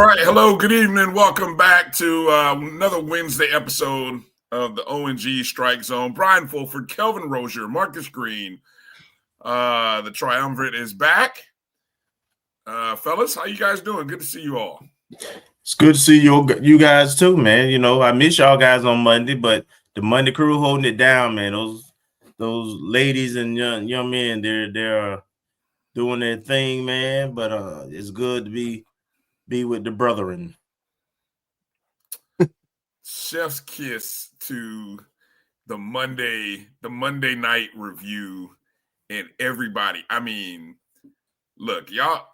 All right. Hello. Good evening. Welcome back to another Wednesday episode of the O&G Strike Zone. Bryan Fulford, Kelvin Rozier, Marcus Green. The triumvirate is back. Fellas, how you guys doing? Good to see you all. It's good to see you guys too, man. You know, I miss y'all guys on Monday, but the Monday crew holding it down, man. Those ladies and young men, they're doing their thing, man. But it's good to be with the brethren. Chef's kiss to the Monday night review and everybody. I mean, look, y'all.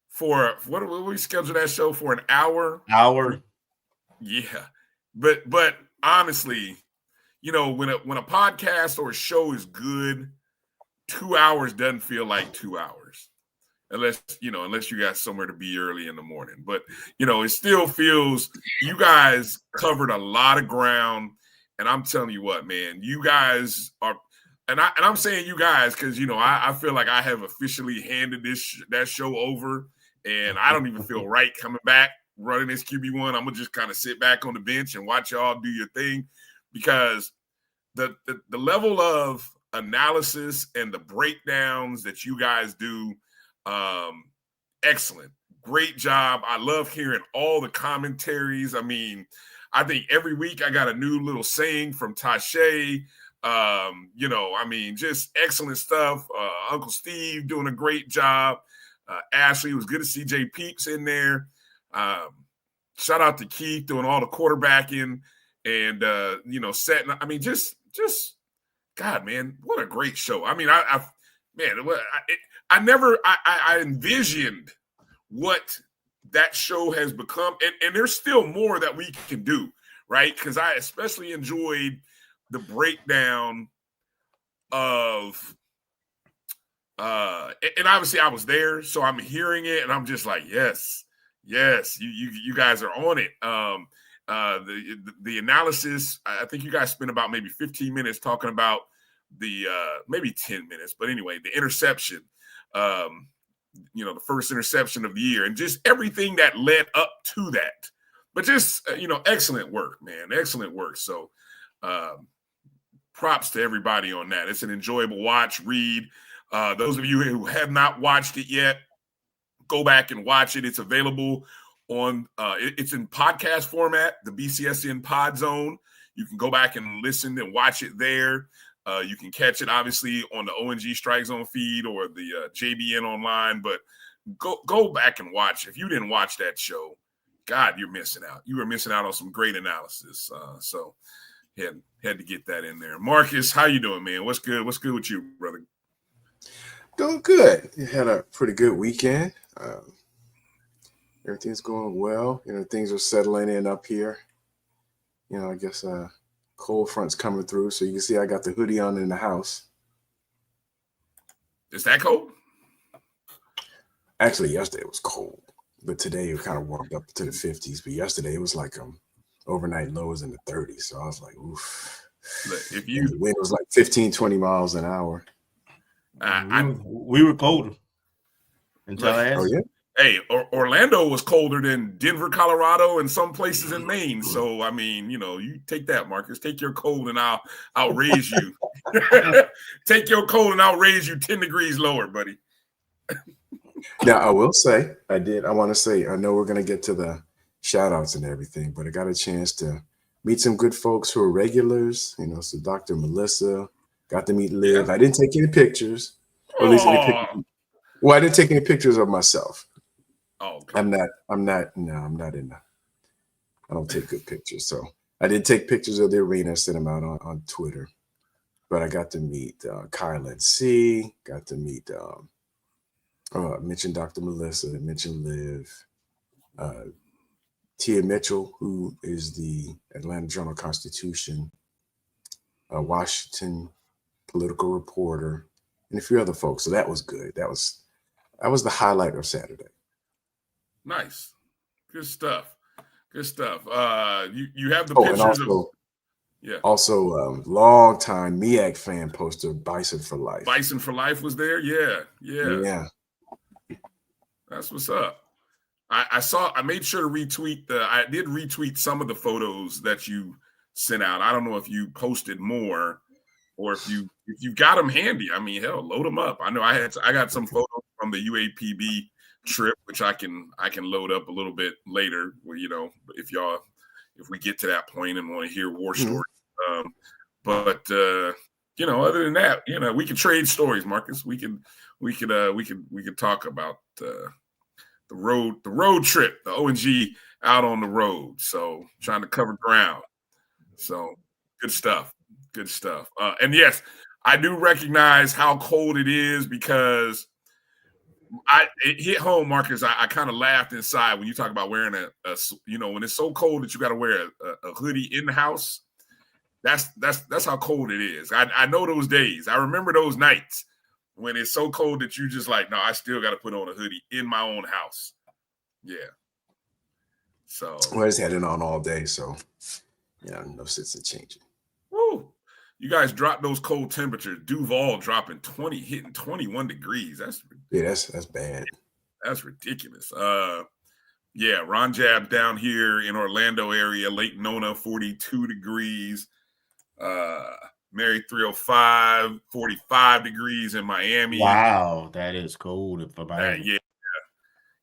For what do we schedule that show for? An hour? Yeah. But honestly, you know, when a podcast or a show is good, 2 hours doesn't feel like 2 hours. Unless you got somewhere to be early in the morning. But it still feels you guys covered a lot of ground. And I'm telling you what, man, you guys are. And I'm saying you guys because I feel like I have officially handed that show over. And I don't even feel right coming back, running this QB1. I'm going to just kind of sit back on the bench and watch y'all do your thing because the level of analysis and the breakdowns that you guys do, excellent. Great job. I love hearing all the commentaries. I mean, I think every week I got a new little saying from Tashay. Just excellent stuff. Uncle Steve doing a great job. Ashley, it was good to see Jay Peeps in there. Shout out to Keith doing all the quarterbacking and setting. I mean, just God, man, what a great show. I mean, I envisioned what that show has become, and there's still more that we can do, right? Because I especially enjoyed the breakdown of. And obviously I was there, so I'm hearing it, and I'm just like, yes, you guys are on it. The analysis, I think you guys spent about maybe 15 minutes talking about the maybe 10 minutes, but anyway, the interception, the first interception of the year, and just everything that led up to that. But just excellent work, man, excellent work. So props to everybody on that. It's an enjoyable watch, read. Those of you who have not watched it yet, go back and watch it. It's available on it's in podcast format, the BCSN Pod Zone. You can go back and listen and watch it there. You can catch it, obviously, on the O&G Strike Zone feed or the JBN online. But go back and watch. If you didn't watch that show, God, you're missing out. You were missing out on some great analysis. So had to get that in there. Marcus, how you doing, man? What's good? What's good with you, brother? Doing good. You had a pretty good weekend. Everything's going well. Things are settling in up here. I guess cold front's coming through, so you can see I got the hoodie on in the house. Is that cold? Actually, yesterday it was cold, but today it kind of warmed up to the 50s. But yesterday it was like overnight lows in the 30s, so I was like, oof. Look, the wind was like 15, 20 miles an hour. We were colder until I asked. Oh, yeah? Hey, Orlando was colder than Denver, Colorado, and some places in Maine. So, I mean, you take that, Marcus. Take your cold and I'll raise you. Take your cold and I'll raise you 10 degrees lower, buddy. Now, I will say, I want to say, I know we're going to get to the shout-outs and everything, but I got a chance to meet some good folks who are regulars. So Dr. Melissa. Got to meet Liv. Yeah. I didn't take any pictures. Or at least any pictures. Well, I didn't take any pictures of myself. Oh, okay. I'm not in the. I don't take good pictures. So I did take pictures of the arena, sent them out on Twitter. But I got to meet Kyle and C. Got to meet mentioned Dr. Melissa, mentioned Liv. Tia Mitchell, who is the Atlanta Journal-Constitution, Washington political reporter, and a few other folks. So that was good. That was the highlight of Saturday. Nice. Good stuff. You have the pictures Also, long time MEAC fan poster Bison for Life. Bison for Life was there? Yeah. That's what's up. I made sure to retweet I did retweet some of the photos that you sent out. I don't know if you posted more or if you got them handy. I mean, hell, load them up. I know I got some photos from the UAPB trip, which I can load up a little bit later. You know, if we get to that point and want to hear war stories. But you know, other than that, you know, we can trade stories, Marcus. We could talk about the road trip, the O&G out on the road. So trying to cover ground. So good stuff. And yes, I do recognize how cold it is because it hit home, Marcus. I kind of laughed inside when you talk about wearing a you know, when it's so cold that you got to wear a hoodie in the house. That's how cold it is. I know those days. I remember those nights when it's so cold that you just like, no, I still got to put on a hoodie in my own house. Yeah. So I just had it on all day, so yeah, no sense in changing. Woo! You guys dropped those cold temperatures. Duval dropping 20, hitting 21 degrees. That's bad. That's ridiculous. Yeah, Ron Jab down here in Orlando area, Lake Nona, 42 degrees. Mary 305, 45 degrees in Miami. Wow, that is cold for Miami.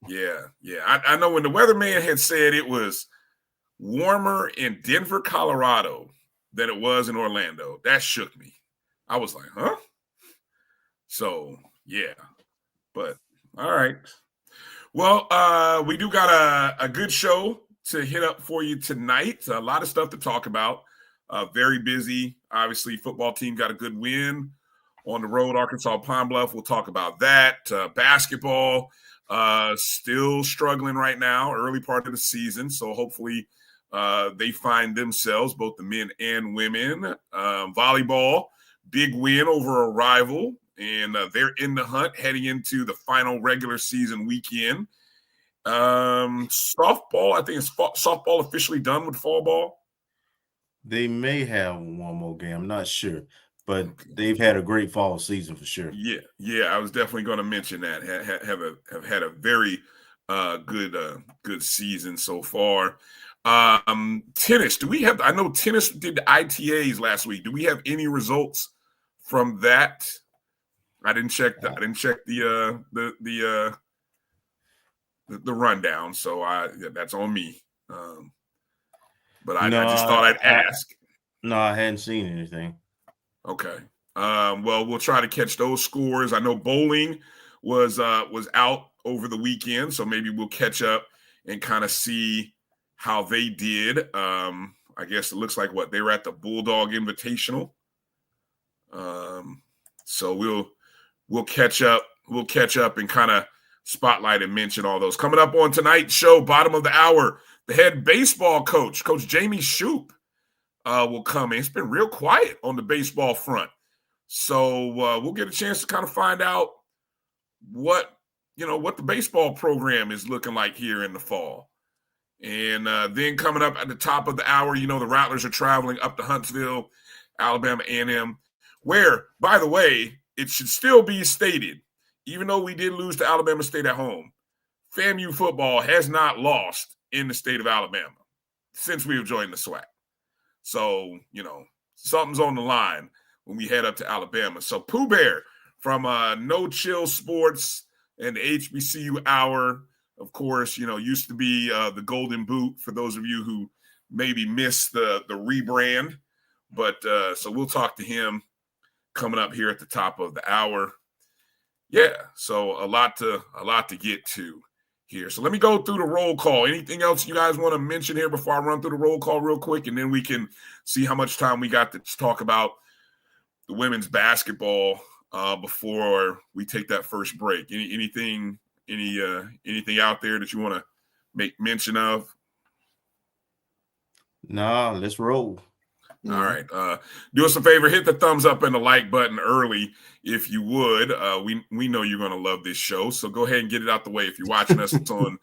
Yeah. I know when the weatherman had said it was warmer in Denver, Colorado than it was in Orlando, that shook me. I was like, huh? So, yeah. But, all right. Well, we do got a good show to hit up for you tonight. A lot of stuff to talk about. Very busy. Obviously, football team got a good win on the road, Arkansas Pine Bluff. We'll talk about that. Basketball, still struggling right now, early part of the season. So hopefully they find themselves, both the men and women. Volleyball, big win over a rival. And they're in the hunt heading into the final regular season weekend. Softball, I think softball officially done with fall ball. They may have one more game. I'm not sure, but they've had a great fall season for sure. Yeah. I was definitely going to mention that. Have had a very good season so far. Tennis. Do we have? I know tennis did the ITAs last week. Do we have any results from that? I didn't check the rundown, so that's on me. But I just thought I'd ask. No, I hadn't seen anything. Okay. Well, we'll try to catch those scores. I know bowling was out over the weekend, so maybe we'll catch up and kind of see how they did. I guess it looks like they were at the Bulldog Invitational. So we'll catch up. We'll catch up and kind of spotlight and mention all those. Coming up on tonight's show, bottom of the hour, the head baseball coach, Coach Jamey Shouppe, will come in. It's been real quiet on the baseball front. So we'll get a chance to kind of find out what the baseball program is looking like here in the fall. And then coming up at the top of the hour, the Rattlers are traveling up to Huntsville, Alabama A&M, where, by the way, it should still be stated, even though we did lose to Alabama State at home, FAMU football has not lost in the state of Alabama since we have joined the SWAC. So, something's on the line when we head up to Alabama. So Pooh Bear from No Chill Sports and the HBCU Hour, of course, used to be the Golden Boot for those of you who maybe missed the rebrand. But so we'll talk to him coming up here at the top of the hour. Yeah, so a lot to get to here. So let me go through the roll call. Anything else you guys want to mention here before I run through the roll call real quick, and then we can see how much time we got to talk about the women's basketball before we take that first break. Anything out there that you want to make mention of? No, let's roll. All right. Do us a favor, hit the thumbs up and the like button early if you would. We know you're going to love this show, so go ahead and get it out the way. If you're watching us on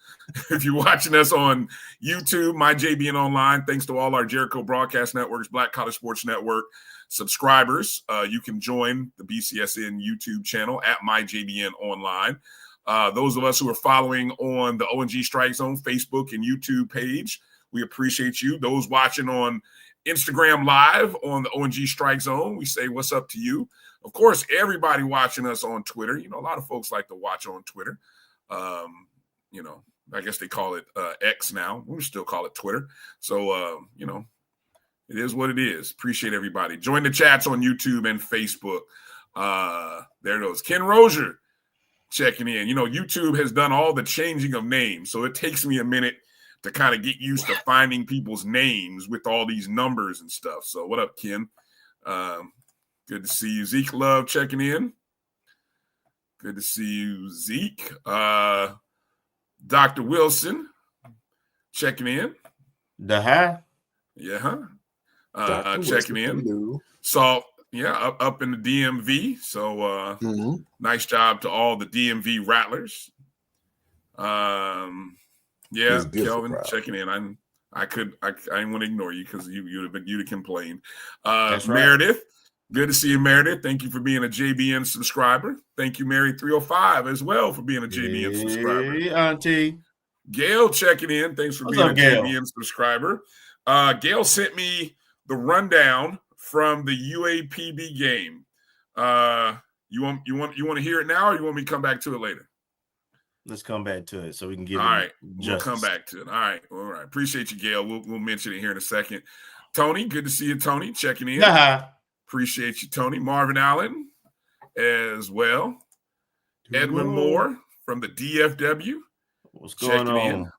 YouTube, my JBN Online, thanks to all our Jericho Broadcast Networks, Black College Sports Network subscribers, you can join the BCSN YouTube channel at my JBN Online. Those of us who are following on the O&G StrikeZone Facebook and YouTube page, we appreciate you. Those watching on Instagram Live on the O&G StrikeZone, we say what's up to you. Of course, everybody watching us on Twitter. You know, a lot of folks like to watch on Twitter. You know, I guess they call it X now. We still call it Twitter. So, you know, it is what it is. Appreciate everybody. Join the chats on YouTube and Facebook. There it goes. Ken Rozier checking in. You know, YouTube has done all the changing of names, so it takes me a minute to kind of get used to finding people's names with all these numbers and stuff. So what up, Ken? Good to see you. Zeke Love checking in. Good to see you, Zeke. Dr. Wilson checking in. Yeah. Checking in. So, yeah, up in the DMV. So, nice job to all the DMV Rattlers. Yeah, Kelvin crowd. Checking in. I didn't want to ignore you because you'd have complained. That's Meredith. Right. Good to see you, Meredith. Thank you for being a JBN subscriber. Thank you, Mary 305 as well for being a JBN subscriber. Hey, Auntie. Gail checking in. Thanks for being a JBN subscriber. Gail sent me the rundown from the UAPB game. You want to hear it now, or you want me to come back to it later? Let's come back to it so we can give it. All right, justice. We'll come back to it. All right. Appreciate you, Gail. We'll mention it here in a second. Tony, good to see you, Tony, checking in. Appreciate you, Tony. Marvin Allen as well. Edwin Moore from the DFW. What's going on? In.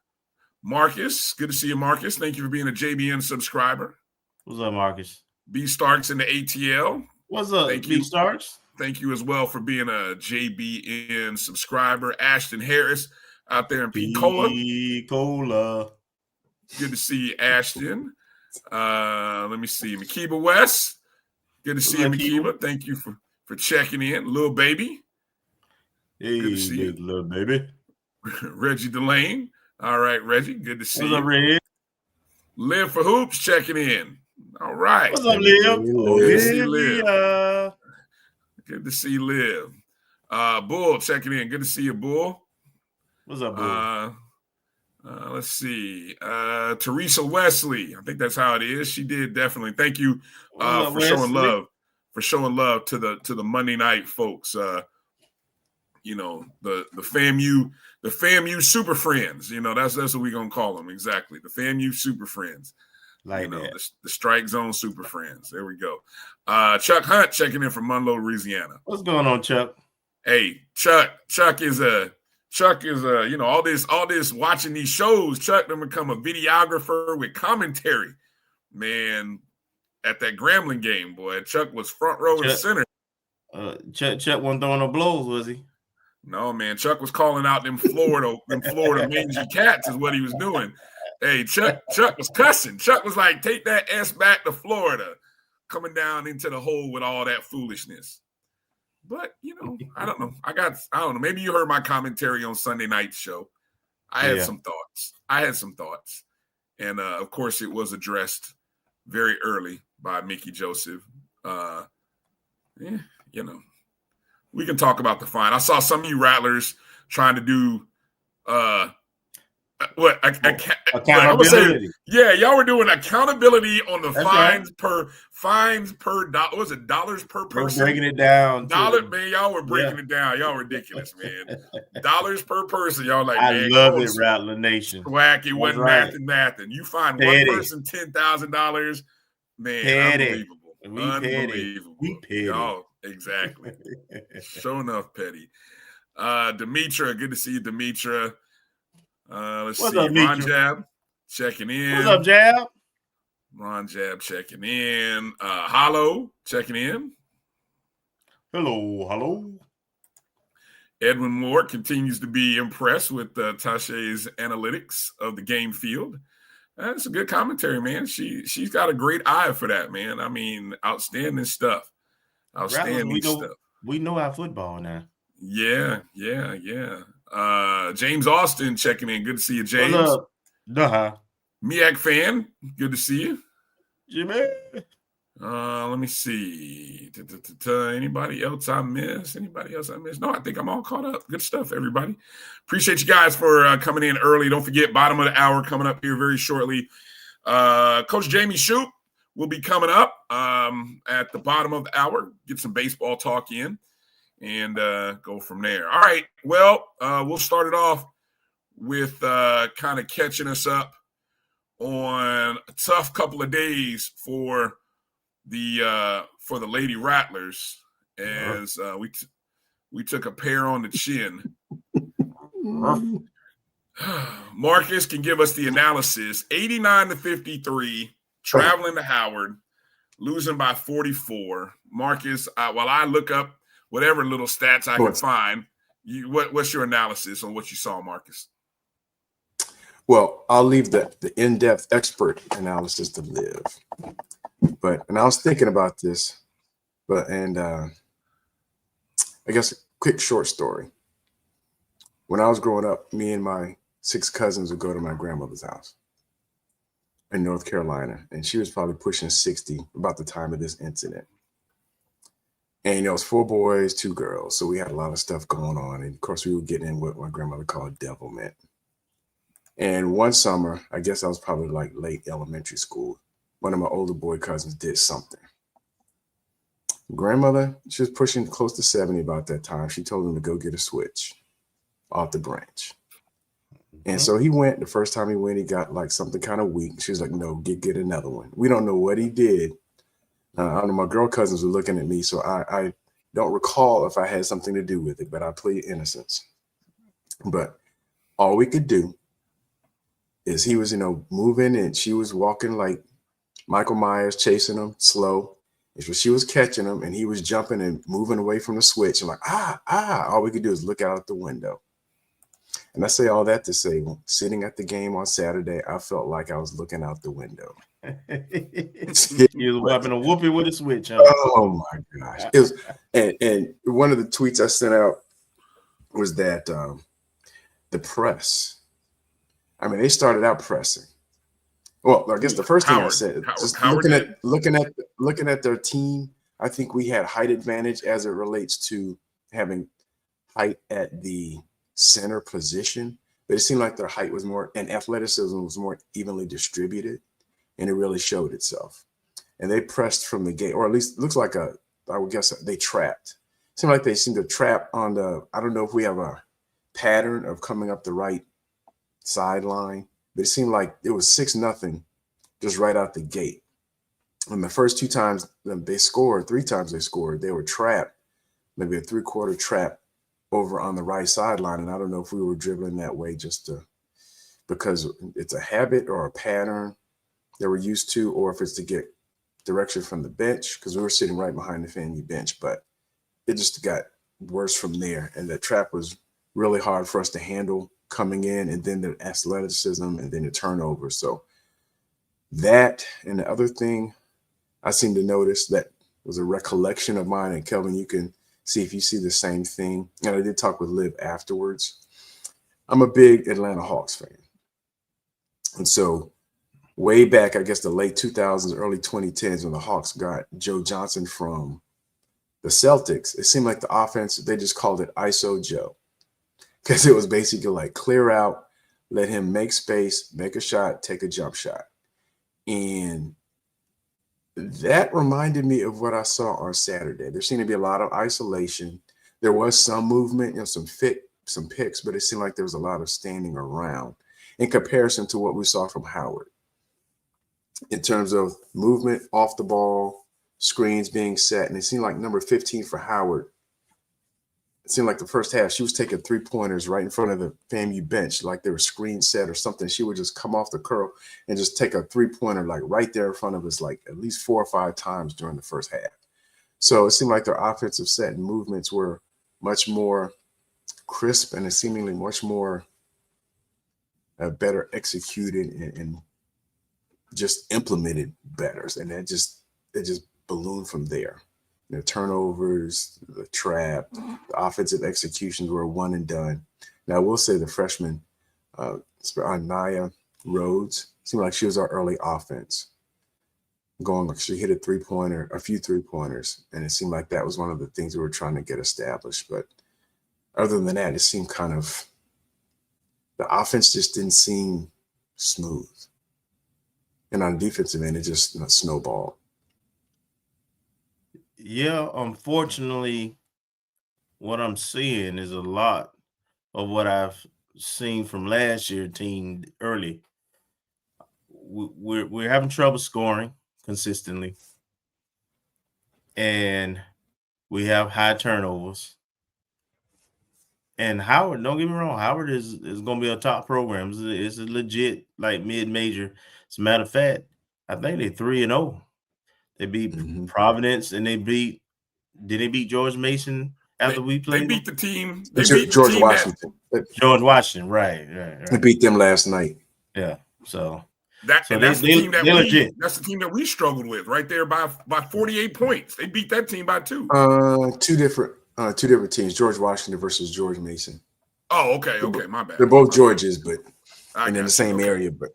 Marcus, good to see you, Marcus. Thank you for being a JBN subscriber. What's up, Marcus? B Starks in the ATL. What's up, B Starks? Thank you as well for being a JBN subscriber. Ashton Harris out there in Pensacola. Good to see you, Ashton. Let me see. Makiba West. Good to see you, Makiba. Thank you for checking in. Little baby. Hey, good to see you. Little baby. Reggie Delane. All right, Reggie. Good to see you. What's up, Red? Liv for Hoops checking in. All right. What's up, Liv? Good to see Liv. Good to see Liv. Bull checking in. Good to see you, Bull. What's up, Bull? Let's see. Teresa Wesley. I think that's how it is. She did definitely. Thank you for showing love. For showing love to the Monday night folks. You know, the FAMU super friends. You know, that's what we're gonna call them. Exactly. The FAMU super friends. Like the StrikeZone super friends. There we go. Chuck Hunt checking in from Monroe, Louisiana. What's going on, Chuck? Hey, Chuck is you know, all this watching these shows. Chuck done become a videographer with commentary. Man, at that Grambling game, boy, Chuck was front row and center. Chuck wasn't throwing no blows, was he? No, man. Chuck was calling out them Florida mangy cats is what he was doing. Hey, Chuck was cussing. Chuck was like, take that S back to Florida, coming down into the hole with all that foolishness. But, you know, I don't know. I don't know. Maybe you heard my commentary on Sunday night's show. I had some thoughts. And, of course, it was addressed very early by Mickey Joseph. You know, we can talk about the fine. I saw some of you Rattlers trying to do accountability. Y'all were doing accountability on the fines per dollar. Was it dollars per person? We're breaking it down. Man, y'all were breaking it down. Y'all ridiculous, man. Dollars per person. Y'all like, I man, love it, Rattler Nation. SWAC, it wasn't mathing. You find one person $10,000, man. Unbelievable. We petty. Y'all, exactly. Sure enough, petty. Demetra, good to see you, Demetra. Let's see. Ron Jab checking in. What's up, Jab? Ron Jab checking in. Hollow checking in. Hello. Edwin Moore continues to be impressed with Tasha's analytics of the game field. That's a good commentary, man. She's got a great eye for that, man. I mean, outstanding stuff. We know our football now. Yeah. James Austin checking in. Good to see you, James. What's up? Miak fan, good to see you. Jimmy. Let me see. Anybody else I missed? No, I think I'm all caught up. Good stuff, everybody. Appreciate you guys for coming in early. Don't forget, bottom of the hour coming up here very shortly. Coach Jamey Shouppe will be coming up at the bottom of the hour. Get some baseball talk in and go from there. All right. Well, we'll start it off with kind of catching us up on a tough couple of days for the Lady Rattlers as we took a pair on the chin. Marcus can give us the analysis. 89-53, traveling to Howard, losing by 44. Marcus, while I look up whatever little stats I can find, what's your analysis on what you saw, Marcus? Well, I'll leave the in-depth expert analysis to Liv. And I was thinking about this, I guess a quick short story. When I was growing up, me and my 6 cousins would go to my grandmother's house in North Carolina, and she was probably pushing 60 about the time of this incident. And it was 4 boys, 2 girls, so we had a lot of stuff going on. And of course, we were getting in what my grandmother called devilment. And one summer, I guess I was probably like late elementary school, one of my older boy cousins did something. Grandmother, she was pushing close to 70 about that time. She told him to go get a switch off the branch. And so he went. The first time he went, he got like something kind of weak. She was like, no, get another one. We don't know what he did. I don't know, my girl cousins were looking at me, so I don't recall if I had something to do with it, but I plead innocence. But all we could do is he was, moving, and she was walking like Michael Myers, chasing him slow. And so she was catching him, and he was jumping and moving away from the switch. And like, all we could do is look out the window. And I say all that to say, sitting at the game on Saturday, I felt like I was looking out the window. He was wiping a whoopee with a switch. Huh? Oh my gosh! It was, and one of the tweets I sent out was that the press. I mean, they started out pressing. Well, I guess the first thing I said, just looking at their team, I think we had height advantage as it relates to having height at the center position, but it seemed like their height was more, and athleticism was more evenly distributed, and it really showed itself. And they pressed from the gate, or at least it looks like I would guess they trapped. It seemed like they seemed to trap on I don't know if we have a pattern of coming up the right sideline, but it seemed like it was 6-0 just right out the gate. And the first 2 times they scored, 3 times they scored, they were trapped, maybe a 3/4 trap over on the right sideline. And I don't know if we were dribbling that way because it's a habit or a pattern that we're used to, or if it's to get direction from the bench, because we were sitting right behind the FAMU bench. But it just got worse from there. And the trap was really hard for us to handle coming in, and then the athleticism, and then the turnover. So that, and the other thing I seem to notice that was a recollection of mine, and Kelvin, you can see if you see the same thing. And I did talk with Liv afterwards. I'm a big Atlanta Hawks fan. And so way back, I guess the late 2000s, early 2010s, when the Hawks got Joe Johnson from the Celtics, it seemed like the offense, they just called it ISO Joe. Because it was basically like clear out, let him make space, make a shot, take a jump shot. And that reminded me of what I saw on Saturday. There seemed to be a lot of isolation. There was some movement, some picks, but it seemed like there was a lot of standing around in comparison to what we saw from Howard. In terms of movement off the ball, screens being set, and it seemed like number 15 for Howard, it seemed like the first half she was taking 3-pointers right in front of the FAMU bench, like they were screen set or something. She would just come off the curl and just take a 3-pointer like right there in front of us, like at least 4 or 5 times during the first half. So it seemed like their offensive set and movements were much more crisp, and seemingly much more better executed and just implemented better. And it just ballooned from there. The turnovers, the trap, the offensive executions were one and done. Now, I will say the freshman, Naya Rhodes, seemed like she was our early offense. going. She hit a 3-pointer, a few 3-pointers, and it seemed like that was one of the things we were trying to get established. But other than that, it seemed kind of the offense just didn't seem smooth, and on defensive end, it just snowballed. Yeah, unfortunately, what I'm seeing is a lot of what I've seen from last year's team early. We're having trouble scoring consistently, and we have high turnovers. And Howard, don't get me wrong, Howard is going to be a top program. It's a legit like mid-major. As a matter of fact, I think they're 3-0. They beat Providence, and did they beat George Mason after we played? They beat the team. They beat George Washington. George Washington, right. They beat them last night. Yeah, so that's the team that we struggled with right there by 48 points. They beat that team by 2. Two different teams. George Washington versus George Mason. Oh, okay, my bad. They're both Georges, but in the same area. But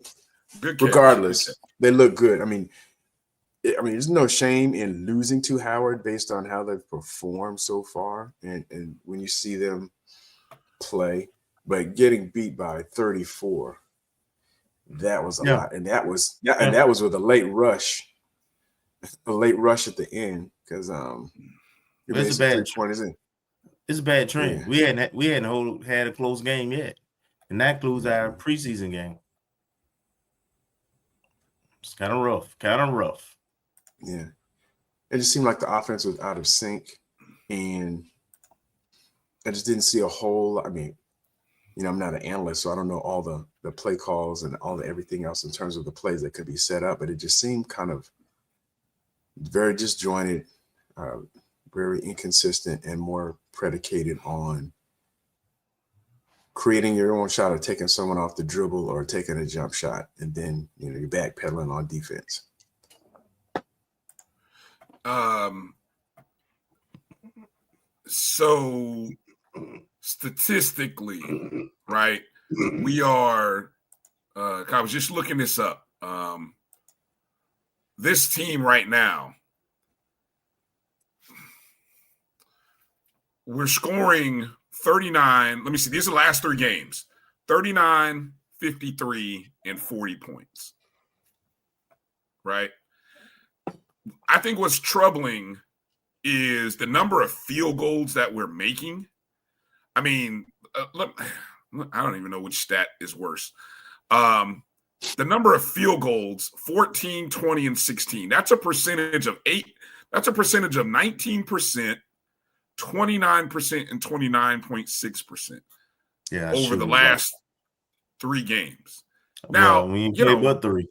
regardless, they look good. I mean, there's no shame in losing to Howard based on how they've performed so far, and when you see them play, but getting beat by 34, that was a lot, and that was with a late rush at the end because it's a bad 3-pointers in. It's a bad trend. Yeah. We hadn't had a close game yet, and that includes our preseason game. It's kind of rough. Yeah, it just seemed like the offense was out of sync, and I just didn't see a whole. I mean, I'm not an analyst, so I don't know all the play calls and all the everything else in terms of the plays that could be set up, but it just seemed kind of very disjointed, very inconsistent, and more predicated on creating your own shot or taking someone off the dribble or taking a jump shot, and then you're backpedaling on defense. So statistically, right, we are I was just looking this up. This team right now, we're scoring 39. Let me see. These are the last 3 games. 39, 53, and 40 points. Right? I think what's troubling is the number of field goals that we're making. I mean, look, I don't even know which stat is worse. The number of field goals, 14, 20, and 16. That's a percentage of 8. That's a percentage of 19%, 29%, and 29.6%. Yeah, over the last 3 games. Now, we ain't played but 3.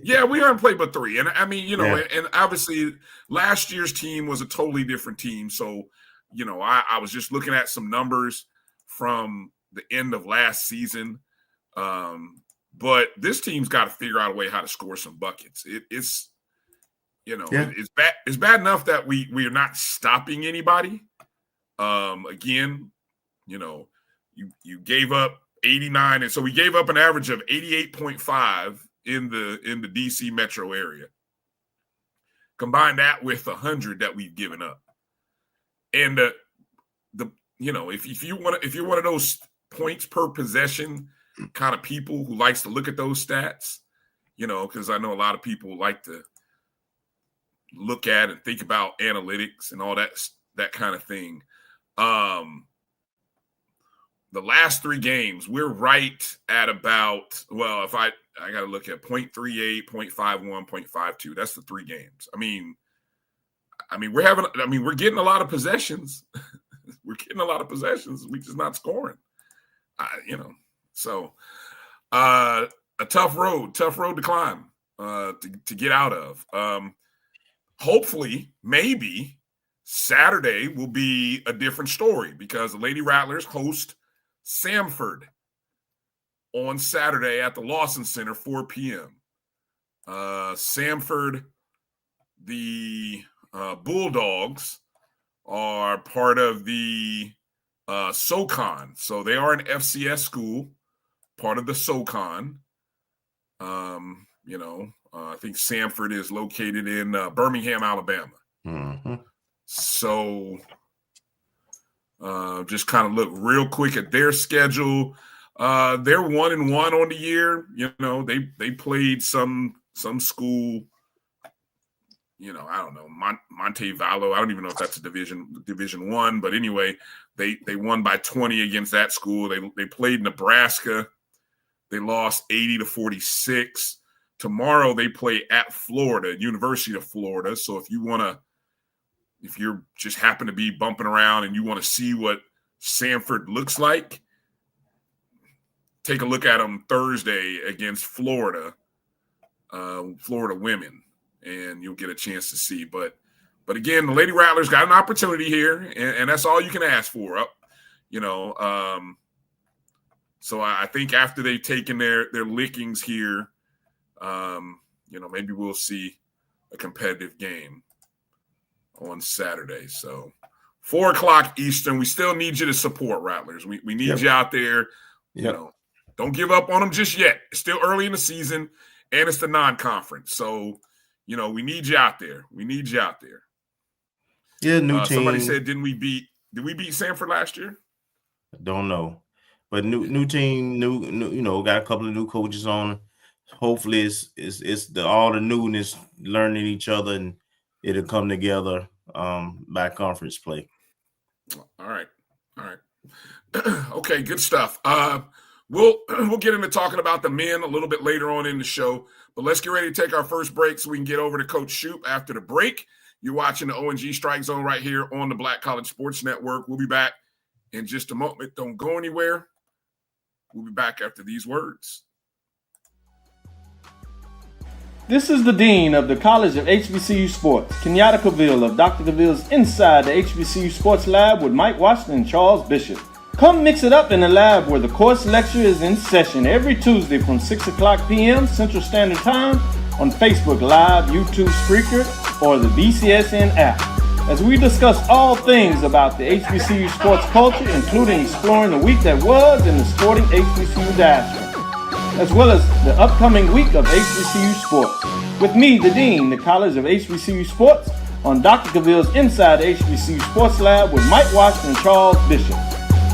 Yeah, we haven't played but 3. And I mean, and obviously last year's team was a totally different team. So, I was just looking at some numbers from the end of last season. But this team's got to figure out a way how to score some buckets. It's bad. It's bad enough that we are not stopping anybody. Again, you gave up 89, and so we gave up an average of 88.5 in the DC metro area. Combine that with 100 that we've given up, and if you're one of those points per possession kind of people who likes to look at those stats, because I know a lot of people like to look at and think about analytics and all that kind of thing. The last 3 games, we're right at about, well, if I got to look at 0.38, 0.51, 0.52. That's the 3 games. I mean, we're getting a lot of possessions. We're getting a lot of possessions. We're just not scoring. So a tough road to climb, to get out of. Hopefully, maybe Saturday will be a different story because the Lady Rattlers host Samford on Saturday at the Lawson Center, 4 p.m. Samford, the Bulldogs, are part of the SoCon. So they are an FCS school, part of the SoCon. I think Sanford is located in Birmingham, Alabama. Mm-hmm. So just kind of look real quick at their schedule. They're 1-1 on the year. They played some school. I don't know, Montevallo. I don't even know if that's a Division I, but anyway, they won by 20 against that school. They played Nebraska. They lost 80-46. Tomorrow they play at Florida, University of Florida. So if you're just happen to be bumping around and you want to see what Sanford looks like, take a look at them Thursday against Florida women, and you'll get a chance to see. But again, the Lady Rattlers got an opportunity here, and that's all you can ask for. So I think after they've taken their lickings here, maybe we'll see a competitive game on Saturday. So 4:00 Eastern. We still need you to support Rattlers. We need you out there. Yep. Don't give up on them just yet. It's still early in the season, and it's the non-conference. So, we need you out there. Yeah, new team. Somebody said, did we beat Sanford last year? Don't know. But new team, new got a couple of new coaches on. Hopefully it's all the newness, learning each other, and it'll come together by conference play. All right. Okay, good stuff. We'll get into talking about the men a little bit later on in the show, but let's get ready to take our first break so we can get over to Coach Shouppe after the break. You're watching the O&G Strike Zone right here on the Black College Sports Network. We'll be back in just a moment. Don't go anywhere. We'll be back after these words. This is the Dean of the College of HBCU Sports, Kenyatta Cavill of Dr. Cavill's Inside the HBCU Sports Lab with Mike Washington and Charles Bishop. Come mix it up in the lab where the course lecture is in session every Tuesday from 6:00 p.m. Central Standard Time on Facebook Live, YouTube Spreaker, or the BCSN app, as we discuss all things about the HBCU sports culture, including exploring the week that was in the sporting HBCU diaspora, as well as the upcoming week of HBCU sports. With me, the Dean, the College of HBCU Sports, on Dr. Cavill's Inside the HBCU Sports Lab with Mike Washington and Charles Bishop.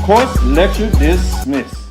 Course lecture dismissed.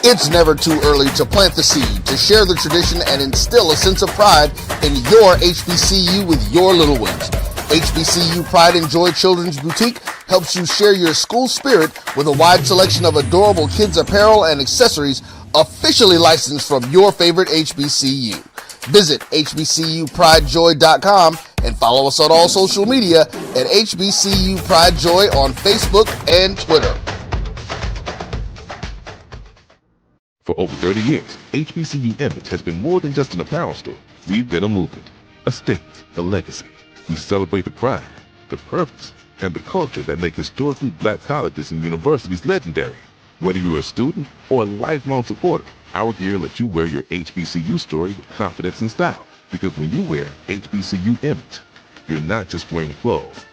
It's never too early to plant the seed, to share the tradition, and instill a sense of pride in your HBCU with your little ones. HBCU Pride and Joy Children's Boutique helps you share your school spirit with a wide selection of adorable kids apparel and accessories officially licensed from your favorite HBCU. Visit hbcupridejoy.com and follow us on all social media at HBCU Pride Joy on Facebook and Twitter. For over 30 years, HBCU Image has been more than just an apparel store. We've been a movement, a statement, a legacy. We celebrate the pride, the purpose, and the culture that make historically black colleges and universities legendary. Whether you're a student or a lifelong supporter, our gear lets you wear your HBCU story with confidence and style. Because when you wear HBCU Image, you're not just wearing clothes.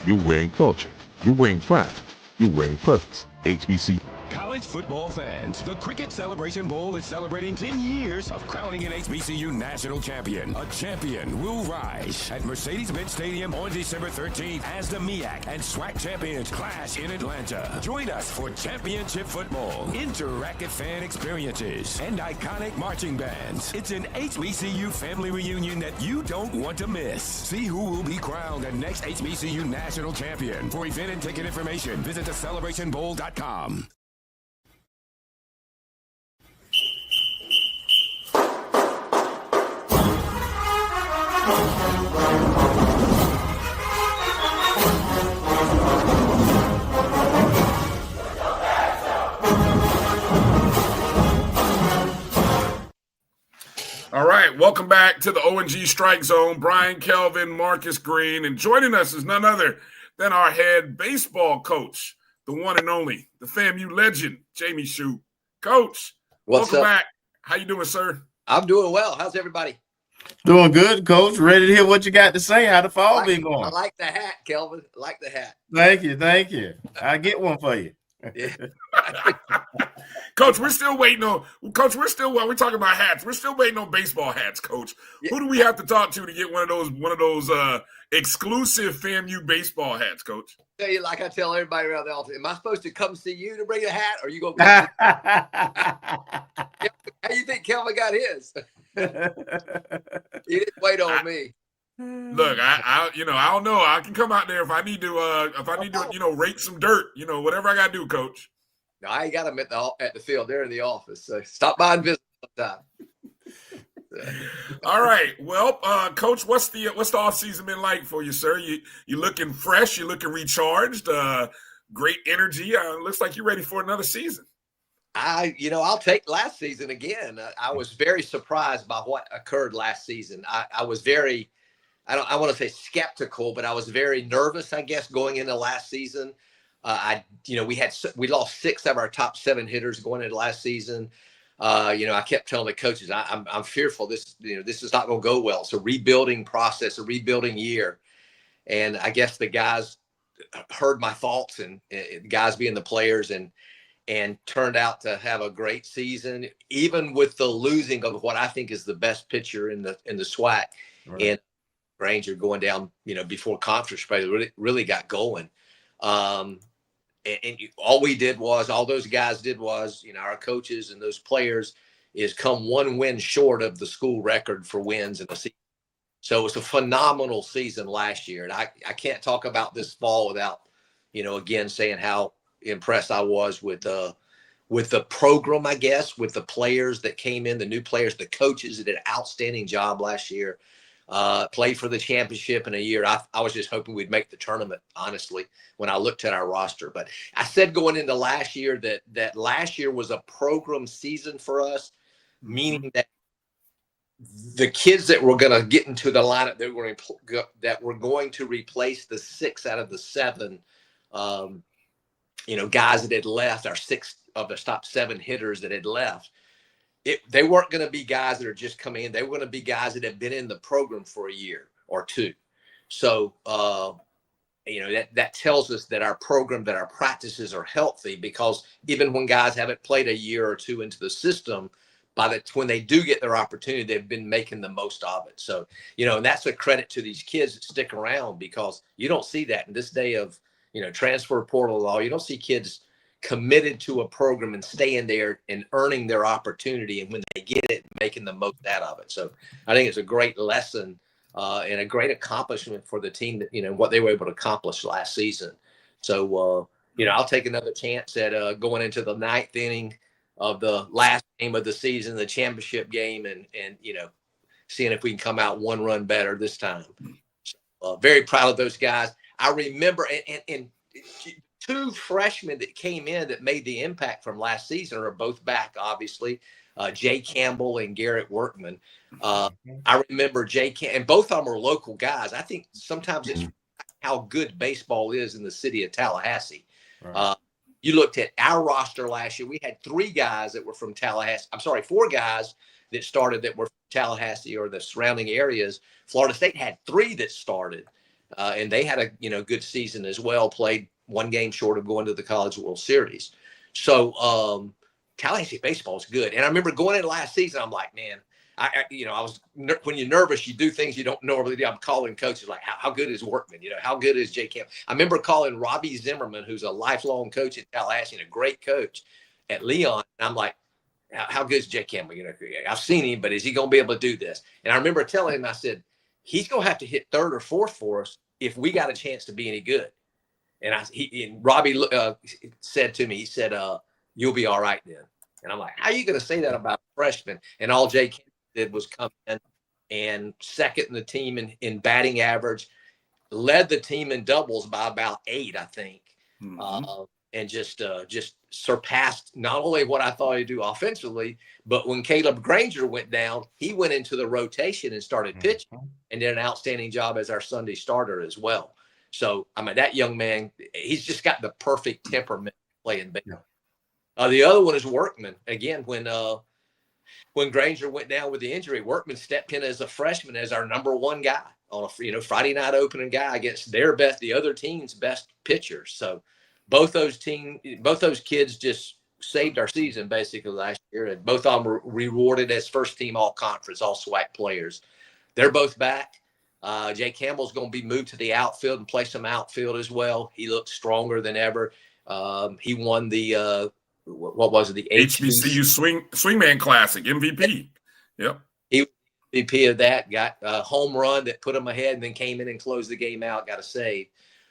You're wearing culture. You're wearing pride. You're wearing purpose. HBCU. College football fans, the Cricket Celebration Bowl is celebrating 10 years of crowning an HBCU national champion. A champion will rise at Mercedes-Benz Stadium on December 13th as the MEAC and SWAC champions clash in Atlanta. Join us for championship football, interactive fan experiences, and iconic marching bands. It's an HBCU family reunion that you don't want to miss. See who will be crowned the next HBCU national champion. For event and ticket information, visit thecelebrationbowl.com. All right, welcome back to the O&G Strike Zone. Bryan, Kelvin, Marcus Green, and joining us is none other than our head baseball coach, the one and only, the FAMU legend, Jamey Shouppe. Coach, welcome back. How you doing, sir? I'm doing well. How's everybody? Doing good, Coach. Ready to hear what you got to say. How the fall been going? I like the hat, Kelvin. I like the hat. Thank you. I'll get one for you. Yeah. Coach, we're still waiting on. Coach, we're talking about hats. We're still waiting on baseball hats, Coach. Yeah. Who do we have to talk to get one of those exclusive FAMU baseball hats, Coach? Tell you, like I tell everybody around the office, am I supposed to come see you to bring a hat, or are you gonna? How do you think Kelvin got his? He didn't wait on me. Look, I don't know. I can come out there if I need to, rake some dirt, whatever I gotta do, Coach. No, I ain't got them at the field. They're in the office. So stop by and visit sometime. All right. Well, Coach, what's the off season been like for you, sir? You looking fresh? You looking recharged? Great energy. Looks like you're ready for another season. I'll take last season again. I was very surprised by what occurred last season. I was very, I want to say skeptical, but I was very nervous, I guess, going into last season. We lost 6 of our top 7 hitters going into last season. I kept telling the coaches, I'm fearful this is not going to go well. It's a rebuilding process, a rebuilding year. And I guess the guys heard my thoughts, and guys being the players, and turned out to have a great season, even with the losing of what I think is the best pitcher in the SWAC. Right. And Ranger going down, before conference play really got going. And all those guys did was, our coaches and those players is come 1 win short of the school record for wins in the season. So it's a phenomenal season last year. And I can't talk about this fall without, again, saying how impressed I was with the program, I guess, with the players that came in, the new players, the coaches that did an outstanding job last year. Played for the championship in a year. I was just hoping we'd make the tournament, honestly, when I looked at our roster. But I said going into last year that last year was a program season for us, meaning that the kids that were going to get into the lineup that were going to replace the 6 out of the 7, guys that had left, our 6 of the top 7 hitters that had left. They weren't going to be guys that are just coming in. They were going to be guys that have been in the program for a year or 2. So, that tells us that our program, that our practices are healthy, because even when guys haven't played a year or 2 into the system, when they do get their opportunity, they've been making the most of it. So, and that's a credit to these kids that stick around, because you don't see that in this day of, transfer portal law. You don't see kids committed to a program and staying there and earning their opportunity, and when they get it, making the most out of it. So I think it's a great lesson and a great accomplishment for the team that, what they were able to accomplish last season. So, I'll take another chance at going into the 9th inning of the last game of the season, the championship game, and seeing if we can come out 1 run better this time. So, very proud of those guys. I remember, and 2 freshmen that came in that made the impact from last season are both back, obviously, Jay Campbell and Garrett Workman. I remember and both of them are local guys. I think sometimes it's how good baseball is in the city of Tallahassee. Right. You looked at our roster last year. We had 3 guys that were from Tallahassee. 4 guys that started that were from Tallahassee or the surrounding areas. Florida State had 3 that started, and they had a good season as well, played 1 game short of going to the College World Series. So Tallahassee baseball is good. And I remember going into last season, I'm like, man, when you're nervous, you do things you don't normally do. I'm calling coaches like, how good is Workman? How good is Jay Camp? I remember calling Robbie Zimmerman, who's a lifelong coach at Tallahassee and a great coach at Leon. And I'm like, how good is Jay Campbell? I've seen him, but is he going to be able to do this? And I remember telling him, I said, he's going to have to hit 3rd or 4th for us if we got a chance to be any good. And Robbie said to me, he said, you'll be all right then. And I'm like, how are you going to say that about a freshman? And all Jay Campbell did was come in and second in the team in batting average, led the team in doubles by about 8, I think. Mm-hmm. and just surpassed not only what I thought he'd do offensively, but when Caleb Granger went down, he went into the rotation and started pitching and did an outstanding job as our Sunday starter as well. So, I mean, that young man, he's just got the perfect temperament playing baseball. The other one is Workman. Again, when Granger went down with the injury, Workman stepped in as a freshman as our number one guy on a Friday night opening guy against the other team's best pitchers. So both those kids just saved our season basically last year, and both of them were rewarded as first team all conference, all SWAC players. They're both back. Jay Campbell's going to be moved to the outfield and play some outfield as well. He looks stronger than ever. He won the what was it? The HBCU Swingman Classic MVP. Yep. He was MVP of that. Got a home run that put him ahead, and then came in and closed the game out. Got a save.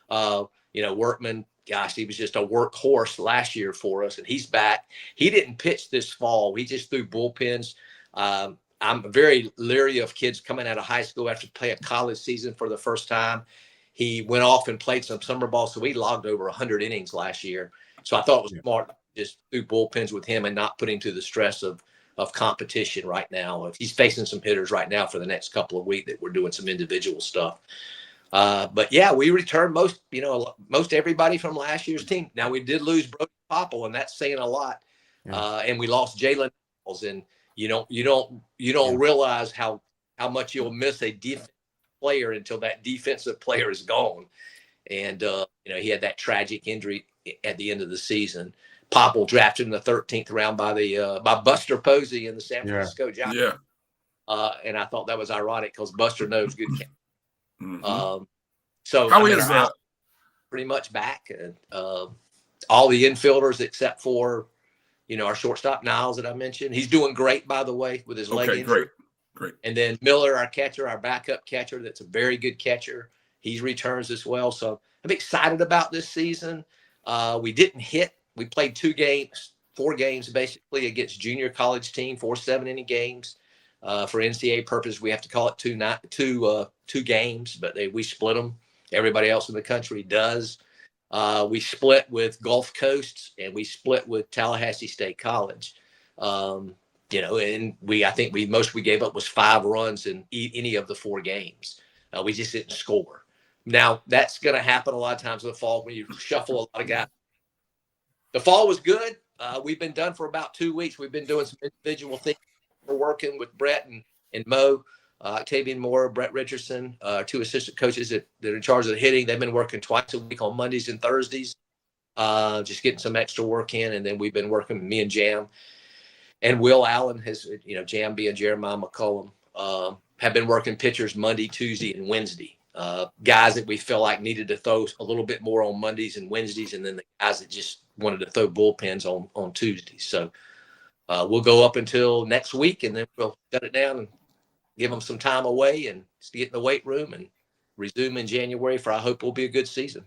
Workman. Gosh, he was just a workhorse last year for us, and he's back. He didn't pitch this fall. He just threw bullpens. I'm very leery of kids coming out of high school after play a college season for the first time. He went off and played some summer ball, so he logged over 100 innings last year. So I thought it was smart to just do bullpens with him and not put him to the stress of competition right now. He's facing some hitters right now for the next couple of weeks that we're doing some individual stuff. But yeah, we returned most everybody from last year's team. Now we did lose Brody Popple, and that's saying a lot. And we lost Jalen Nichols, and you don't realize how much you'll miss a defensive player until that defensive player is gone. And he had that tragic injury at the end of the season. Popple drafted in the 13th round by Buster Posey in the San Francisco Giants. Yeah. And I thought that was ironic because Buster knows good. So how is that? Pretty much back. All the infielders except for our shortstop Niles that I mentioned. He's doing great, by the way, with his leg injury. Great. And then Miller, our catcher, our backup catcher, that's a very good catcher. He returns as well. So I'm excited about this season. We didn't hit. We played 4 games basically against junior college team, 4 7-inning games. For NCAA purpose, we have to call it two games, but we split them. Everybody else in the country does. We split with Gulf Coast, and we split with Tallahassee State College. And I think we gave up was 5 runs in any of the 4 games. We just didn't score. Now that's going to happen a lot of times in the fall when you shuffle a lot of guys. The fall was good. We've been done for about 2 weeks. We've been doing some individual things. We're working with Brett and Mo, Octavian Moore, Brett Richardson, 2 assistant coaches that are in charge of the hitting. They've been working twice a week on Mondays and Thursdays, just getting some extra work in. And then we've been working with me and Jam. And Will Allen has, Jam being Jeremiah McCollum, have been working pitchers Monday, Tuesday, and Wednesday. Guys that we feel like needed to throw a little bit more on Mondays and Wednesdays, and then the guys that just wanted to throw bullpens on Tuesdays. So we'll go up until next week, and then we'll shut it down and give them some time away and get in the weight room and resume in January for I hope will be a good season.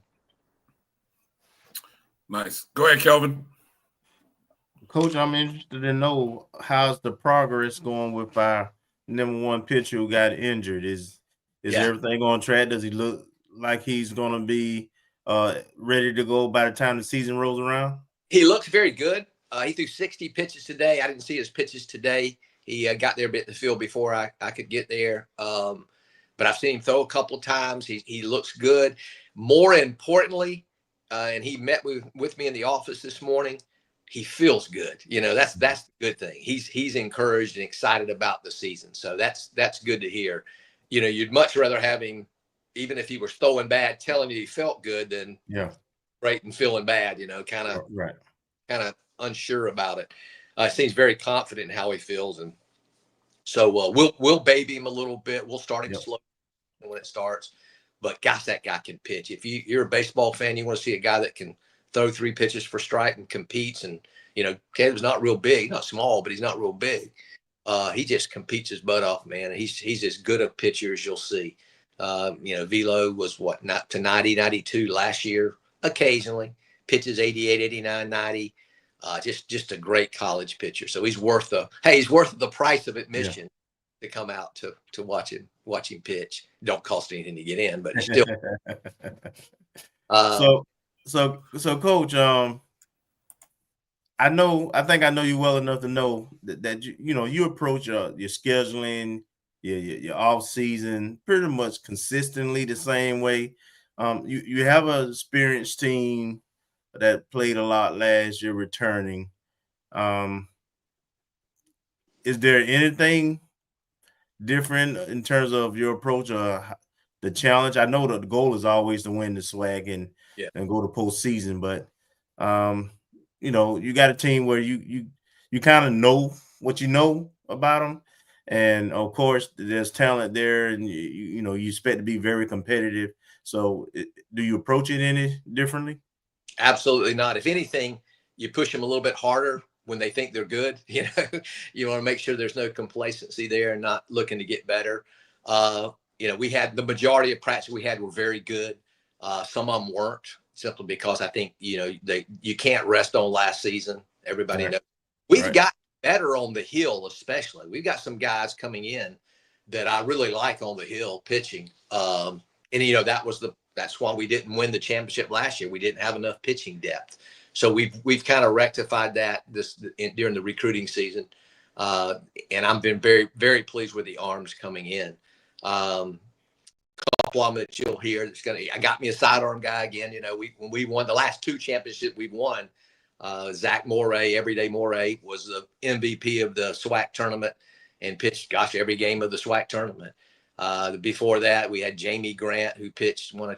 Nice. Go ahead, Kelvin. Coach, I'm interested to know how's the progress going with our number 1 pitcher who got injured. Is everything on track? Does he look like he's going to be ready to go by the time the season rolls around? He looks very good. He threw 60 pitches today. I didn't see his pitches today. He got there a bit in the field before I could get there. But I've seen him throw a couple of times. He looks good. More importantly, and he met with me in the office this morning, he feels good. That's the good thing. He's encouraged and excited about the season. So that's good to hear. You'd much rather have him, even if he was throwing bad, telling you he felt good than great and feeling bad, kind of unsure about it. Seems very confident in how he feels. And so we'll baby him a little bit. We'll start him slow when it starts. But gosh, that guy can pitch. If you're a baseball fan, you want to see a guy that can throw 3 pitches for strike and competes. And, Caleb's not real big, not small, but he's not real big. He just competes his butt off, man. He's as good a pitcher as you'll see. Velo was not to 90, 92 last year, occasionally. Pitches 88, 89, 90. Just a great college pitcher. So he's worth the price of admission to come out to watch him pitch. Don't cost anything to get in, but still. So Coach, I think I know you well enough to know that you approach your scheduling, your off season pretty much consistently the same way. You have an experienced team that played a lot last year returning. Is there anything different in terms of your approach or the challenge? I know that the goal is always to win the SWAC and go to postseason, but you got a team where you kind of know what you know about them, and of course there's talent there, and you expect to be very competitive. So, do you approach it any differently? Absolutely not. If anything, you push them a little bit harder when they think they're good. You want to make sure there's no complacency there and not looking to get better. We had the majority of practices we had were very good. Some of them weren't, simply because I think, you can't rest on last season. Everybody knows. We've got better on the hill, especially. We've got some guys coming in that I really like on the hill pitching. That's why we didn't win the championship last year. We didn't have enough pitching depth. So we've kind of rectified that during the recruiting season. And I've been very, very pleased with the arms coming in. Couple of them that you'll hear I got me a sidearm guy again. When we won the last two championships we've won, Zach Moray, Everyday Moray, was the MVP of the SWAC tournament and pitched, every game of the SWAC tournament. Before that, we had Jamey Grant, who pitched, won a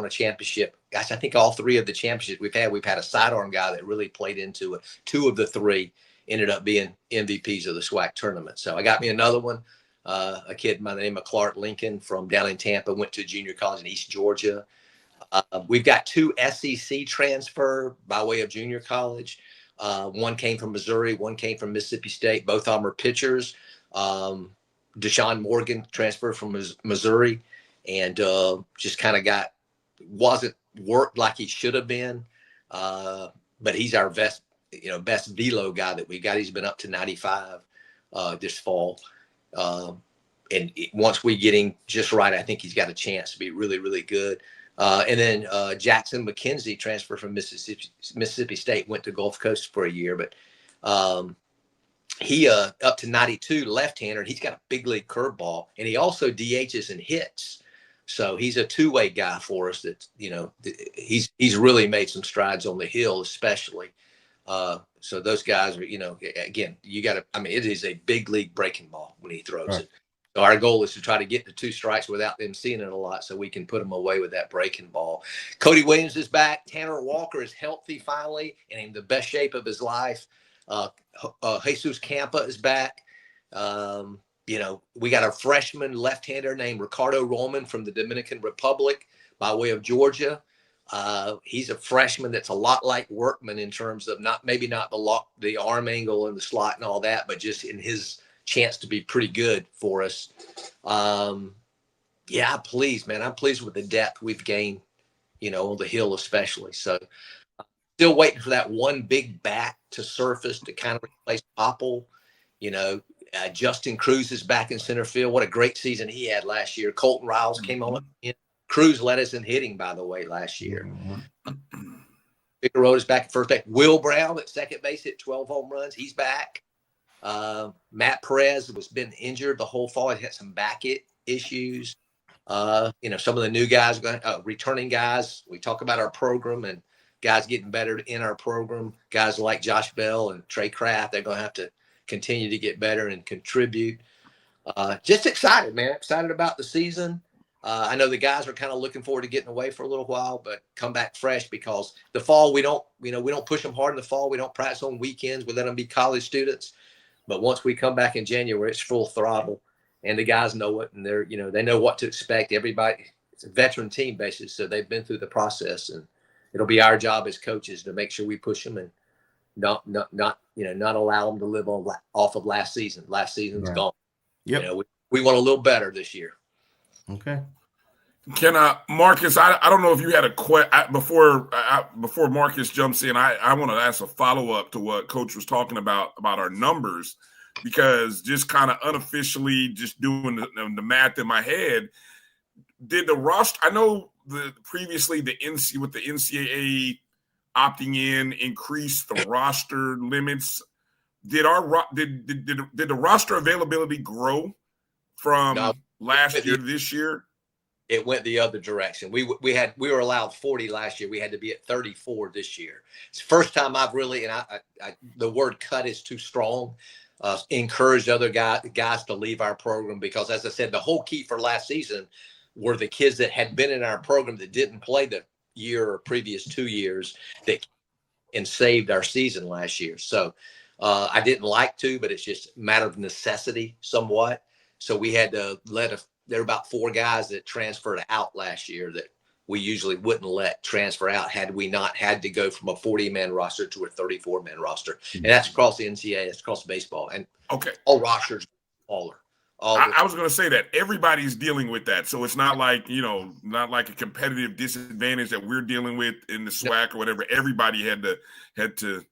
championship. Gosh, I think all three of the championships we've had a sidearm guy that really played into it. Two of the three ended up being MVPs of the SWAC tournament. So I got me another one, a kid by the name of Clark Lincoln from down in Tampa, went to junior college in East Georgia. We've got two SEC transfer by way of junior college. One came from Missouri, one came from Mississippi State. Both of them are pitchers. Deshaun Morgan transferred from Missouri and just kind of wasn't worked like he should have been. But he's our best velo guy that we got. He's been up to 95 this fall. And once we get him just right, I think he's got a chance to be really, really good. And then Jackson McKenzie transferred from Mississippi State, went to Gulf Coast for a year, but he up to 92 left-hander, and he's got a big league curveball, and he also DHs and hits. So he's a two-way guy for us. That he's really made some strides on the hill, especially. So those guys are, again, it is a big league breaking ball when he throws it. So our goal is to try to get to two strikes without them seeing it a lot, so we can put them away with that breaking ball. Cody Williams is back. Tanner Walker is healthy finally and in the best shape of his life. Jesus Campa is back. We got a freshman left-hander named Ricardo Roman from the Dominican Republic by way of Georgia. He's a freshman that's a lot like Workman in terms of not the arm angle and the slot and all that, but just in his chance to be pretty good for us. Pleased, man. I'm pleased with the depth we've gained, on the hill especially. So still waiting for that one big bat to surface to kind of replace Popple. Justin Cruz is back in center field. What a great season he had last year. Colton Riles came on. Cruz led us in hitting, by the way, last year. Figueroa is back at first base. Will Brown at second base hit 12 home runs. He's back. Matt Perez was been injured the whole fall. He had some back issues. Some of the new guys, returning guys. We talk about our program and guys getting better in our program. Guys like Josh Bell and Trey Kraft, they're going to have to continue to get better and contribute. Just excited, man. Excited about the season. I know the guys are kind of looking forward to getting away for a little while, but come back fresh, because the fall we don't push them hard in the fall. We don't practice on weekends. We let them be college students. But once we come back in January, it's full throttle, and the guys know it, and they know what to expect. Everybody, it's a veteran team basis, so they've been through the process, and it'll be our job as coaches to make sure we push them and not allow them to live off of last season. Last season's gone. Yep. We want a little better this year. Okay. Marcus, I don't know if you had a question before Marcus jumps in. I want to ask a follow-up to what Coach was talking about our numbers, because just kind of unofficially just doing the math in my head, did the roster? I know previously the NCAA opting in increased the roster limits. Did the roster availability grow from last year to this year? It went the other direction. We were allowed 40 last year. We had to be at 34 this year. It's the first time I've really, and I the word cut is too strong, encouraged other guys to leave our program, because, as I said, the whole key for last season were the kids that had been in our program that didn't play the year or previous 2 years and saved our season last year. So I didn't like to, but it's just a matter of necessity somewhat. So we had to there were about 4 guys that transferred out last year that we usually wouldn't let transfer out had we not had to go from a 40-man roster to a 34-man roster. And that's across the NCAA, that's across baseball. And all rosters are smaller. I was going to say that everybody's dealing with that. So it's not like, not like a competitive disadvantage that we're dealing with in the SWAC or whatever. Everybody had to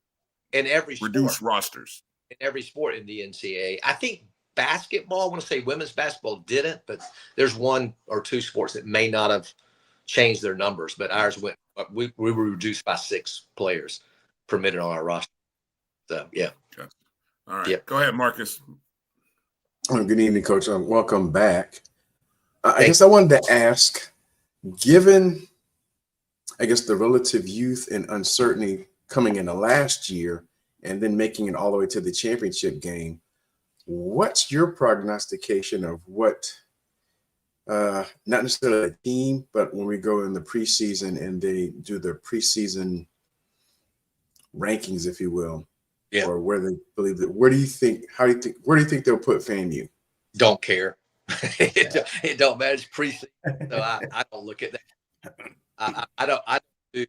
in every reduce sport, rosters. In every sport in the NCAA. I think basketball, I want to say women's basketball didn't, but there's 1 or 2 sports that may not have changed their numbers, but ours went, we were reduced by 6 players permitted on our roster. So, yeah. Okay. All right. Yep. Go ahead, Marcus. Good evening, Coach. Welcome back. I guess I wanted to ask, given, I guess, the relative youth and uncertainty coming into last year and then making it all the way to the championship game, what's your prognostication of what, not necessarily a team, but when we go in the preseason and they do the preseason rankings, if you will, or where they believe that, where do you think they'll put FAMU? Don't care. It don't matter. It's preseason, so I don't look at that. I don't do,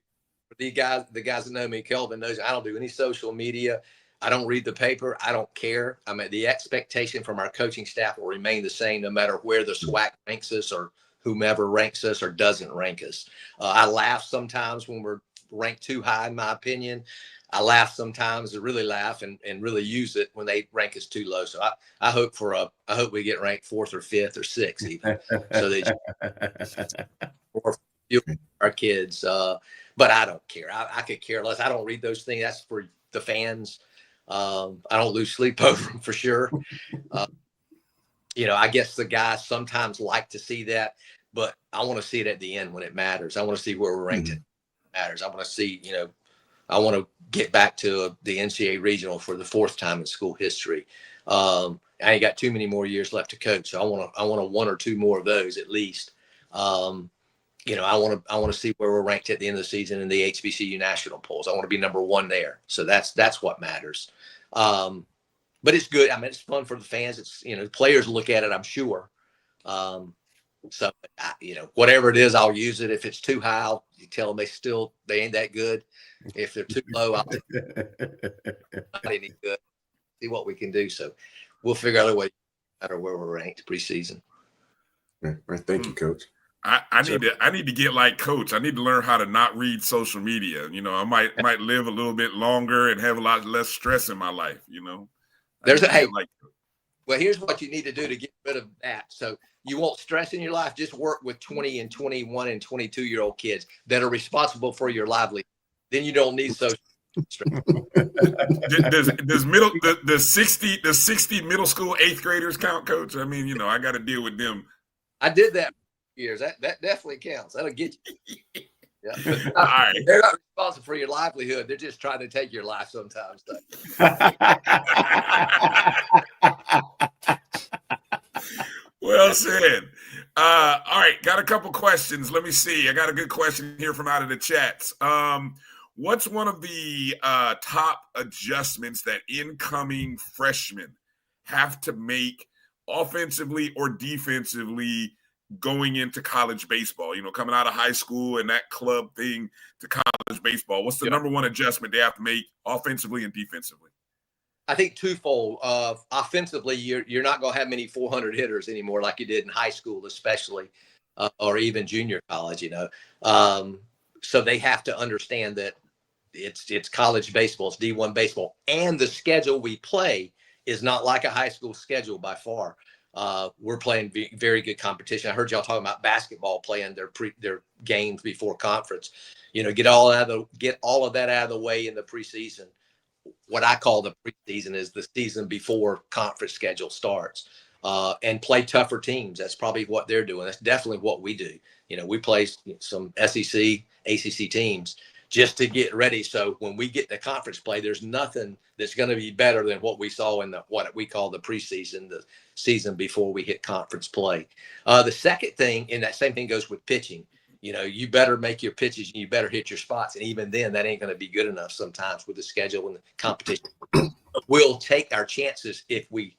for the guys that know me, Kelvin knows, I don't do any social media. I don't read the paper. I don't care. I mean, the expectation from our coaching staff will remain the same no matter where the SWAC ranks us or whomever ranks us or doesn't rank us. I laugh sometimes when we're ranked too high, in my opinion. I laugh sometimes, I really laugh and really use it when they rank us too low. So I hope we get ranked 4th or 5th or 6th even, so that our kids. But I don't care. I could care less. I don't read those things. That's for the fans. I don't lose sleep over them for sure. I guess the guys sometimes like to see that, but I want to see it at the end when it matters. I want to see where we're ranked. It matters. I want to see, I want to get back to the NCAA regional for the 4th time in school history. I ain't got too many more years left to coach, so I want 1 or 2 more of those at least. I want to see where we're ranked at the end of the season in the HBCU national polls. I want to be number 1 there. So that's what matters. But it's good. I mean, it's fun for the fans. It's, players look at it, I'm sure. So, whatever it is, I'll use it. If it's too high, I'll tell them they ain't that good. If they're too low, I'll not any good. See what we can do. So we'll figure out a way, no matter where we're ranked preseason. Right. Thank you, Coach. I need to get like Coach. I need to learn how to not read social media. I might live a little bit longer and have a lot less stress in my life. Well, here's what you need to do to get rid of that. So you want stress in your life. Just work with 20 and 21 and 22-year-old kids that are responsible for your livelihood. Then you don't need social stress. Does 60 middle school 8th graders count, Coach? I mean, I got to deal with them. I did that for years. That definitely counts. That'll get you. Yeah. All right. They're not responsible for your livelihood. They're just trying to take your life sometimes. Well said. All right. Got a couple questions. Let me see. I got a good question here from out of the chats. What's one of the top adjustments that incoming freshmen have to make offensively or defensively going into college baseball, coming out of high school and that club thing to college baseball? What's the number one adjustment they have to make offensively and defensively? I think twofold. Offensively, you're not going to have many 400 hitters anymore like you did in high school, especially, or even junior college, So they have to understand that it's college baseball, it's D1 baseball, and the schedule we play is not like a high school schedule by far. We're playing very good competition. I heard y'all talking about basketball playing their games before conference. Get all of that out of the way in the preseason. What I call the preseason is the season before conference schedule starts, and play tougher teams. That's probably what they're doing. That's definitely what we do. We play some SEC, ACC teams just to get ready. So when we get to conference play, there's nothing that's going to be better than what we saw in what we call the preseason, the season before we hit conference play. The second thing, and that same thing goes with pitching. You better make your pitches and you better hit your spots. And even then, that ain't going to be good enough sometimes with the schedule and the competition. We'll take our chances if we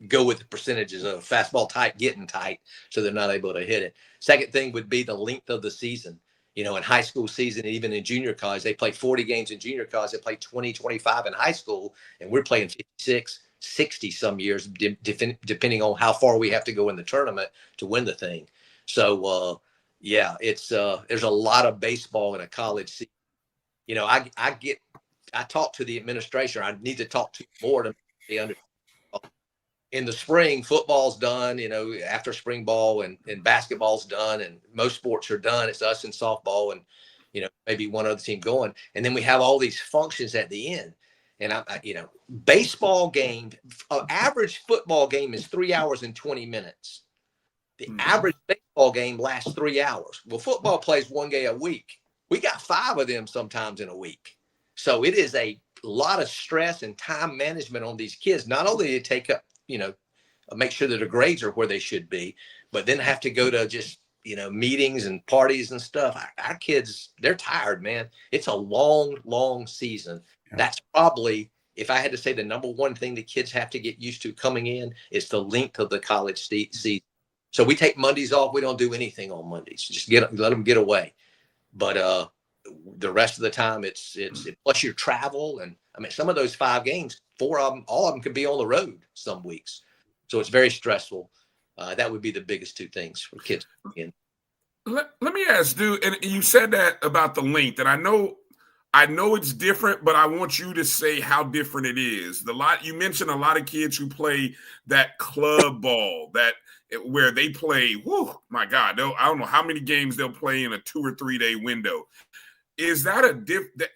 go with the percentages of fastball tight, getting tight, so they're not able to hit it. Second thing would be the length of the season. In high school season, and even in junior college, they play 40 games in junior college. They play 20, 25 in high school, and we're playing 56, 60 some years, depending on how far we have to go in the tournament to win the thing. So, it's there's a lot of baseball in a college season. I talk to the administration. I need to talk to more to understand. In the spring, football's done, after spring ball, and basketball's done, and most sports are done. It's us and softball and, maybe one other team going. And then we have all these functions at the end. And, baseball game, average football game is 3 hours and 20 minutes. The average baseball game lasts 3 hours. Well, football plays one game a week. We got 5 of them sometimes in a week. So it is a lot of stress and time management on these kids. Not only to take up, make sure that their grades are where they should be, but then have to go to just, meetings and parties and stuff. Our kids, they're tired, man. It's a long, long season. Yeah. That's probably, if I had to say the number one thing the kids have to get used to coming in, is the length of the college season. So we take Mondays off. We don't do anything on Mondays. Just let them get away. But the rest of the time, it's plus your travel. And some of those 5 games, 4 of them, all of them could be on the road some weeks. So it's very stressful. That would be the biggest 2 things for kids. Let me ask, dude, and you said that about the length, and I know it's different, but I want you to say how different it is. You mentioned a lot of kids who play that club ball, where they play, my God, I don't know how many games they'll play in a 2 or 3 day window. Is that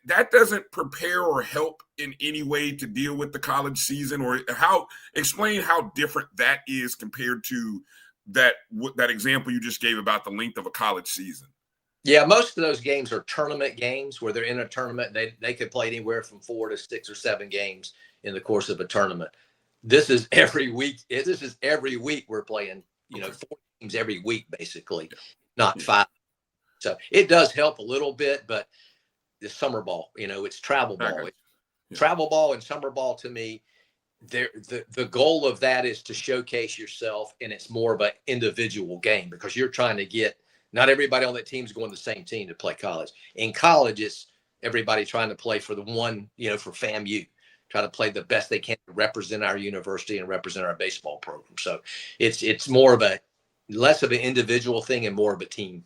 that doesn't prepare or help in any way to deal with the college season, or explain how different that is compared to that example you just gave about the length of a college season? Yeah, most of those games are tournament games where they're in a tournament. They could play anywhere from 4 to 6 or 7 games in the course of a tournament. This is every week. We're playing, 4 games every week, basically, not 5. So it does help a little bit, but the summer ball, it's travel ball. Travel ball and summer ball, to me, the goal of that is to showcase yourself, and it's more of an individual game because you're trying to get, not everybody on that team is going the same team to play college. In college, it's everybody trying to play for the one, for FAMU, try to play the best they can to represent our university and represent our baseball program. So it's more of less of an individual thing and more of a team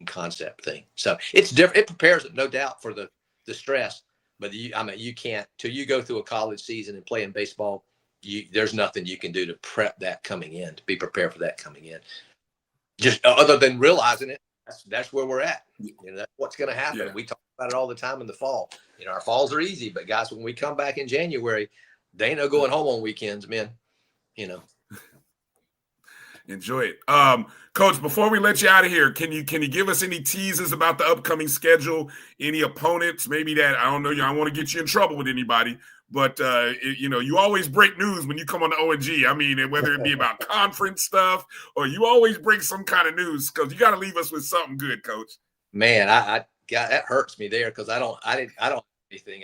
concept thing. So it's different. It prepares it, no doubt, for the stress, but you can't, till you go through a college season and play in baseball, there's nothing you can do to prep that coming in, to be prepared for that coming in. Just other than realizing it, that's where we're at. That's what's going to happen. Yeah. We talk about it all the time in the fall. Our falls are easy, but guys, when we come back in January, they ain't no going home on weekends, man. Enjoy it. Coach, before we let you out of here, can you give us any teases about the upcoming schedule? Any opponents? Maybe that, I don't know, I don't want to get you in trouble with anybody, but you always break news when you come on the ONG. Whether it be about conference stuff or you always bring some kind of news, because you got to leave us with something good, Coach. Man, I that hurts me there because I don't anything.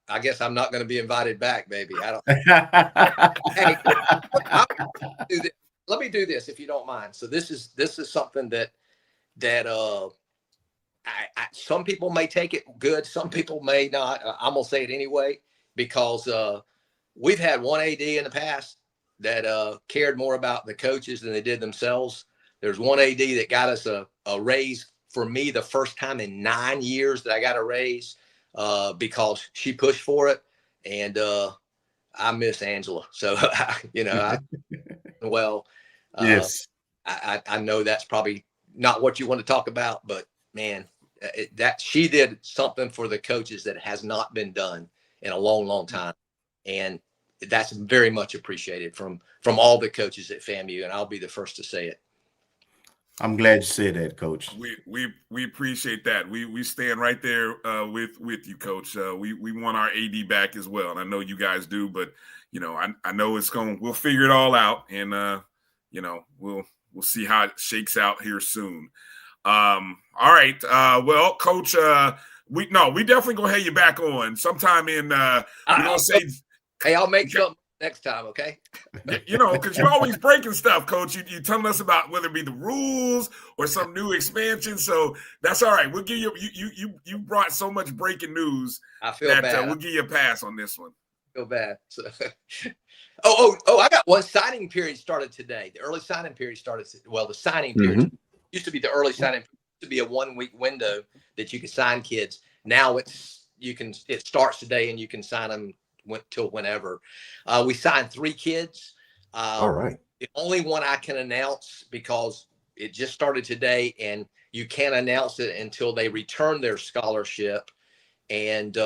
I guess I'm not going to be invited back, baby. I don't. Hey, let me do this if you don't mind. So this is something that some people may take it good, some people may not. I'm gonna say it anyway because we've had one AD in the past that cared more about the coaches than they did themselves. There's one AD that got us a raise for me the first time in 9 years that I got a raise because she pushed for it, and I miss Angela. So well. Yes. I know that's probably not what you want to talk about, but man, that she did something for the coaches that has not been done in a long, long time. And that's very much appreciated from all the coaches at FAMU. And I'll be the first to say it. I'm glad you said that, Coach. We appreciate that. We stand right there with you, Coach. We want our AD back as well, and I know you guys do. But I know we'll figure it all out, and we'll see how it shakes out here soon. All right. Well, Coach, we definitely gonna have you back on sometime in. We're gonna say, hey, I'll make something next time, okay? Because you're always breaking stuff, Coach. You telling us about whether it be the rules or some new expansion. So that's all right. We'll give you brought so much breaking news. I feel bad. We'll give you a pass on this one. I feel bad. So, I got one. Signing period started today. The early signing period started. Well, the signing period used to be the early signing. Used to be a 1 week window that you could sign kids. Now it starts today and you can sign them till whenever. We signed 3 kids. All right. The only one I can announce, because it just started today and you can't announce it until they return their scholarship, and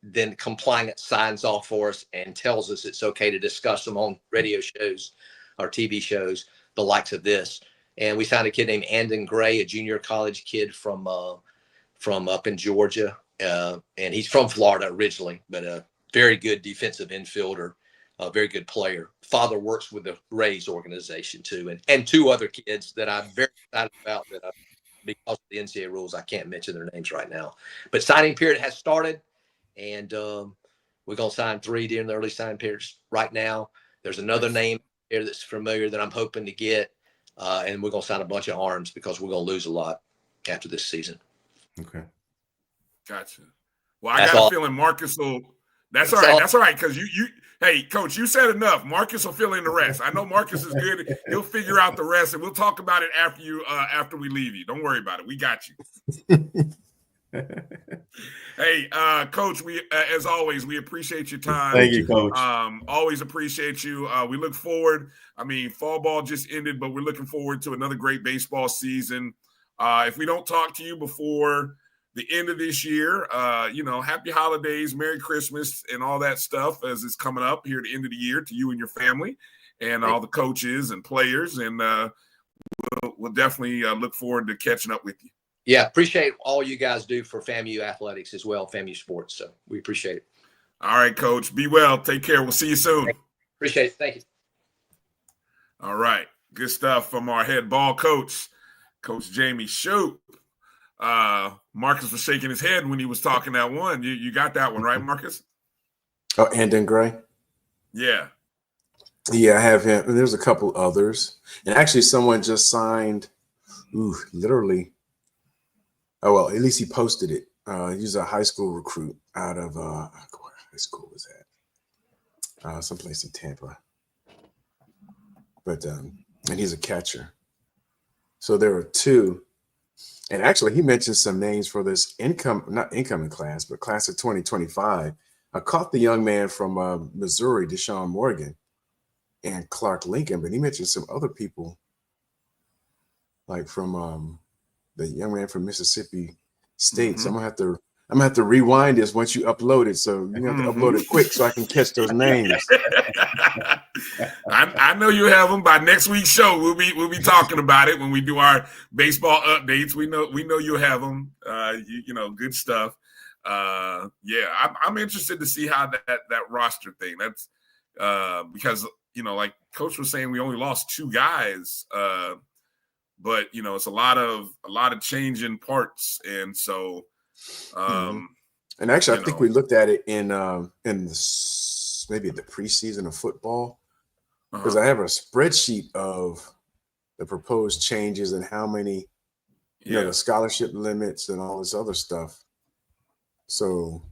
then compliance signs off for us and tells us it's okay to discuss them on radio shows or TV shows, the likes of this. And we signed a kid named Andon Gray, a junior college kid from up in Georgia. And he's from Florida originally, but very good defensive infielder, a very good player. Father works with the Rays organization too, and 2 other kids that I'm very excited about that because of the NCAA rules, I can't mention their names right now. But signing period has started, and we're going to sign 3 during the early signing periods right now. There's another name here that's familiar that I'm hoping to get, and we're going to sign a bunch of arms because we're going to lose a lot after this season. Okay. Gotcha. Well, I got a feeling Marcus will. That's all right. That's all right. Because hey, Coach, you said enough. Marcus will fill in the rest. I know Marcus is good. He'll figure out the rest, and we'll talk about it after we leave you. Don't worry about it. We got you. Hey, Coach, we as always, we appreciate your time. Thank you, Coach. Always appreciate you. We look forward. I mean, fall ball just ended, but we're looking forward to another great baseball season. If we don't talk to you before the end of this year, happy holidays, Merry Christmas, and all that stuff as it's coming up here at the end of the year to you and your family and all the coaches and players. And we'll definitely look forward to catching up with you. Yeah, appreciate all you guys do for FAMU athletics as well, FAMU sports. So we appreciate it. All right, Coach. Be well. Take care. We'll see you soon. Appreciate it. Thank you. All right. Good stuff from our head ball coach, Coach Jamey Shouppe. Marcus was shaking his head when he was talking that one. You got that one, right, Marcus? Oh, Andon Gray? Yeah. Yeah, I have him. And there's a couple others. And actually someone just signed, literally. Oh, well, at least he posted it. He's a high school recruit out of, what high school was that? Someplace in Tampa. But, and he's a catcher. So there are 2. And actually, he mentioned some names for this not incoming class, but class of 2025. I caught the young man from Missouri, Deshaun Morgan, and Clark Lincoln, but he mentioned some other people, like from the young man from Mississippi State. So I'm gonna have to rewind this once you upload it. So you have to upload it quick so I can catch those names. I know you have them by next week's show. We'll be talking about it when we do our baseball updates. We know you have them. Good stuff. I'm interested to see how that roster thing. That's because like Coach was saying, we only lost 2 guys. But it's a lot of changing parts, and so. And actually, I think we looked at it in maybe the preseason of football, because I have a spreadsheet of the proposed changes and how many, the scholarship limits and all this other stuff. So,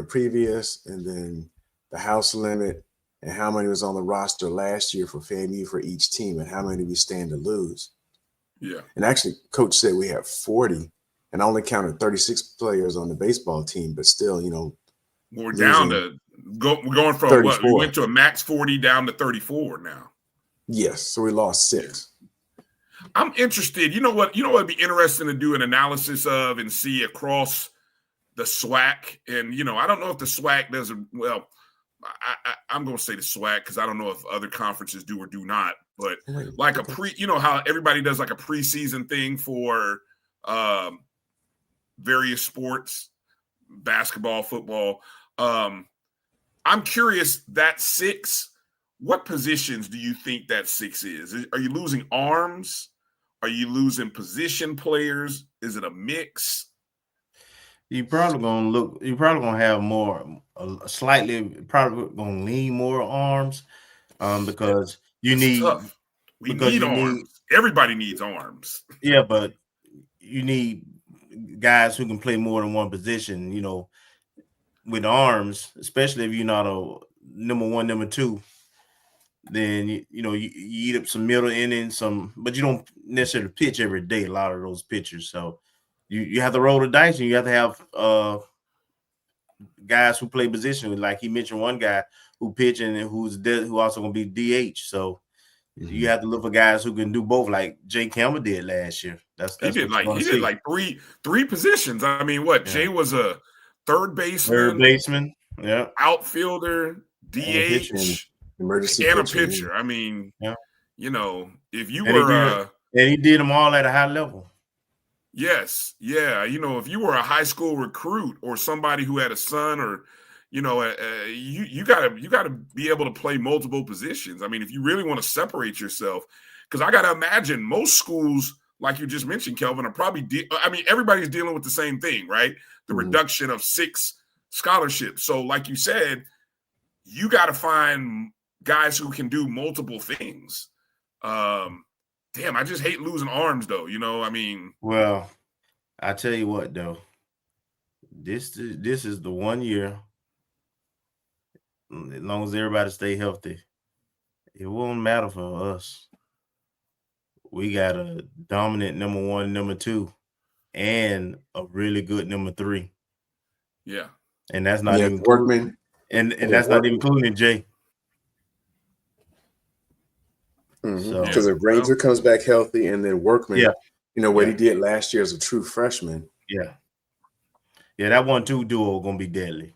previous, and then the house limit, and how many was on the roster last year for FAMU for each team, and how many we stand to lose. Yeah. And actually, Coach said we have 40. And I only counted 36 players on the baseball team, but still, we're down to we're going from 34. what? We went to a max 40 down to 34 now. Yes. So we lost 6. I'm interested. You know what would be interesting to do an analysis of and see across the SWAC. And, I don't know if the SWAC does I'm going to say the SWAC because I don't know if other conferences do or do not. But like how everybody does like a preseason thing for various sports, basketball, football. I'm curious, that 6, what positions do you think that 6 is? Are you losing arms? Are you losing position players? Is it a mix? You're probably gonna have more, probably gonna lean more arms, because you That's need tough. We need arms. Everybody needs arms. Yeah, but you need guys who can play more than one position, with arms, especially if you're not a number 1, number 2, then you eat up some middle innings, but you don't necessarily pitch every day, a lot of those pitchers. So you have to roll the dice, and you have to have guys who play position. Like he mentioned one guy who pitching and who also gonna be DH. So you have to look for guys who can do both, like Jay Campbell did last year. He did like three positions. I mean, Jay was a third baseman, outfielder, DH, emergency and a pitcher. I mean, if you and he did them all at a high level. Yes, yeah. If you were a high school recruit or somebody who had a son, or you gotta be able to play multiple positions. I mean, if you really want to separate yourself, because I gotta imagine most schools, like you just mentioned, Kelvin, are probably. Everybody's dealing with the same thing, right? The reduction of 6 scholarships. So, like you said, you got to find guys who can do multiple things. Damn, I just hate losing arms, though. I mean. Well, I tell you what, though. This is the one year. As long as everybody stay healthy, it won't matter for us. We got a dominant number 1, number 2, and a really good number 3. Yeah, and that's not even Workman, and that's not even including Jay. Because if Granger comes back healthy, and then Workman, what he did last year as a true freshman. Yeah, that 1-2 duo gonna be deadly.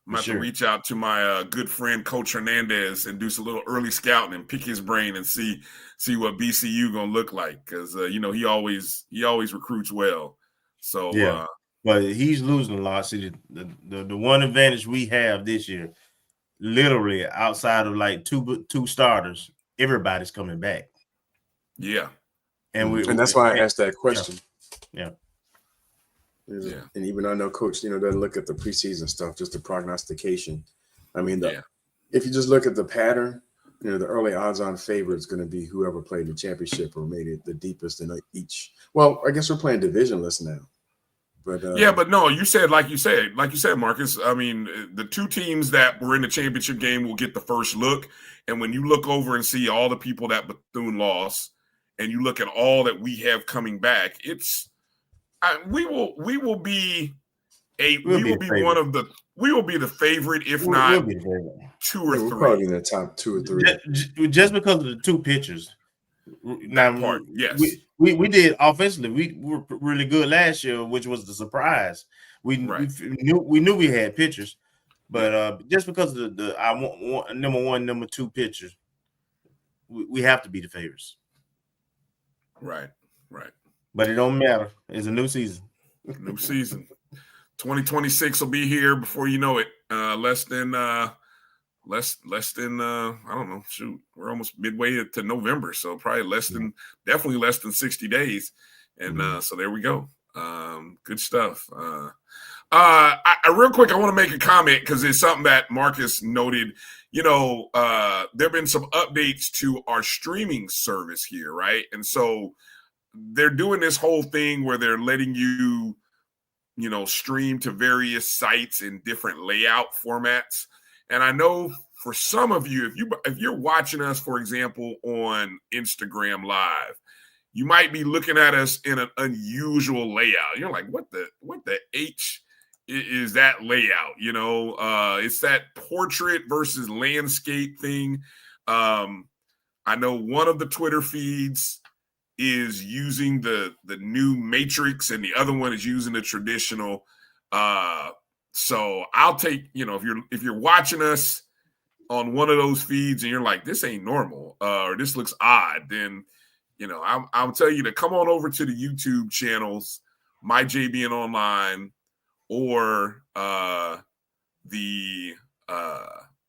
I'm about to reach out to my good friend Coach Hernandez and do some little early scouting and pick his brain and see what BCU gonna look like, because he always recruits well. So but he's losing a lot. See, the one advantage we have this year, literally outside of like two starters, everybody's coming back. Yeah, and that's why I asked that question. Yeah. And even I know Coach, doesn't look at the preseason stuff, just the prognostication. I mean, if you just look at the pattern, the early odds-on favorite is going to be whoever played the championship or made it the deepest in each. Well, I guess we're playing divisionless now. But but no, you said, Marcus. I mean, the 2 teams that were in the championship game will get the first look. And when you look over and see all the people that Bethune lost, and you look at all that we have coming back, we will be the favorite, if not 2 or 3. We're probably in the top 2 or 3. Just because of the 2 pitchers. Now, yes. We did offensively. We were really good last year, which was the surprise. We knew we had pitchers, but just because of I want number 1, number 2 pitchers, we have to be the favorites. Right. But it don't matter. It's a new season. 2026 will be here before you know it. Less than I don't know. Shoot, we're almost midway to November, so probably definitely less than 60 days. And so there we go. Good stuff. Real quick, I want to make a comment because it's something that Marcus noted. There have been some updates to our streaming service here, right? And so they're doing this whole thing where they're letting you, stream to various sites in different layout formats. And I know for some of you, if you're watching us, for example, on Instagram Live, you might be looking at us in an unusual layout. You're like, what the H is that layout? It's that portrait versus landscape thing. I know one of the Twitter feeds is using the new matrix and the other one is using the traditional. So I'll take, if you're watching us on one of those feeds and you're like, this ain't normal, or this looks odd, then, I'll tell you to come on over to the YouTube channels, My JBN Online, or the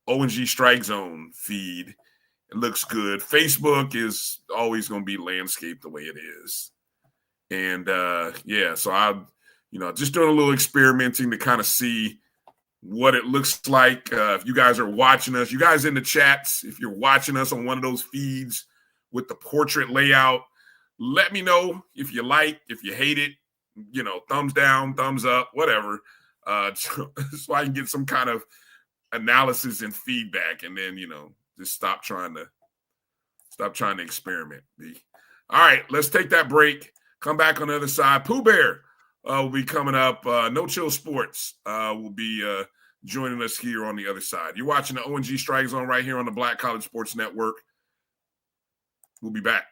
O&G StrikeZone feed. It looks good. Facebook is always going to be landscape the way it is. And so I'm, just doing a little experimenting to kind of see what it looks like. If you guys are watching us, you guys in the chats, if you're watching us on one of those feeds with the portrait layout, let me know if you like, if you hate it, thumbs down, thumbs up, whatever, so I can get some kind of analysis and feedback, and then, just stop trying to experiment. All right, let's take that break. Come back on the other side. Pooh Bear will be coming up. No Chill Sports will be joining us here on the other side. You're watching the O&G StrikeZone right here on the Black College Sports Network. We'll be back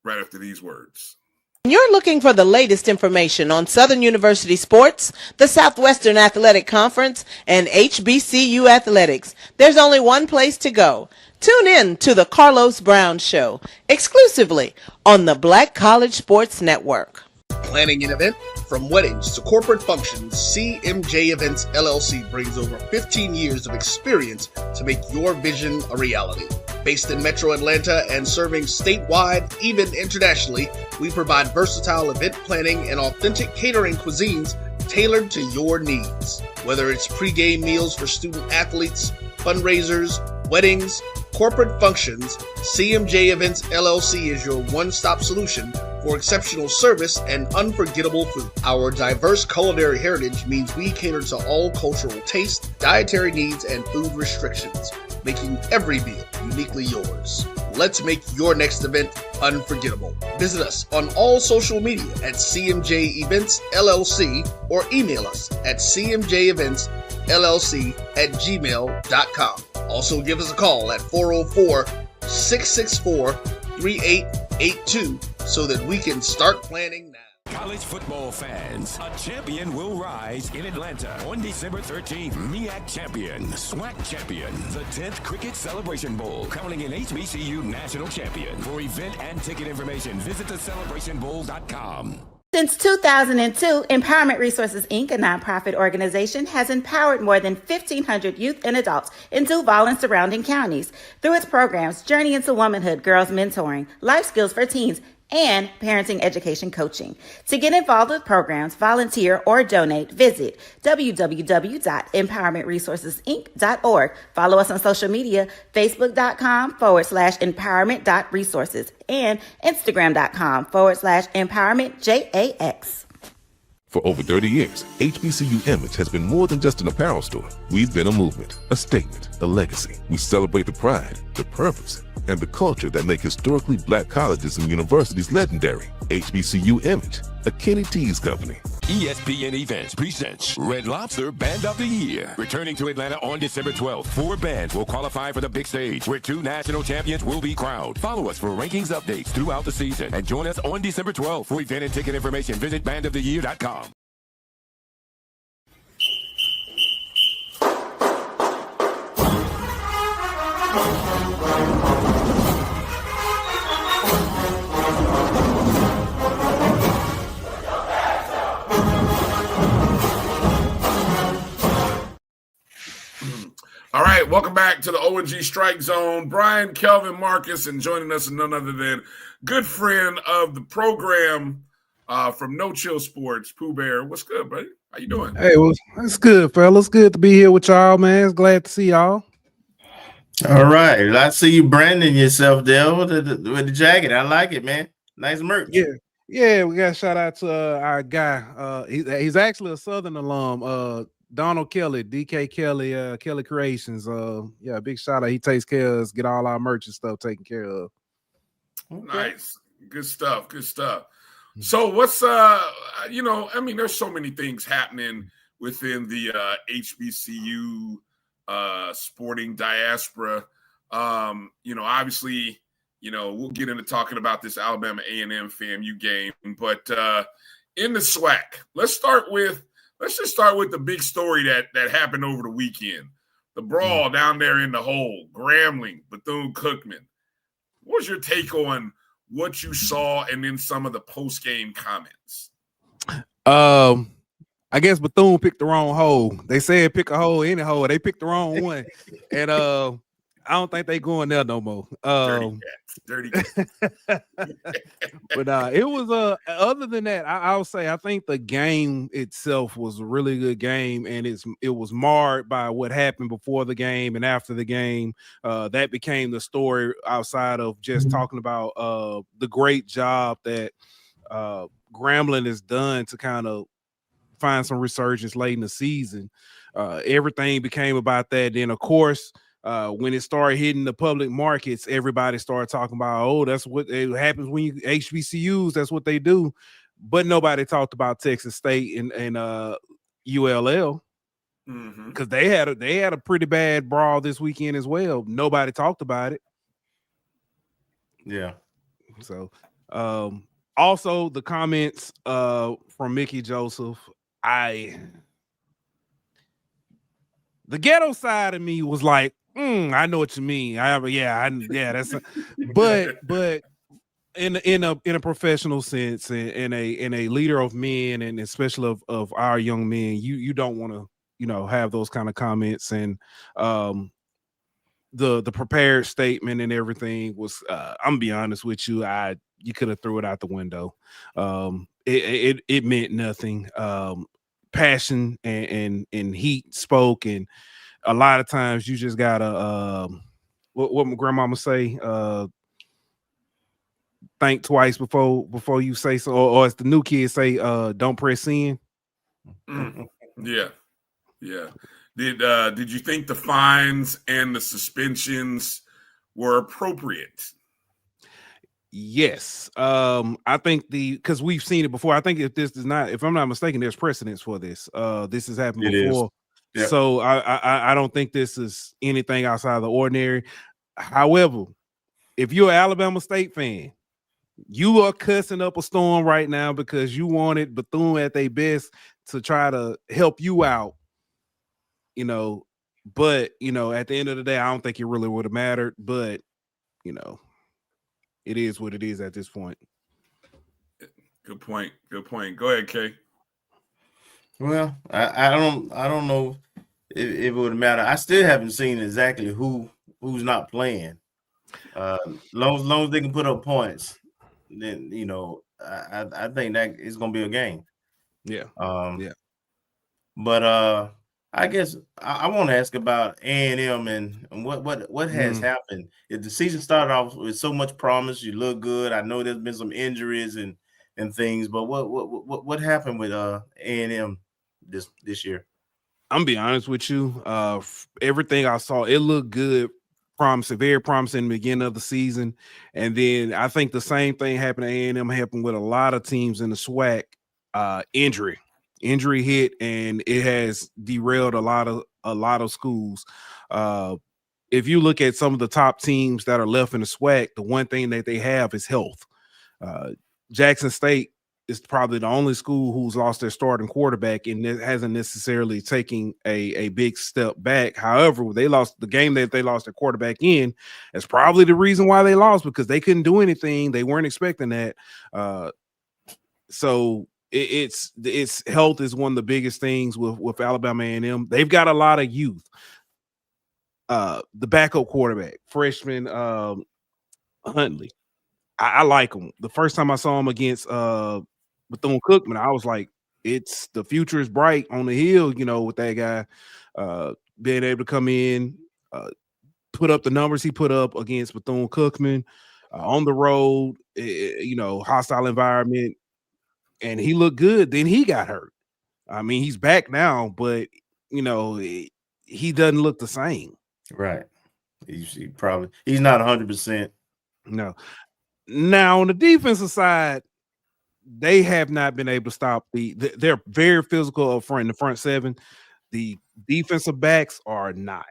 right after these words. You're looking for the latest information on Southern University sports, the Southwestern Athletic Conference, and HBCU athletics. There's only one place to go. Tune in to the Carlos Brown Show, exclusively on the Black College Sports Network. Planning an event? From weddings to corporate functions, CMJ Events LLC brings over 15 years of experience to make your vision a reality. Based in Metro Atlanta and serving statewide, even internationally, we provide versatile event planning and authentic catering cuisines tailored to your needs. Whether it's pre-game meals for student athletes, fundraisers, weddings, corporate functions, CMJ Events LLC is your one-stop solution for exceptional service and unforgettable food. Our diverse culinary heritage means we cater to all cultural tastes, dietary needs, and food restrictions, making every meal uniquely yours. Let's make your next event unforgettable. Visit us on all social media at CMJ Events LLC or email us at cmjeventsllc@gmail.com. Also give us a call at 404-664-3882 so that we can start planning now. College football fans, a champion will rise in Atlanta on December 13th. MEAC champion, SWAC champion, the 10th Cricket Celebration Bowl, crowning an HBCU national champion. For event and ticket information, visit thecelebrationbowl.com. Since 2002, Empowerment Resources, Inc., a nonprofit organization, has empowered more than 1,500 youth and adults in Duval and surrounding counties. Through its programs, Journey into Womanhood, Girls Mentoring, Life Skills for Teens, and parenting education coaching. To get involved with programs, volunteer, or donate, visit www.empowermentresourcesinc.org. Follow us on social media, facebook.com/empowerment.resources and instagram.com/empowermentJAX. For over 30 years, HBCU Image has been more than just an apparel store. We've been a movement, a statement, a legacy. We celebrate the pride, the purpose, and the culture that make historically black colleges and universities legendary. HBCU Image, a Kenny T's company. ESPN Events presents Red Lobster Band of the Year. Returning to Atlanta on December 12th, 4 bands will qualify for the big stage, where 2 national champions will be crowned. Follow us for rankings updates throughout the season, and join us on December 12th. For event and ticket information, visit bandoftheyear.com. All right, welcome back to the O&G StrikeZone. Bryan, Kelvin, Marcus, and joining us none other than good friend of the program from No Chill Sports, Pooh Bear. What's good, buddy? How you doing? Hey, well, it's good, fellas. Good to be here with y'all, man. It's glad to see y'all. All right. I see you branding yourself there with the jacket. I like it, man. Nice merch. Yeah, we got a shout out to our guy. He's actually a Southern alum, Donald Kelly, DK Kelly, Kelly Creations. Big shout out. He takes care of us, get all our merch and stuff taken care of. Nice. Good stuff. Good stuff. So what's there's so many things happening within the HBCU sporting diaspora. Obviously we'll get into talking about this Alabama A&M FAMU game. But in the SWAC, let's just start with the big story that happened over the weekend. The brawl down there in the hole, Grambling, Bethune-Cookman. What was your take on what you saw and then some of the post-game comments? I guess Bethune picked the wrong hole. They said pick a hole, any hole. They picked the wrong one. And I don't think they going there no more. Dirty cats. But it was other than that, I'll say I think the game itself was a really good game, and it was marred by what happened before the game and after the game. That became the story outside of just talking about the great job that Grambling has done to kind of find some resurgence late in the season. Everything became about that. Then of course, when it started hitting the public markets, everybody started talking about, oh, that's what happens when you HBCUs, that's what they do. But nobody talked about Texas State and ULL because they had a pretty bad brawl this weekend as well. Nobody talked about it. Yeah. So also the comments from Mickey Joseph, the ghetto side of me was like, I know what you mean. That's but in a professional sense, in a leader of men, and especially of our young men, you don't want to have those kind of comments. And the prepared statement and everything was I'm gonna be honest with you, you could have threw it out the window. It meant nothing. Passion and heat spoke, and a lot of times you just gotta what my grandmama say, think twice before you say so, or as the new kids say, don't press in. Yeah. Did you think the fines and the suspensions were appropriate? Yes. I think because we've seen it before. I think if I'm not mistaken, there's precedence for this. This has happened before. Yep. So I don't think this is anything outside of the ordinary. However, if you're an Alabama State fan, you are cussing up a storm right now because you wanted Bethune at their best to try to help you out. But at the end of the day, I don't think it really would have mattered. But it is what it is at this point. Good point. Go ahead, Kay. Well, I don't know if it would matter. I still haven't seen exactly who's not playing. Long as they can put up points, then I think that it's gonna be a game. Yeah. Yeah. But I guess I want to ask about A&M and what has happened. If the season started off with so much promise, you look good. I know there's been some injuries and things, but what happened with A&M this year? I'm be honest with you. Everything I saw, it looked good, promising, very promising in the beginning of the season, and then I think the same thing happened to A&M. Happened with a lot of teams in the SWAC. Injury hit, and it has derailed a lot of schools. If you look at some of the top teams that are left in the SWAC, the one thing that they have is health. Jackson State is probably the only school who's lost their starting quarterback, and it hasn't necessarily taken a big step back. However, they lost the game that they lost their quarterback in. That's probably the reason why they lost, because they couldn't do anything. They weren't expecting that. So it's health is one of the biggest things with Alabama A&M. They've got a lot of youth. The backup quarterback, freshman Huntley, I like him. The first time I saw him against Bethune-Cookman, I was like, it's the future is bright on the hill, with that guy being able to come in, put up the numbers he put up against Bethune-Cookman on the road, hostile environment. And he looked good. Then he got hurt. I mean, he's back now, but he doesn't look the same. Right. He's not 100%. No. Now on the defensive side, they have not been able to stop they're very physical up front in the front seven. The defensive backs are not.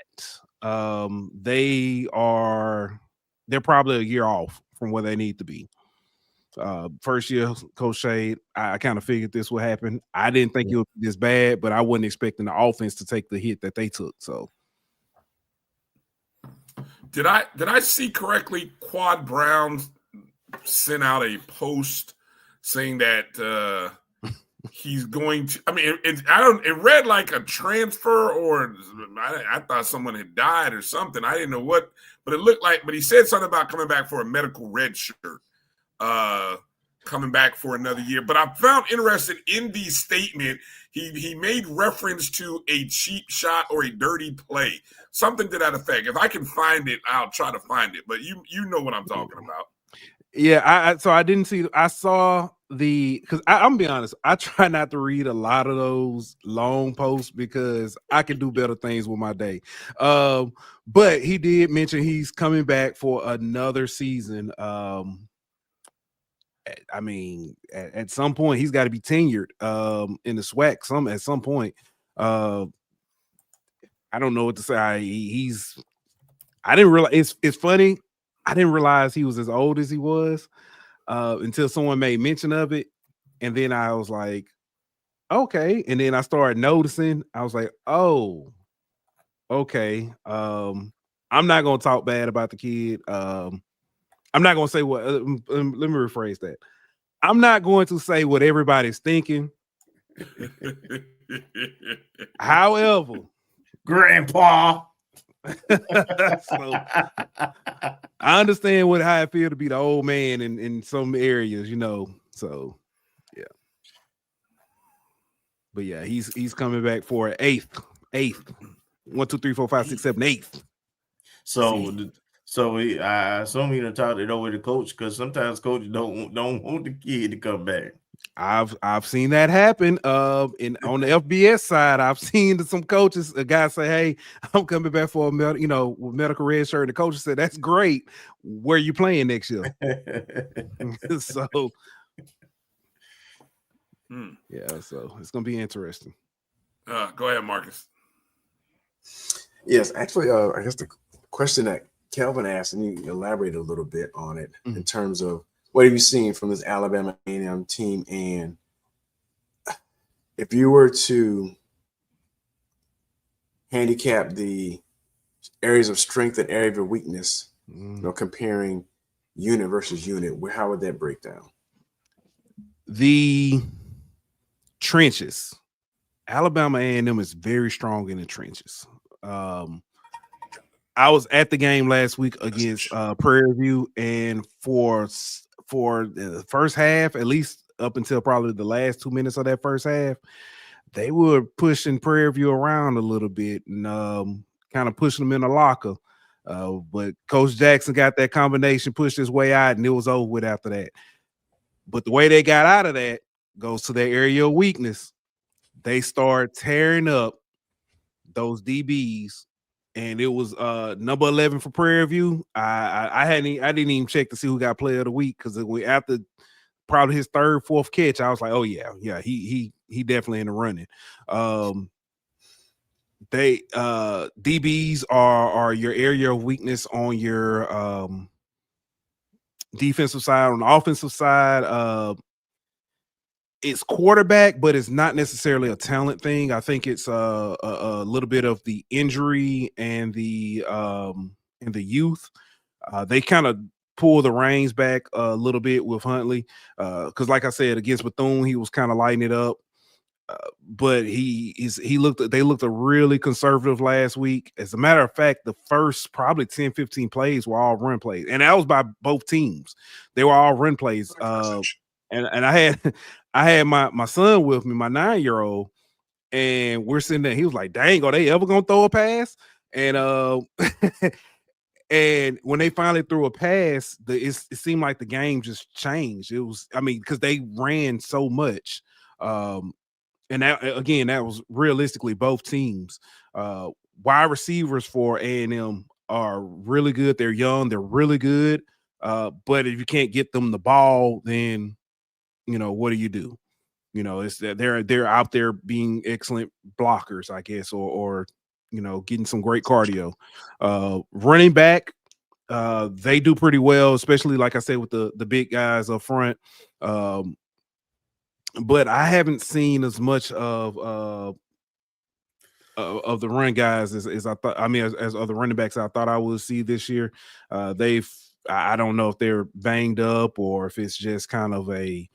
They're they're probably a year off from where they need to be. First year, Coach Shade, I kind of figured this would happen. I didn't think it would be this bad, but I wasn't expecting the offense to take the hit that they took. So, did I see correctly? Quad Brown sent out a post saying that he's going to. I mean, it read like a transfer, or I thought someone had died or something. I didn't know what, but it looked like. But he said something about coming back for a medical red shirt. Coming back for another year. But I found interested in the statement, he made reference to a cheap shot or a dirty play, something to that effect. If I can find it, I'll try to find it. But you know what I'm talking about. Yeah, so I didn't see. I saw because I'm gonna be honest. I try not to read a lot of those long posts because I can do better things with my day. But he did mention he's coming back for another season. I mean, at some point he's got to be tenured in the SWAC. At some point, I don't know what to say. I didn't realize. It's funny. I didn't realize he was as old as he was until someone made mention of it, and then I was like, okay. And then I started noticing. I was like, oh, okay. I'm not gonna talk bad about the kid. I'm not going to say what, let me rephrase that. I'm not going to say what everybody's thinking. However, Grandpa. So, I understand how it feels to be the old man in some areas, so yeah. But yeah, he's coming back for an eighth. 1, 2, 3, 4, 5, 6, 7, 8th. So I assume you done talked it over to coach, because sometimes coaches don't want the kid to come back. I've seen that happen. On the FBS side, I've seen some coaches, a guy say, "Hey, I'm coming back for a medical red shirt." And the coach said, "That's great. Where you playing next year?" So yeah, so it's gonna be interesting. Go ahead, Marcus. Yes, actually, I guess the question that Kelvin asked, and you elaborated a little bit on it in terms of what have you seen from this Alabama A&M team, and if you were to handicap the areas of strength and area of weakness, comparing unit versus unit, how would that break down? The trenches. Alabama A&M is very strong in the trenches. I was at the game last week against Prairie View, and for the first half, at least up until probably the last 2 minutes of that first half, they were pushing Prairie View around a little bit and kind of pushing them in the locker. But Coach Jackson got that combination, pushed his way out, and it was over with after that. But the way they got out of that goes to their area of weakness. They start tearing up those DBs. And it was number 11 for Prairie View. I didn't even check to see who got player of the week, because after probably his third, fourth catch, I was like, oh yeah, he definitely in the running. They DBs are your area of weakness on your defensive side. On the offensive side, it's quarterback, but it's not necessarily a talent thing. I think it's a little bit of the injury and the youth. They kind of pull the reins back a little bit with Huntley, because, like I said, against Bethune, he was kind of lighting it up. But they looked really conservative last week. As a matter of fact, the first probably 10, 15 plays were all run plays, and that was by both teams. They were all run plays. And I had my son with me, my 9-year-old, and we're sitting there. He was like, "Dang, are they ever gonna throw a pass?" And and when they finally threw a pass, it seemed like the game just changed. It was, because they ran so much, and that was realistically both teams. Wide receivers for A&M are really good. They're young. They're really good. But if you can't get them the ball, then what do you do? It's that they're out there being excellent blockers, I guess, or getting some great cardio. Running back, They do pretty well, especially like I said with the big guys up front. But I haven't seen as much of the run guys as I thought. I mean, as other running backs I thought I would see this year. I don't know if they're banged up or if it's just kind of a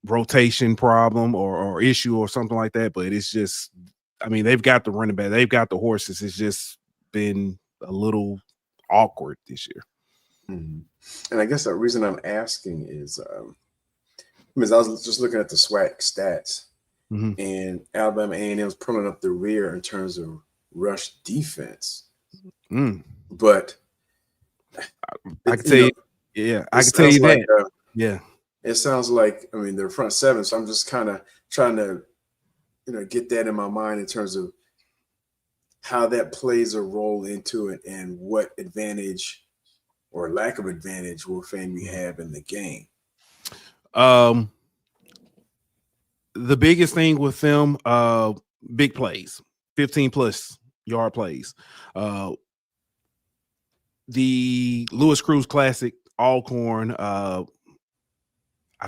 rotation problem or issue or something like that. But it's just, I mean, they've got the running back, they've got the horses. It's just been a little awkward this year. Mm-hmm. And I guess the reason I'm asking is, because I was just looking at the SWAC stats, and Alabama A&M was pulling up the rear in terms of rush defense. But I can tell you, I can tell you that. It sounds like, I mean, they're front seven, so I'm just kind of trying to, get that in my mind in terms of how that plays a role into it and what advantage or lack of advantage will FAMU have in the game. The biggest thing with them, big plays, 15+ yard plays. The Lewis Cruz Classic, Alcorn, I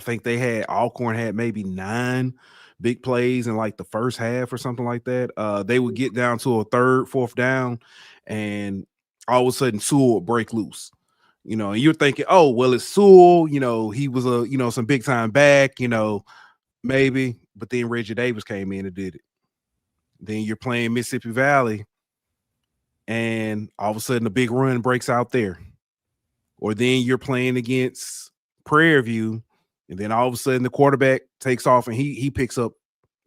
think Alcorn had maybe 9 big plays in like the first half or something like that. They would get down to a 3rd, 4th down, and all of a sudden Sewell would break loose. And you're thinking, oh, well, it's Sewell, he was some big time back, maybe, but then Reggie Davis came in and did it. Then you're playing Mississippi Valley, and all of a sudden a big run breaks out there. Or then you're playing against Prairie View, and then all of a sudden the quarterback takes off and he picks up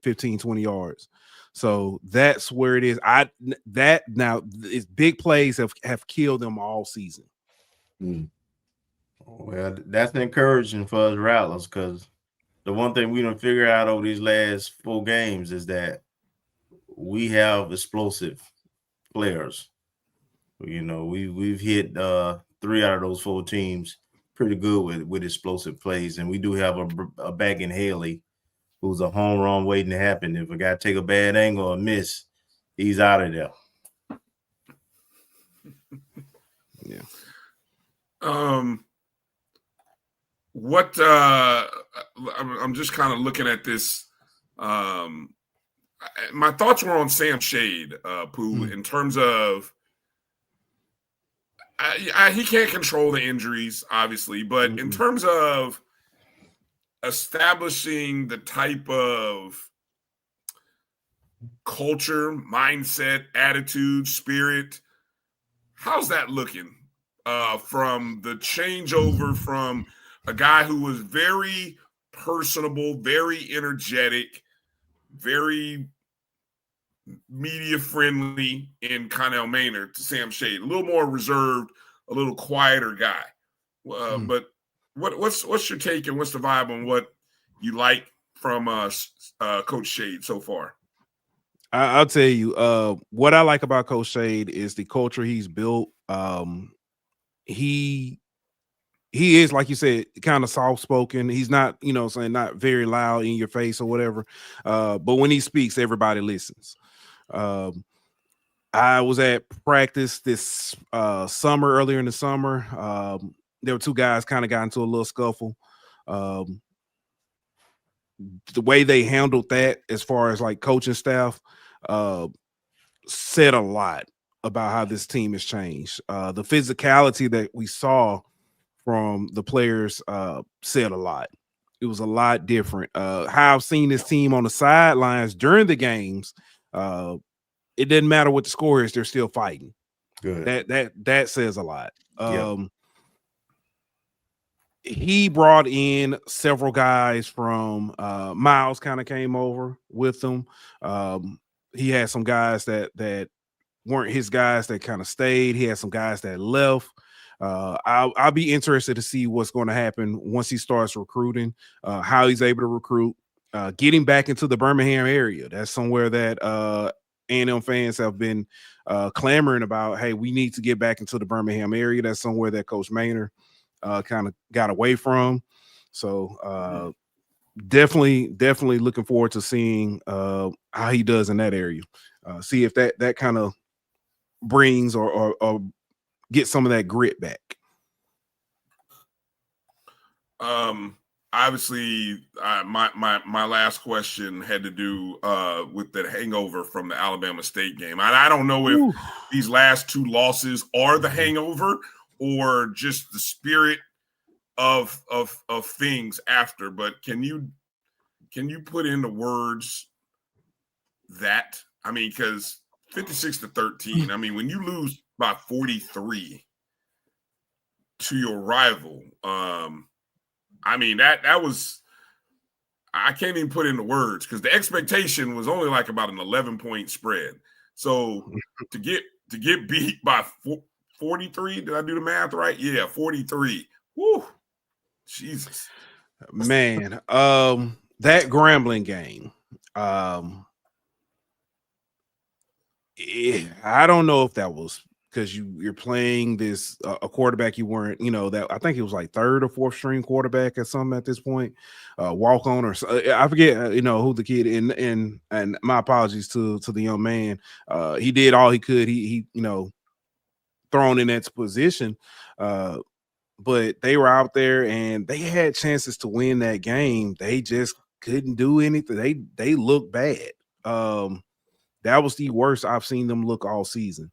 15, 20 yards. So that's where it is. It's big plays have killed them all season. Well, that's encouraging for us Rattlers, because the one thing we don't figure out over these last 4 games is that we have explosive players. We've hit 3 out of those 4 teams pretty good with explosive plays, and we do have a back in Haley who's a home run waiting to happen. If a guy take a bad angle or miss, he's out of there. Yeah. What I'm just kind of looking at this. My thoughts were on Sam Shade, Pough, in terms of he can't control the injuries, obviously, but in terms of establishing the type of culture, mindset, attitude, spirit, how's that looking from the changeover from a guy who was very personable, very energetic, very media friendly in Connell Maynard to Sam Shade, a little more reserved, a little quieter guy. But what's your take and what's the vibe on what you like from Coach Shade so far? I'll tell you, what I like about Coach Shade is the culture he's built. He is, like you said, kind of soft-spoken. He's not, not very loud in your face or whatever. But when he speaks, everybody listens. I was at practice this earlier in the summer. There were 2 guys kind of got into a little scuffle. The way they handled that, as far as like coaching staff, said a lot about how this team has changed. The physicality that we saw from the players said a lot. It was a lot different. How I've seen this team on the sidelines during the games, it didn't matter what the score is, they're still fighting. Good. That says a lot. He brought in several guys from Miles kind of came over with him. He had some guys that weren't his guys that kind of stayed. He had some guys that left. I'll be interested to see what's going to happen once he starts recruiting, how he's able to recruit, getting back into the Birmingham area. That's somewhere that A&M fans have been clamoring about. Hey, we need to get back into the Birmingham area. That's somewhere that Coach Maynard kind of got away from. So definitely looking forward to seeing how he does in that area. See if that kind of brings or get some of that grit back? Obviously, my last question had to do with the hangover from the Alabama State game. I don't know if these last two losses are the hangover or just the spirit of things after. But can you put into words that? I mean, because 56-13. I mean, when you lose by 43 to your rival, I mean, that was, I can't even put into words because the expectation was only like about an 11-point spread. So to get beat by 43, did I do the math right? Yeah, 43. Woo, Jesus, man. That Grambling game. I don't know if that was because you're playing this a quarterback you weren't, that I think it was like third or fourth string quarterback or something at this point, walk on or I forget, who the kid and my apologies to the young man. He did all he could. He thrown in that position, but they were out there and they had chances to win that game. They just couldn't do anything. They looked bad. That was the worst I've seen them look all season.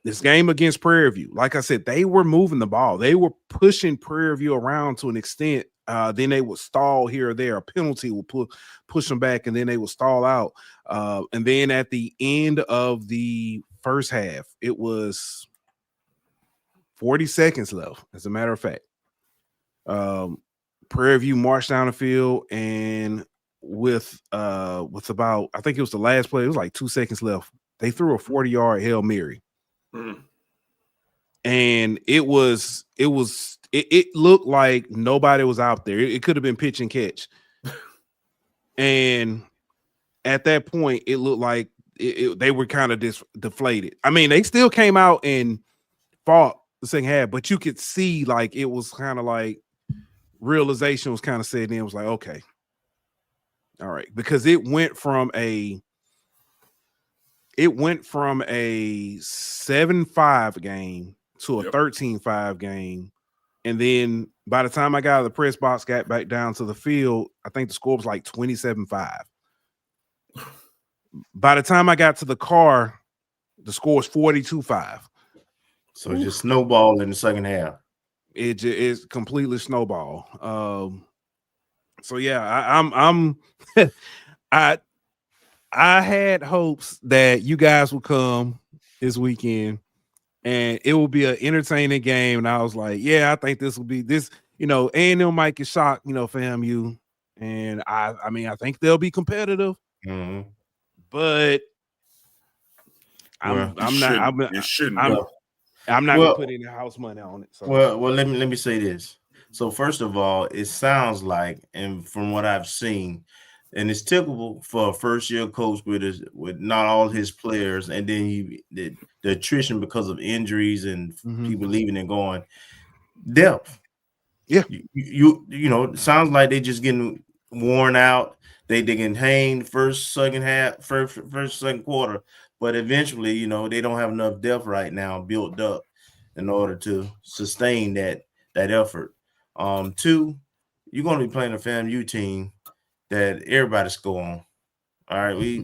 This game against Prairie View, like I said, they were moving the ball. They were pushing Prairie View around to an extent. Then they would stall here or there. A penalty would push them back, and then they would stall out. And then at the end of the first half, it was 40 seconds left, as a matter of fact. Prairie View marched down the field, and with about, I think it was the last play, it was like 2 seconds left. They threw a 40-yard Hail Mary. And it looked like nobody was out there. It could have been pitch and catch. And at that point, it looked like they were kind of deflated. I mean, they still came out and fought the second half, but you could see like it was kind of like realization was kind of setting in. It was like, okay, all right, because it went from a 7-5 game to a 13-5 game. And then by the time I got out of the press box, got back down to the field, I think the score was like 27-5. By the time I got to the car, the score was 42-5. So it just snowballed in the second half. It is completely snowball. So yeah, I had hopes that you guys would come this weekend and it will be an entertaining game. And I was like, yeah, I think this will be this, A&M might get shocked, FAMU. And I mean, I think they'll be competitive, but I'm not gonna put any house money on it. So. Well, let me say this. So first of all, it sounds like, and from what I've seen, and it's typical for a first-year coach with not all his players, and then the attrition because of injuries and people leaving and going. Depth. Yeah. It sounds like they just getting worn out. They can hang first, second quarter, but eventually, they don't have enough depth right now built up in order to sustain that effort. Two, you're going to be playing a FAMU team that everybody score on. All right,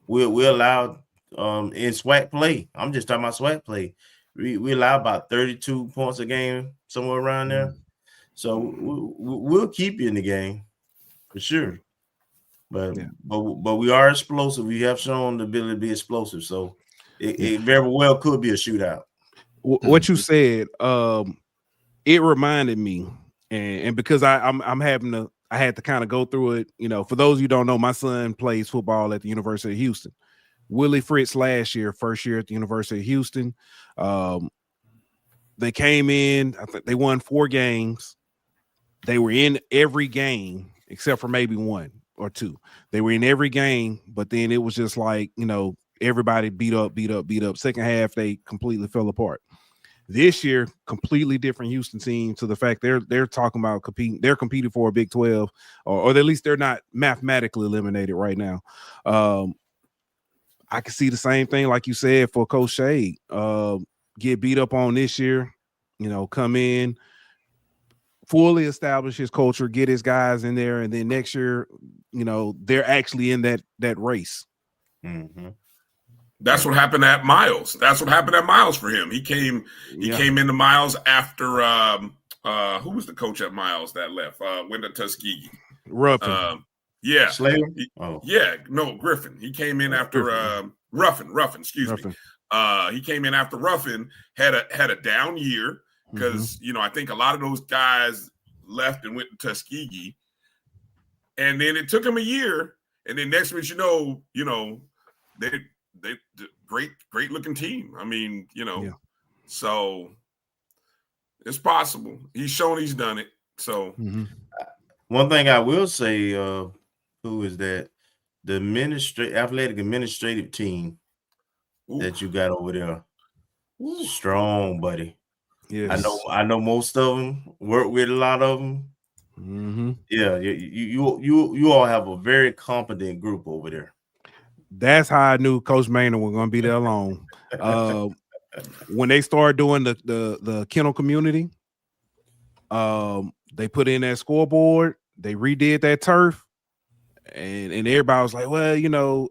we allow in SWAC play. I'm just talking about SWAC play. We allow about 32 points a game, somewhere around there. So we'll keep you in the game for sure. But we are explosive. We have shown the ability to be explosive. So it very well could be a shootout. What you said, it reminded me, and because I had to kind of go through it. For those of you who don't know, my son plays football at the University of Houston. Willie Fritz last year, first year at the University of Houston. They came in, I think they won 4 games. They were in every game except for maybe 1 or 2. They were in every game, but then it was just like, everybody beat up. Second half, they completely fell apart. This year, completely different Houston team to the fact they're talking about competing. They're competing for a Big 12, or at least they're not mathematically eliminated right now. I can see the same thing, like you said, for Coach Shade. get beat up on this year, come in, fully establish his culture, get his guys in there, and then next year, they're actually in that race. Mm-hmm. That's what happened at Miles. That's what happened at Miles for him. He came into Miles after who was the coach at Miles that left? Went to Tuskegee. Ruffin. Yeah. Slater? Griffin. He came in after Ruffin, excuse me. He came in after Ruffin, had a down year because I think a lot of those guys left and went to Tuskegee. And then it took him a year, and then next week, they great looking team. I mean, so it's possible. He's shown he's done it. So one thing I will say, who is that? The athletic administrative team that you got over there. Strong, buddy. Yes. I know most of them, work with a lot of them. Mm-hmm. Yeah, you all have a very competent group over there. That's how I knew Coach Maynard was going to be there alone. When they started doing the kennel community, they put in that scoreboard, they redid that turf, and everybody was like, well,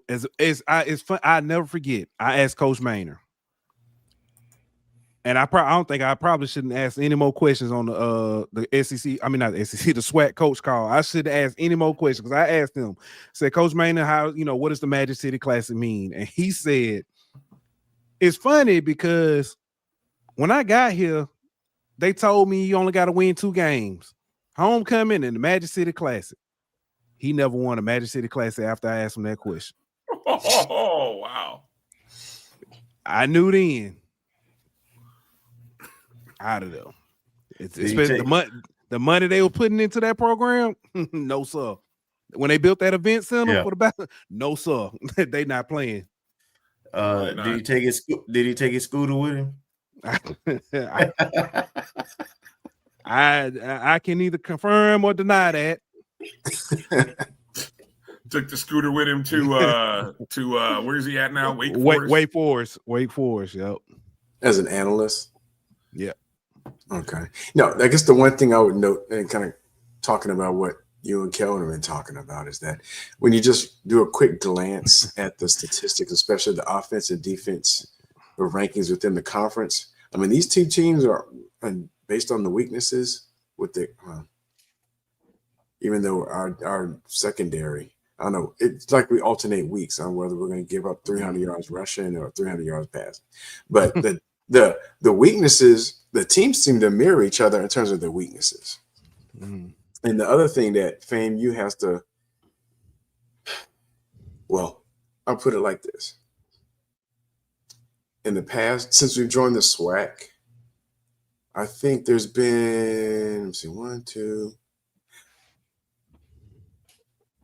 it's fun. I never forget. I asked Coach Maynard, and I probably shouldn't ask any more questions on the SEC. I mean, not the SEC, the SWAC coach call. I shouldn't ask any more questions because I asked him, said, Coach Maynard, how, what does the Magic City Classic mean? And he said, it's funny because when I got here, they told me you only got to win 2 games, homecoming and the Magic City Classic. He never won a Magic City Classic after I asked him that question. Oh, wow. I knew then. Out of them. It's the money they were putting into that program. No, sir. When they built that event center for the battle, no, sir. They not playing. Did he take his scooter with him? I can neither confirm or deny that. Took the scooter with him to where's he at now? Wake Forest. Yep. As an analyst. Yeah. Okay. No, I guess the one thing I would note, and kind of talking about what you and Kelvin have been talking about, is that when you just do a quick glance at the statistics, especially the offense and defense, the rankings within the conference, I mean, these 2 teams are, and based on the weaknesses with the, even though our secondary, I don't know, it's like we alternate weeks on whether we're going to give up 300 yards rushing or 300 yards passing. But the weaknesses, the teams seem to mirror each other in terms of their weaknesses. And the other thing that FAMU has to, well, I'll put it like this. In the past, since we've joined the SWAC, I think there's been, let's see, 1, 2,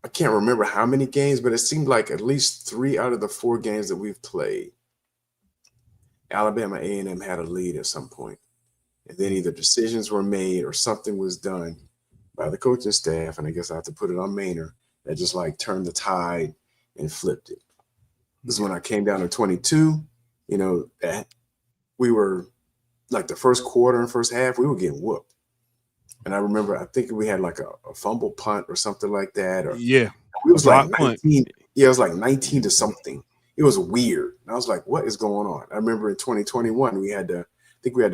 I can't remember how many games, but it seemed like at least 3 out of the 4 games that we've played, Alabama A&M had a lead at some point. And then either decisions were made or something was done by the coaching staff, and I guess I have to put it on Maynard, that just like turned the tide and flipped it. This is when I came down to 22, that we were like the first quarter and first half, we were getting whooped. And I remember, I think we had like a fumble punt or something like that. Or it was like 19. Yeah, it was like 19 to something. It was weird. And I was like, what is going on? I remember in 2021, we had to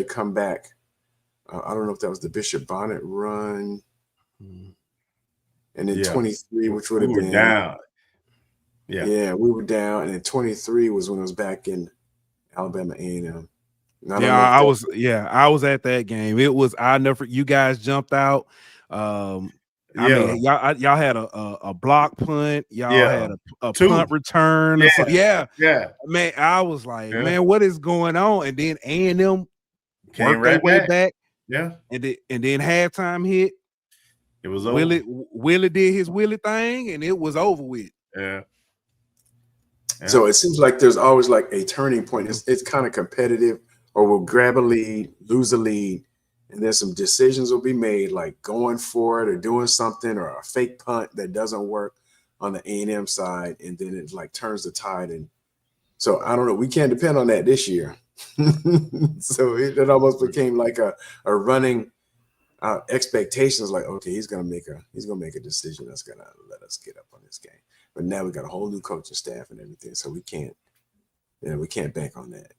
come back. I don't know if that was the Bishop Bonnet run. And then 23, which would have been down. Yeah, we were down. And then 23 was when it was back in Alabama A&M. I was at that game. It was, you guys jumped out. I mean, y'all had a block punt. Y'all had a punt return. Yeah. Man, I was like, man, what is going on? And then A&M worked their way back. Yeah. And then halftime hit. It was over. Willie did his Willie thing, and it was over with. Yeah. So it seems like there's always like a turning point. It's kind of competitive, or we'll grab a lead, lose a lead, and then some decisions will be made, like going for it or doing something, or a fake punt that doesn't work on the A&M side, and then it like turns the tide. And so I don't know. We can't depend on that this year. So it almost became like a running expectations. Like, okay, he's gonna make a decision that's gonna let us get up on this game. But now we got a whole new coaching staff and everything, so we can't bank on that.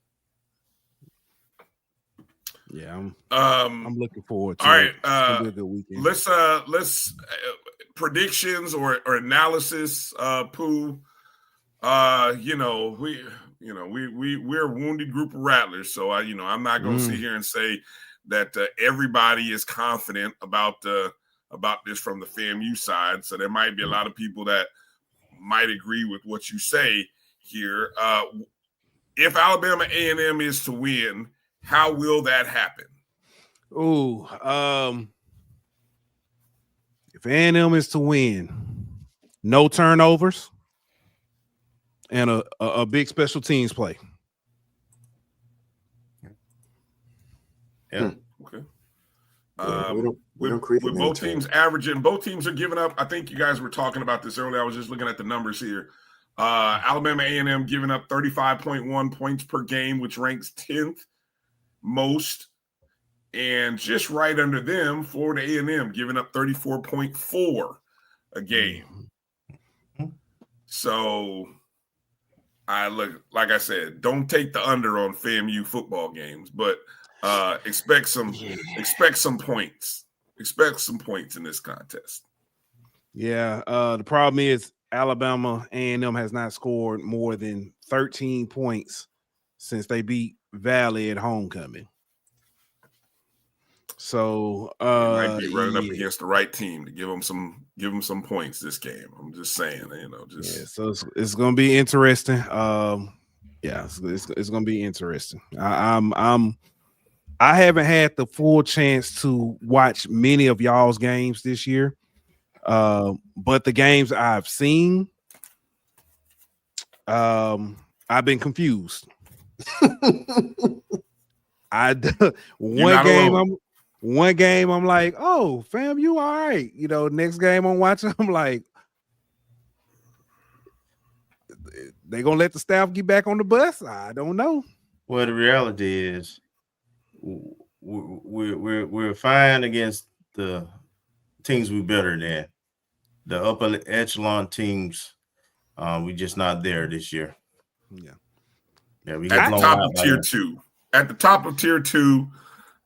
Yeah, I'm looking forward to all it. Right, it's gonna be a good weekend. Let's predictions or analysis. Pough. We're a wounded group of rattlers, so I'm not going to sit here and say that everybody is confident about this from the FAMU side. So there might be a lot of people that might agree with what you say here. If Alabama A&M is to win, how will that happen? If A&M is to win, no turnovers and a big special teams play. Yeah. Okay. With both teams averaging, both teams are giving up. I think you guys were talking about this earlier. I was just looking at the numbers here. Alabama A&M giving up 35.1 points per game, which ranks 10th most. And just right under them, Florida A&M giving up 34.4 a game. So like I said, don't take the under on FAMU football games, but expect some points. Expect some points in this contest. Yeah, the problem is Alabama A&M has not scored more than 13 points since they beat Valley at homecoming. So you might be running up against the right team to give them some points this game. I'm just saying, so it's gonna be interesting. It's gonna be interesting. I haven't had the full chance to watch many of y'all's games this year. But the games I've seen, I've been confused. One game I'm like, oh, fam, you all right. Next game I'm watching, I'm like, they gonna let the staff get back on the bus? I don't know. Well, the reality is we're fine against the teams we're better than. The upper echelon teams, we're just not there this year. Yeah, we at the top of tier 2. At the top of tier 2,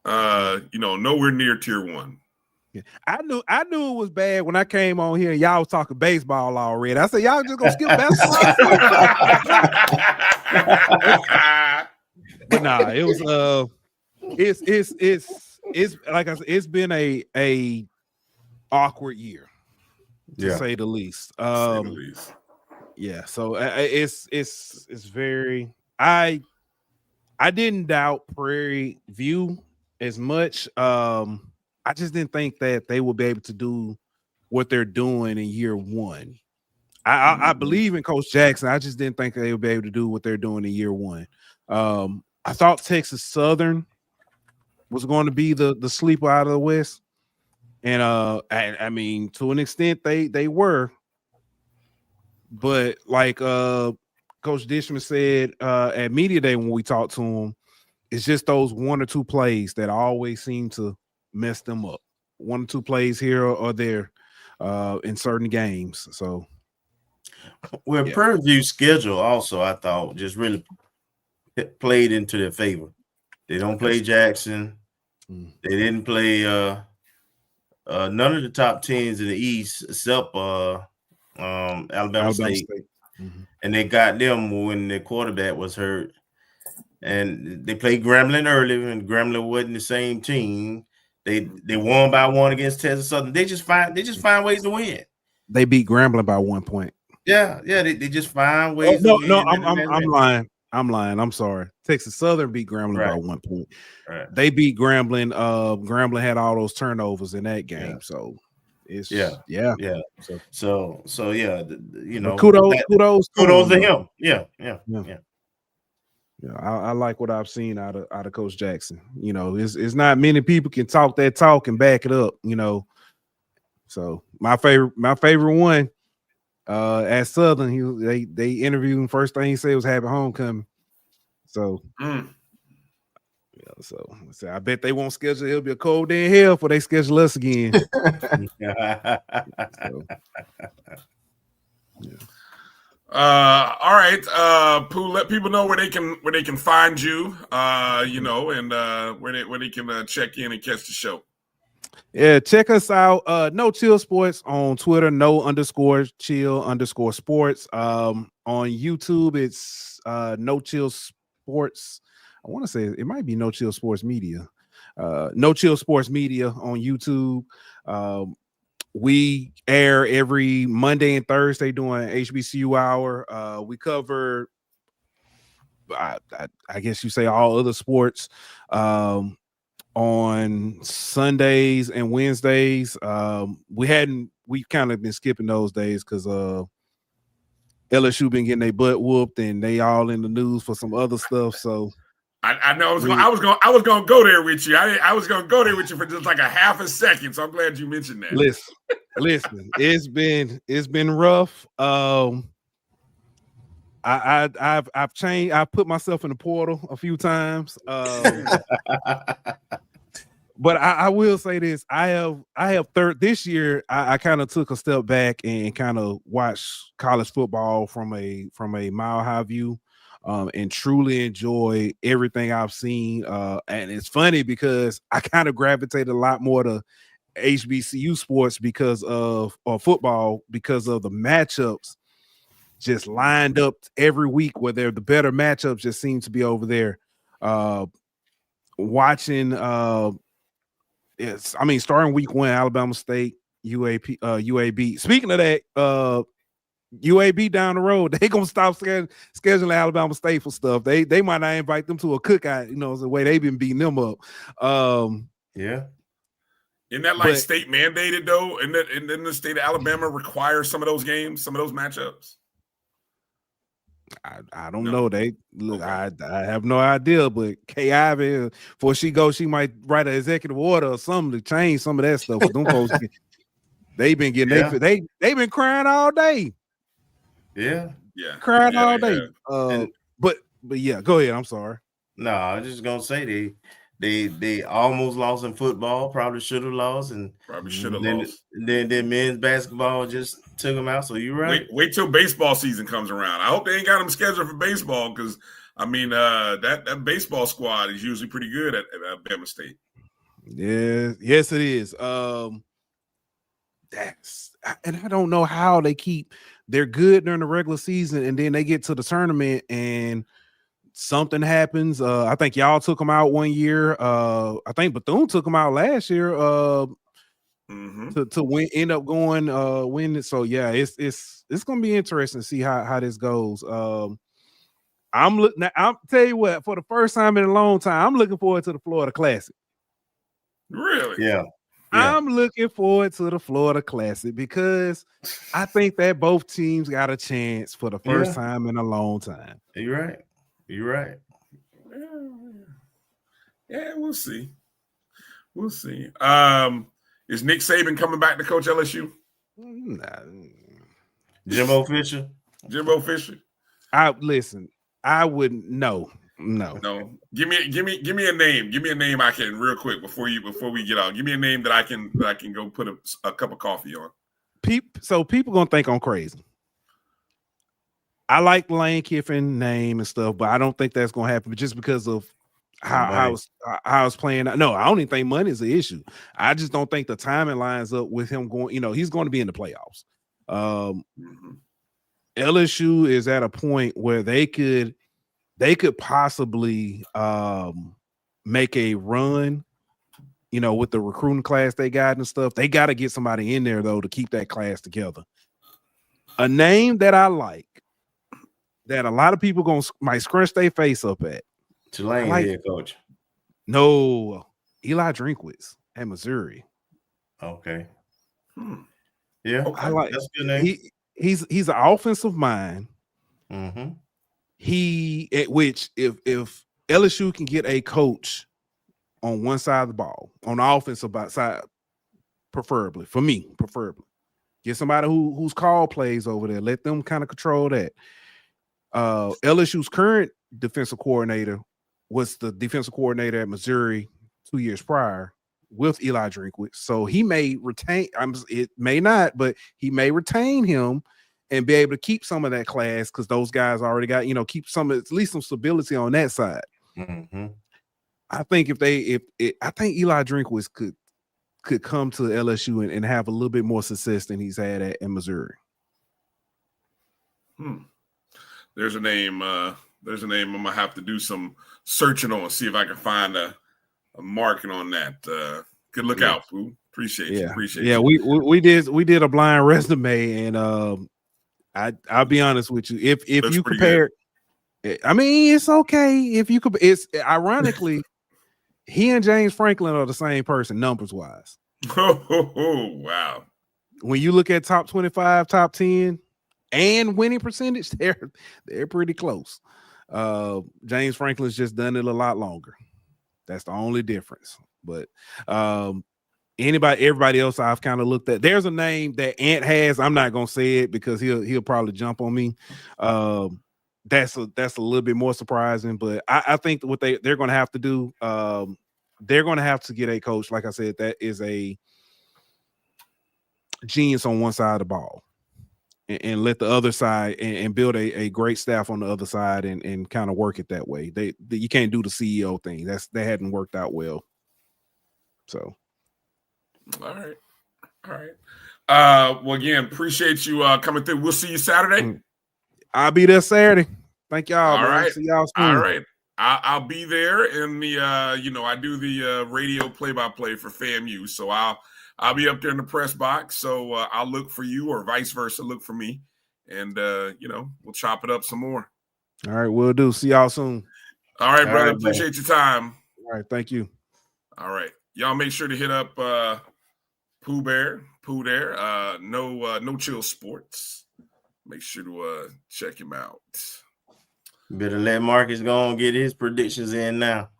nowhere near tier 1. Yeah. I knew it was bad when I came on here and y'all was talking baseball already. I said, y'all just gonna skip basketball. But nah, it was it's like I said, it's been a awkward year, to say the least. Yeah, so it's very I didn't doubt Prairie View as much. I just didn't think that they would be able to do what they're doing in year one. I believe in Coach Jackson. I just didn't think they would be able to do what they're doing in year one. I thought Texas Southern was going to be the sleeper out of the West. And I mean, to an extent, they were. But like Coach Dishman said at Media Day when we talked to him, it's just those one or two plays that always seem to mess them up. One or two plays here or there in certain games. So, Prairie View's schedule also, I thought, just really played into their favor. They don't play Jackson. They didn't play none of the top teams in the East except Alabama State. And they got them when their quarterback was hurt. And they played Grambling early, and Grambling wasn't the same team. They won by 1 against Texas Southern. They just find ways to win. They beat Grambling by 1 point. Yeah, they just find ways. No, I'm lying. I'm sorry. Texas Southern beat Grambling by 1 point. Right. They beat Grambling. Grambling had all those turnovers in that game. So it's yeah. So yeah, kudos to him. Yeah. I like what I've seen out of Coach Jackson. It's not many people can talk that talk and back it up. So my favorite one at Southern, they interviewed him. First thing he said was "Happy Homecoming." So So I bet they won't schedule. It'll be a cold day in hell before they schedule us again. So, yeah. All right. Pough, let people know where they can find you. You know, and where they can check in and catch the show. Yeah, check us out. No Chill Sports on Twitter. No_chill_sports. On YouTube, it's No Chill Sports. I want to say it might be No Chill Sports Media. No Chill Sports Media on YouTube. We air every Monday and Thursday doing HBCU hour. We cover, I guess you say, all other sports. On Sundays and Wednesdays, we kind of been skipping those days because LSU been getting their butt whooped and they all in the news for some other stuff. So I know I was gonna go there with you. I was gonna go there with you for just like a half a second. So I'm glad you mentioned that. Listen, it's been rough. I've changed. I've put myself in the portal a few times. But I will say this: I have this year. I kind of took a step back and kind of watched college football from a mile high view, and truly enjoy everything I've seen. And it's funny because I kind of gravitated a lot more to HBCU sports because of football because of the matchups just lined up every week where they're the better matchups just seem to be over there. Watching starting week 1, Alabama State, UAB. Speaking of that, UAB down the road, they gonna stop scheduling Alabama State for stuff. They might not invite them to a cookout, the way they've been beating them up. Yeah. Isn't that like state mandated though? And then the state of Alabama requires some of those games, some of those matchups? I don't know. They look. I have no idea. But Kay Ivy, before she goes, she might write an executive order or something to change some of that stuff. Them folks, they've been getting they've been crying all day. Yeah, crying all day. But yeah, go ahead. I'm sorry. No, I was just gonna say they almost lost in football. Probably should have lost, and then men's basketball just took them out. So you're right. Wait till baseball season comes around. I hope they ain't got them scheduled for baseball because I mean that baseball squad is usually pretty good at Alabama State. Yeah, yes, it is. And I don't know how they're good during the regular season and then they get to the tournament and something happens. I think y'all took them out one year. I think Bethune took them out last year. To win, end up going win it. So yeah, it's gonna be interesting to see how this goes. I'll tell you what, for the first time in a long time, I'm looking forward to the Florida Classic. Really? Yeah. I'm looking forward to the Florida Classic because I think that both teams got a chance for the first time in a long time. You're right. Yeah, we'll see. Is Nick Saban coming back to coach LSU? Jimbo Fisher. I wouldn't. No. Give me a name. Give me a name I can real quick before we get out. Give me a name that I can go put a cup of coffee on. So people gonna think I'm crazy. I like Lane Kiffin name and stuff, but I don't think that's gonna happen just because of how I was playing. No, I don't even think money is an issue. I just don't think the timing lines up with him going. He's going to be in the playoffs. LSU is at a point where they could possibly make a run. With the recruiting class they got and stuff, they got to get somebody in there though to keep that class together. A name that I like that a lot of people might scrunch their face up at. Tulane head coach. No, Eli Drinkwitz at Missouri. Okay. Yeah, I like that's a good name. He's an offensive mind. Mm-hmm. Which if LSU can get a coach on one side of the ball, on the offensive side, preferably get somebody who's call plays over there. Let them kind of control that. LSU's current defensive coordinator was the defensive coordinator at Missouri 2 years prior with Eli Drinkwitz. So he may retain, it may not, but he may retain him and be able to keep some of that class because those guys already got, keep some, at least some stability on that side. Mm-hmm. I think I think Eli Drinkwitz could come to LSU and have a little bit more success than he's had in Missouri. There's a name. There's a name. I'm gonna have to do some searching on, see if I can find a marking on that. Good look out, Pough. Appreciate you. Appreciate you. We did a blind resume, and I'll be honest with you. If you compare, I mean, it's okay if you could. It's ironically, he and James Franklin are the same person numbers wise. Oh, wow. When you look at top 25, top 10, and winning percentage, they're pretty close. James Franklin's just done it a lot longer. That's the only difference. But everybody else I've kind of looked at. There's a name that Ant has. I'm not gonna say it because he'll probably jump on me. That's a little bit more surprising, but I think what they're gonna have to do, they're gonna have to get a coach, like I said, that is a genius on one side of the ball. And let the other side and build a great staff on the other side and kind of work it that way. You can't do the CEO thing. That hadn't worked out well. So, all right. Well, again, appreciate you coming through. We'll see you Saturday. I'll be there Saturday. Thank y'all. All right. See y'all soon. All right. I'll be there in the I do the radio play-by-play for FAMU, so I'll be up there in the press box, so I'll look for you or vice versa, look for me, and, we'll chop it up some more. All right, we'll do. See y'all soon. All right, brother. Appreciate your time. All right, thank you. All right. Y'all make sure to hit up Pough there, No Chill Sports. Make sure to check him out. Better let Marcus go and get his predictions in now.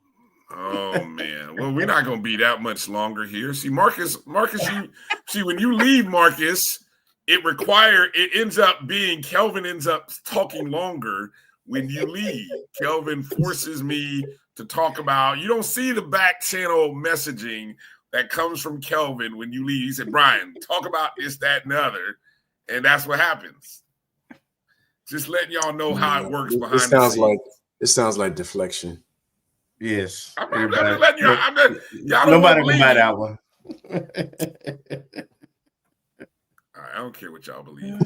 Oh man. Well, we're not gonna be that much longer here. See, Marcus, when you leave, Marcus, it ends up being Kelvin ends up talking longer when you leave. Kelvin forces me to talk about, you don't see the back channel messaging that comes from Kelvin when you leave. He said, Bryan, talk about this, that, and the other. And that's what happens. Just letting y'all know how it works behind the scenes. It sounds like deflection. Yes. I'm letting y'all. Y'all don't nobody can buy that one. All right, I don't care what y'all believe.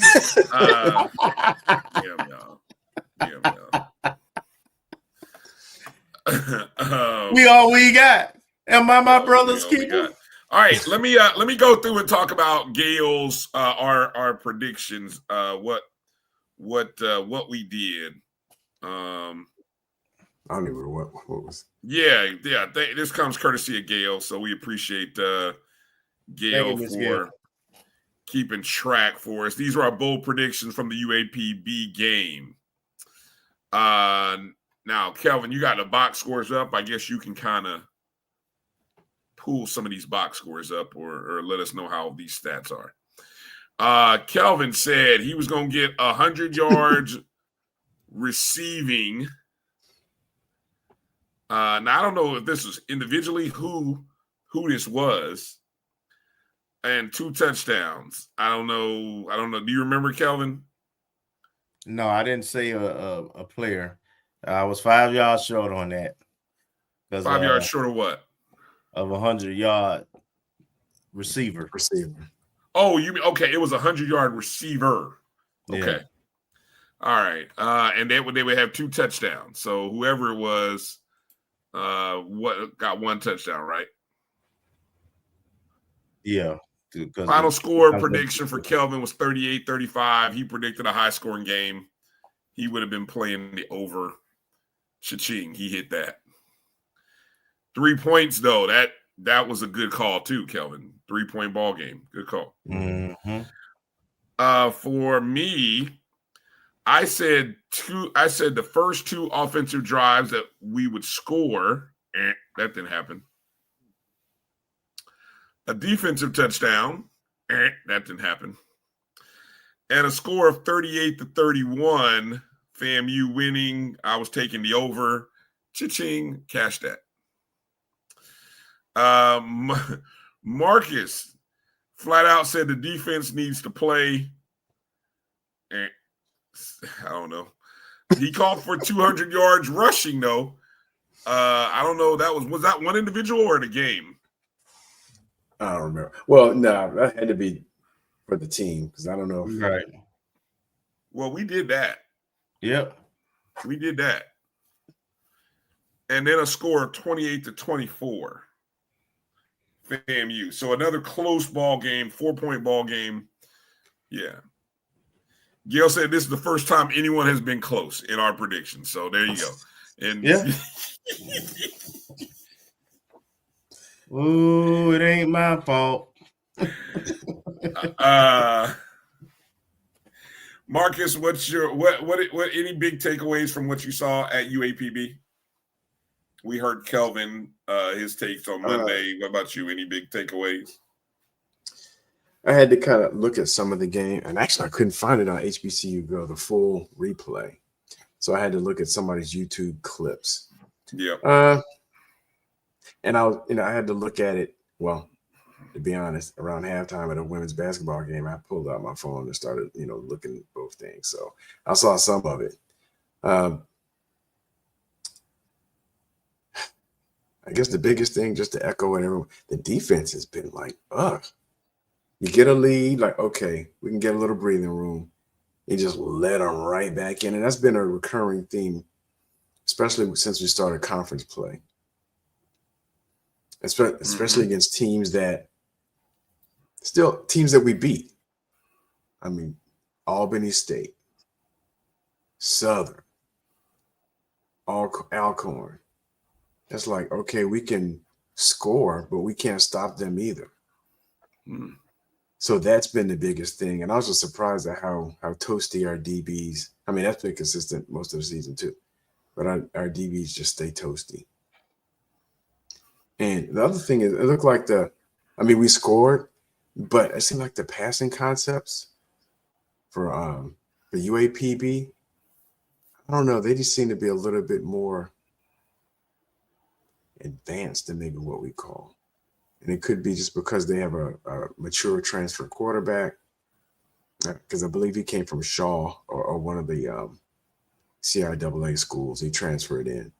We all we got. And my brother's keeper. All right, let me go through and talk about Gail's our predictions. What we did. I don't even know what was. Yeah. This comes courtesy of Gail, so we appreciate Gail for keeping track for us. These are our bold predictions from the UAPB game. Now, Kelvin, you got the box scores up. I guess you can kind of pull some of these box scores up or let us know how these stats are. Kelvin said he was going to get 100 yards receiving. Now, I don't know if this was individually who this was. And 2 touchdowns. I don't know. Do you remember, Kelvin? No, I didn't say a player. I was 5 yards short on that. 5 yards short of what? Of 100-yard receiver. Oh, you mean okay? It was 100-yard receiver. Okay. Yeah. All right. And they would have 2 touchdowns. So whoever it was, got 1 touchdown, right? Yeah. Final score prediction for Kelvin was 38-35. He predicted a high-scoring game. He would have been playing the over. Cha-ching. He hit that. 3 points, though. That was a good call, too, Kelvin. 3-point ball game. Good call. Mm-hmm. For me, I said the first 2 offensive drives that we would score. That didn't happen. A defensive touchdown. That didn't happen. And a score of 38-31. FAMU winning. I was taking the over. Cha-ching, cash that. Marcus flat out said the defense needs to play. And I don't know. He called for 200 yards rushing, though. I don't know. Was that one individual or the game? I don't remember. Well, no, that had to be for the team because I don't know. Right. Well, we did that. Yep. We did that. And then a score of 28-24. FAMU. So another close ball game, 4-point ball game. Yeah. Gail said this is the first time anyone has been close in our predictions. So there you go. And yeah. Ooh, it ain't my fault. Marcus, what's your what any big takeaways from what you saw at UAPB? We heard Kelvin his takes on Monday. What about you? Any big takeaways? I had to kind of look at some of the game, and actually I couldn't find it on HBCU Go, the full replay. So I had to look at somebody's YouTube clips. Yeah. And I had to look at it. Well, to be honest, around halftime at a women's basketball game, I pulled out my phone and started, looking at both things. So I saw some of it. I guess the biggest thing, just to echo it, everyone, the defense has been like, ugh. You get a lead, like, okay, we can get a little breathing room. You just let them right back in. And that's been a recurring theme, especially since we started conference play. Especially against teams that we beat. I mean, Albany State, Southern, Alcorn. It's like, okay, we can score, but we can't stop them either. So that's been the biggest thing. And I was just surprised at how toasty our DBs. I mean, that's been consistent most of the season too. But our DBs just stay toasty. And the other thing is, it looked like we scored, but it seemed like the passing concepts for UAPB, I don't know, they just seem to be a little bit more advanced than maybe what we call. And it could be just because they have a mature transfer quarterback, because I believe he came from Shaw or one of the CIAA schools. He transferred in.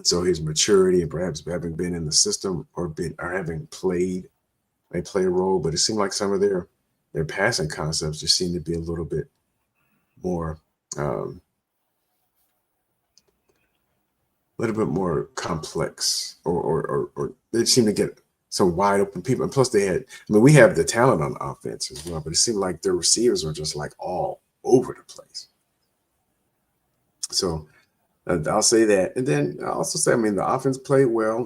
So his maturity and perhaps having been in the system or having played may play a role, but it seemed like some of their passing concepts just seem to be a little bit more complex, or they seem to get some wide open people. And plus we have the talent on offense as well, but it seemed like their receivers were just like all over the place. So I'll say that. And then I'll also say, the offense played well.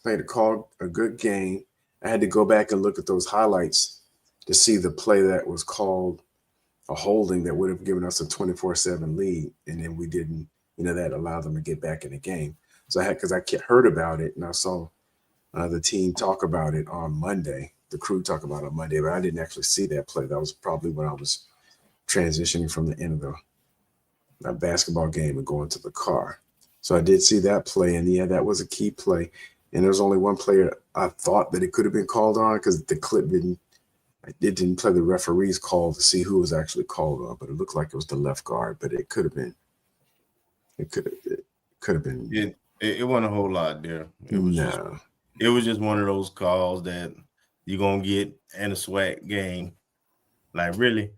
They called a good game. I had to go back and look at those highlights to see the play that was called a holding that would have given us a 24-7 lead. And then we didn't, that allowed them to get back in the game. So because I heard about it and I saw the team talk about it on Monday, the crew talk about it on Monday, but I didn't actually see that play. That was probably when I was transitioning from the end of a basketball game and going to the car. So I did see that play, and yeah, that was a key play. And there was only one player I thought that it could have been called on because the clip didn't play the referee's call to see who was actually called on, but it looked like it was the left guard, but it could have been. It could have been. It wasn't a whole lot there. It was just one of those calls that you're gonna get in a SWAC game. Like, really?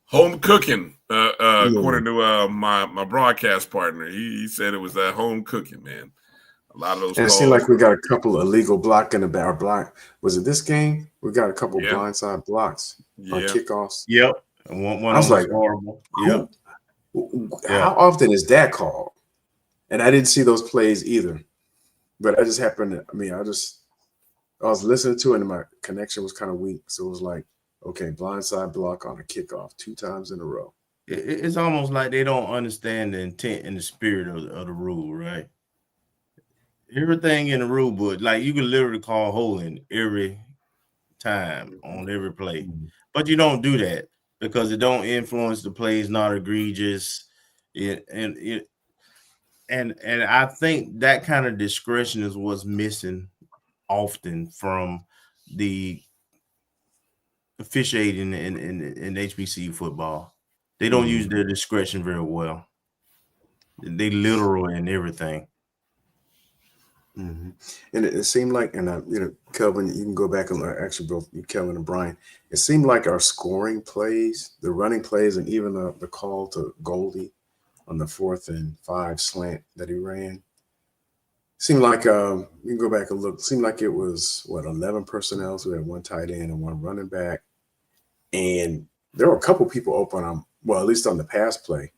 Home cooking, according to my broadcast partner. He said it was at home cooking, man. A lot of those. And it seemed like we got a couple illegal block in the back. Block. Was it this game? We got a couple blindside blocks on kickoffs. Yep. And one I was like, horrible. Yep. How often is that called? And I didn't see those plays either. But I just happened to, I was listening to it and my connection was kind of weak. So it was like, okay, blindside block on a kickoff 2 times in a row. It's almost like they don't understand the intent and the spirit of the rule, right? Everything in the rule book, like you can literally call holding every time on every play. But you don't do that because it don't influence the plays, not egregious. And I think that kind of discretion is what's missing often from the officiating in HBCU football. They don't use their discretion very well. They literal in everything. And it seemed like, and Kelvin, you can go back and actually both you, Kelvin and Bryan, it seemed like our scoring plays, the running plays, and even the call to Goldie on the 4th and 5 slant that he ran, seemed like you can go back and look. Seemed like it was 11 personnel. So we had 1 tight end and 1 running back, and there were a couple people open on, well, at least on the pass play.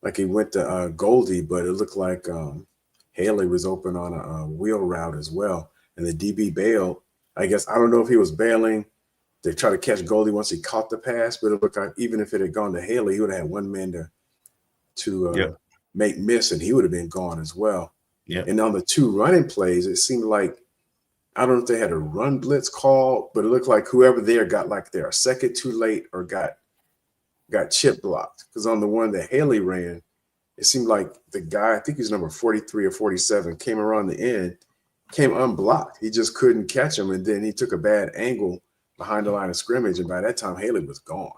Like he went to Goldie, but it looked like Haley was open on a wheel route as well. And the DB bailed. I guess, I don't know if he was bailing to try to catch Goldie once he caught the pass, but it looked like even if it had gone to Haley, he would have had 1 man to make miss, and he would have been gone as well. Yeah. And on the 2 running plays, it seemed like, I don't know if they had a run blitz call, but it looked like whoever there got like a second too late or got chip blocked. Because on the one that Haley ran, it seemed like the guy, I think he's number 43 or 47, came around the end, came unblocked. He just couldn't catch him, and then he took a bad angle behind the line of scrimmage, and by that time Haley was gone.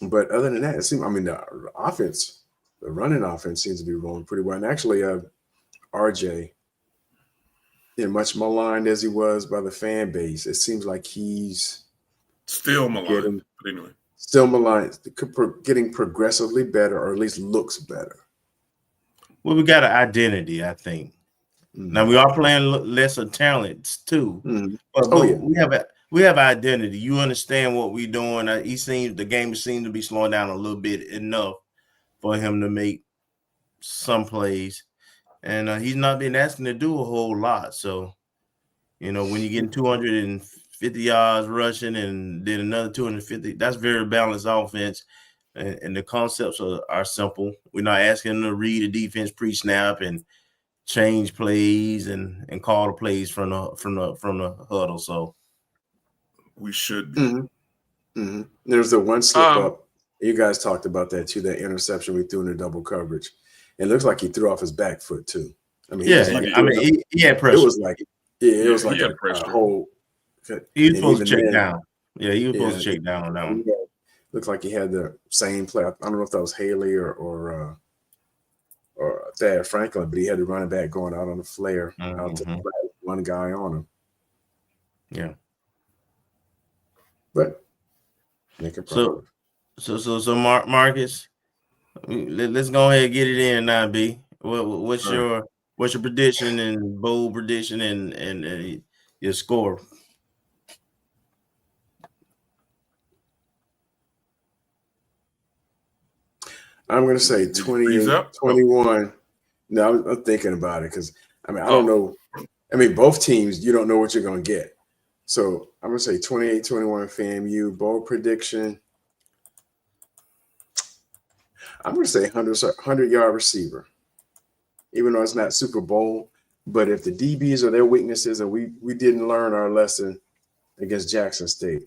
But other than that, it seemed, the offense, the running offense seems to be rolling pretty well. And actually, RJ, much maligned as he was by the fan base, it seems like he's still maligned. But anyway, still maligned, getting progressively better, or at least looks better. Well, we got an identity, I think. Now we are playing lesser talents too, but we have identity. You understand what we're doing. The game seems to be slowing down a little bit enough for him to make some plays, and he's not been asking to do a whole lot. So, when you're getting 250 yards rushing and then another 250, that's very balanced offense, and the concepts are simple. We're not asking him to read a defense pre-snap and change plays and call the plays from the huddle. So we should be. There's the one slip up. You guys talked about that too, that interception we threw in the double coverage. It looks like he threw off his back foot too. He had pressure. It was like, it was like a whole. He was supposed to check down. Yeah, he was supposed to check down on that one. Looked like he had the same play. I don't know if that was Haley or Thad Franklin, but he had the running back going out on the flare out to the flat, one guy on him. Yeah. But make it proper. So Marcus, let's go ahead and get it in now, B. What's your prediction and bold prediction and your score? I'm going to say 28-21. No, I'm thinking about it because, I don't know. Both teams, you don't know what you're going to get. So I'm going to say 28-21 FAMU. Bold prediction. I'm going to say 100-yard receiver, even though it's not Super Bowl. But if the DBs are their weaknesses and we didn't learn our lesson against Jackson State,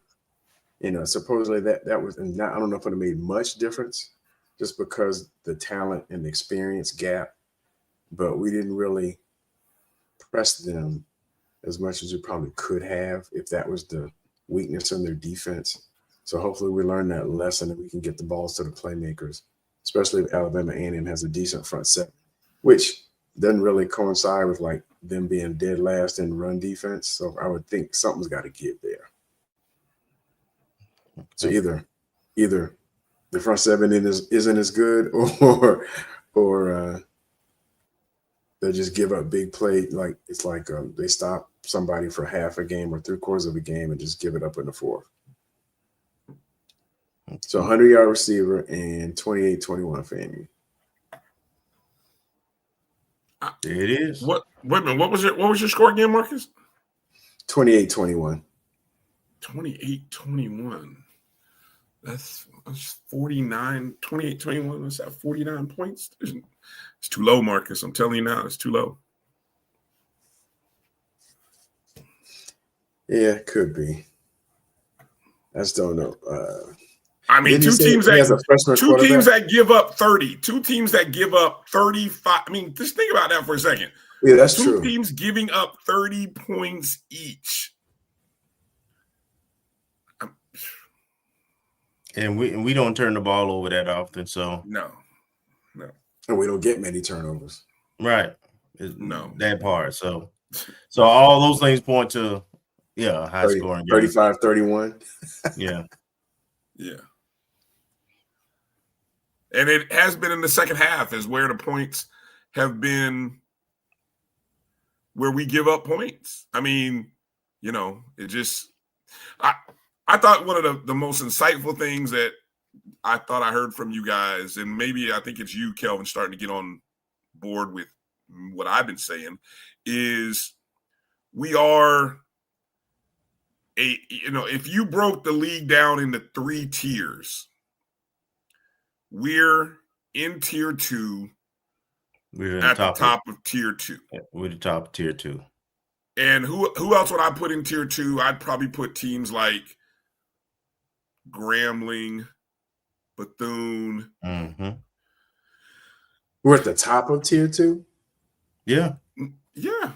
supposedly that was, and I don't know if it made much difference just because the talent and the experience gap, but we didn't really press them as much as we probably could have if that was the weakness in their defense. So hopefully we learn that lesson and we can get the balls to the playmakers, especially if Alabama A&M has a decent front seven, which doesn't really coincide with like them being dead last in run defense. So I would think something's got to give there. So either the front seven isn't as good, or they just give up big play. Like it's like they stop somebody for half a game or 3/4 of a game and just give it up in the fourth. So 100-yard receiver and 28-21 FAMU. There it is. Wait a minute. What was your score again, Marcus? 28-21. 28-21. That's 49. 28-21. That's at 49 points. It's too low, Marcus. I'm telling you now, it's too low. Yeah, it could be. I just don't know. I mean, two teams that give up 30, two teams that give up 35. I mean, just think about that for a second. Yeah, that's true. Two teams giving up 30 points each. And we don't turn the ball over that often, so no. And we don't get many turnovers. Right. No. That part. So all those things point to high scoring game. 35-31. Yeah. Yeah. And it has been in the second half is where the points have been, where we give up points. I mean, it just I thought one of the most insightful things that I thought I heard from you guys, and maybe I think it's you, Kelvin, starting to get on board with what I've been saying, is we are if you broke the league down into 3 tiers, we're in tier 2. We're at the top of tier 2. We're the top of tier 2. And who else would I put in tier 2? I'd probably put teams like Grambling, Bethune. Mm-hmm. We're at the top of tier 2? Yeah. Yeah.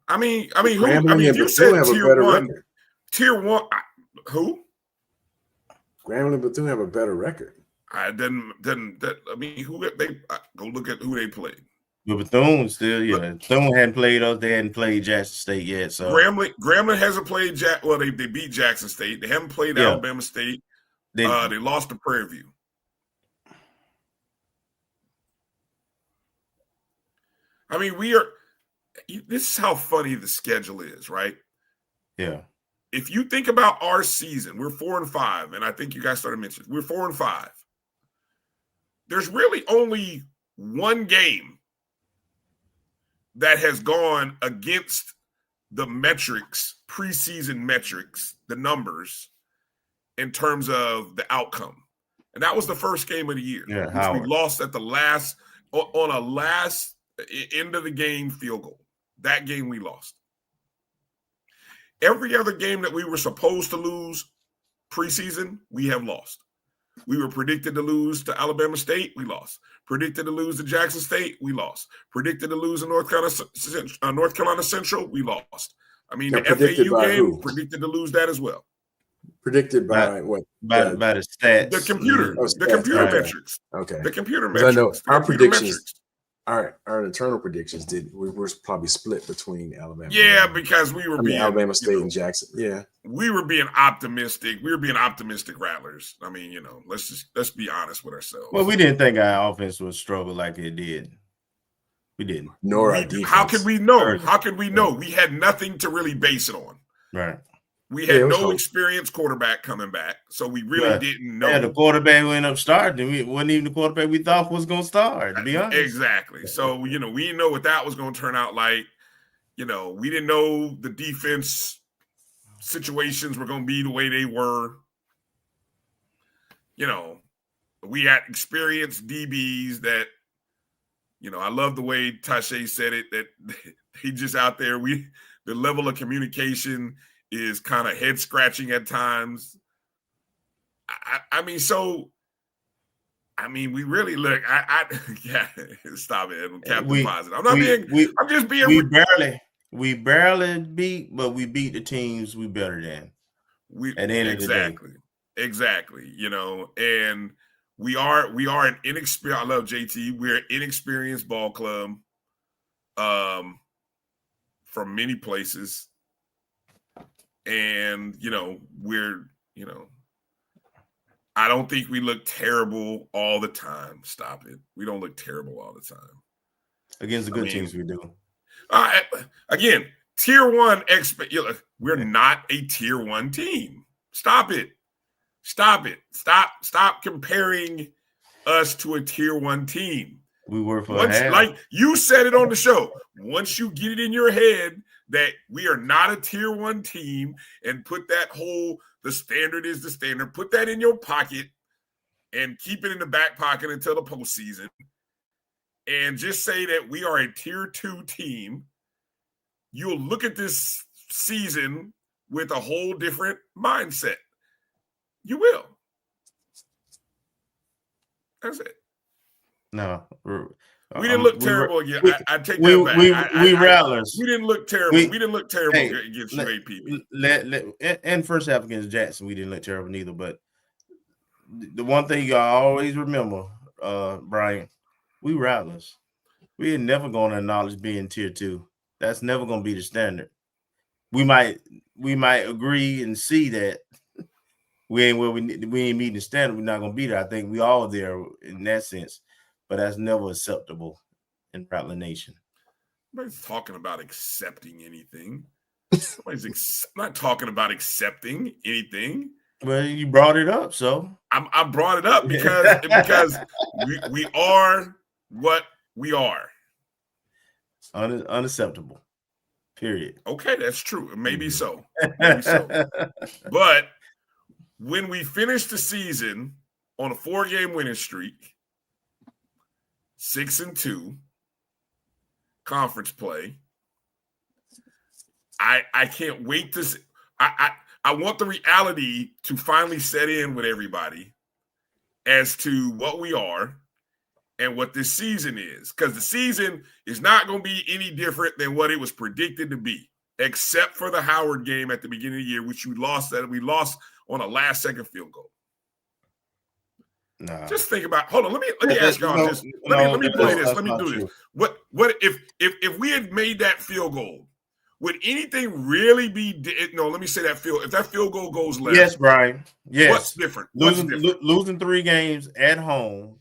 I mean, if you said tier 1, record. Tier 1, who? Grambling and Bethune have a better record. Who they go look at who they played. But Bethune still, Bethune hadn't played us. They hadn't played Jackson State yet. So Grambling hasn't played they beat Jackson State. They haven't played Alabama State. They lost to Prairie View. I mean, this is how funny the schedule is, right? Yeah. If you think about our season, we're 4-5, and I think you guys started mentioning we're 4-5. There's really only one game that has gone against the metrics, preseason metrics, the numbers, in terms of the outcome. And that was the first game of the year, which we lost at the last end of the game field goal. That game we lost. Every other game that we were supposed to lose preseason, we have lost. We were predicted to lose to Alabama State, we lost. Predicted to lose to Jackson State, we lost. Predicted to lose to North Carolina Central, we lost. I mean, the FAU game, predicted to lose that as well. Predicted by what? By the stats. The computer. The computer metrics. Okay. The computer metrics. I know our predictions. Our internal predictions we were probably split between Alabama. Yeah, because we were being Alabama State and Jackson. Yeah, we were being optimistic. We were being optimistic rattlers. I mean, let's be honest with ourselves. Well, we didn't think our offense would struggle like it did. We didn't. Nor our defense. How could we know? How could we know? We had nothing to really base it on. Right. We had no experienced quarterback coming back, so we really didn't know. Yeah, the quarterback who ended up starting, it wasn't even the quarterback we thought was going to start, to be honest. Exactly. So, we didn't know what that was going to turn out like. We didn't know the defense situations were going to be the way they were. We had experienced DBs that, I love the way Tashe said it, that he just out there, the level of communication is kind of head scratching at times. We really look. Stop it, Captain Positive. I'm just being. We barely beat, but we beat the teams we better than. At the end of the day. Exactly. And we are an inexperienced. I love JT. We're an inexperienced ball club. From many places. And, I don't think we look terrible all the time. Stop it. We don't look terrible all the time. Against the good teams we do. Again, tier 1, we're not a tier 1 team. Stop it. Stop comparing us to a tier 1 team. We were for like you said it on the show. Once you get it in your head that we are not a tier 1 team and put that the standard is the standard, put that in your pocket and keep it in the back pocket until the postseason and just say that we are a tier 2 team, you'll look at this season with a whole different mindset. You will. That's it. No, we didn't look terrible again. I take we, that back. We rattlers. We didn't look terrible. We didn't look terrible against UAPB. And first half against Jackson, we didn't look terrible neither. But the one thing you always remember, Bryan, we rattlers. We ain't never going to acknowledge being tier 2. That's never going to be the standard. We might agree and see that we ain't meeting the standard. We're not going to be there. I think we all there in that sense, but that's never acceptable in Rattler Nation. Nobody's talking about accepting anything. Nobody's not talking about accepting anything. Well, you brought it up, so I brought it up because we are what we are. Unacceptable. Period. Okay, that's true. Maybe so. Maybe so. But when we finish the season on a 4-game winning streak, 6-2 conference play, I can't wait to see. I want the reality to finally set in with everybody as to what we are and what this season is. Because the season is not going to be any different than what it was predicted to be, except for the Howard game at the beginning of the year, which we lost on a last-second field goal. Nah. Just think about. Hold on. Let me ask y'all this. Let me play this. Let me do this. What if we had made that field goal? Would anything really be? No. Let me say that field. If that field goal goes left, yes, Bryan. Yes. What's different? Losing 3 games at home,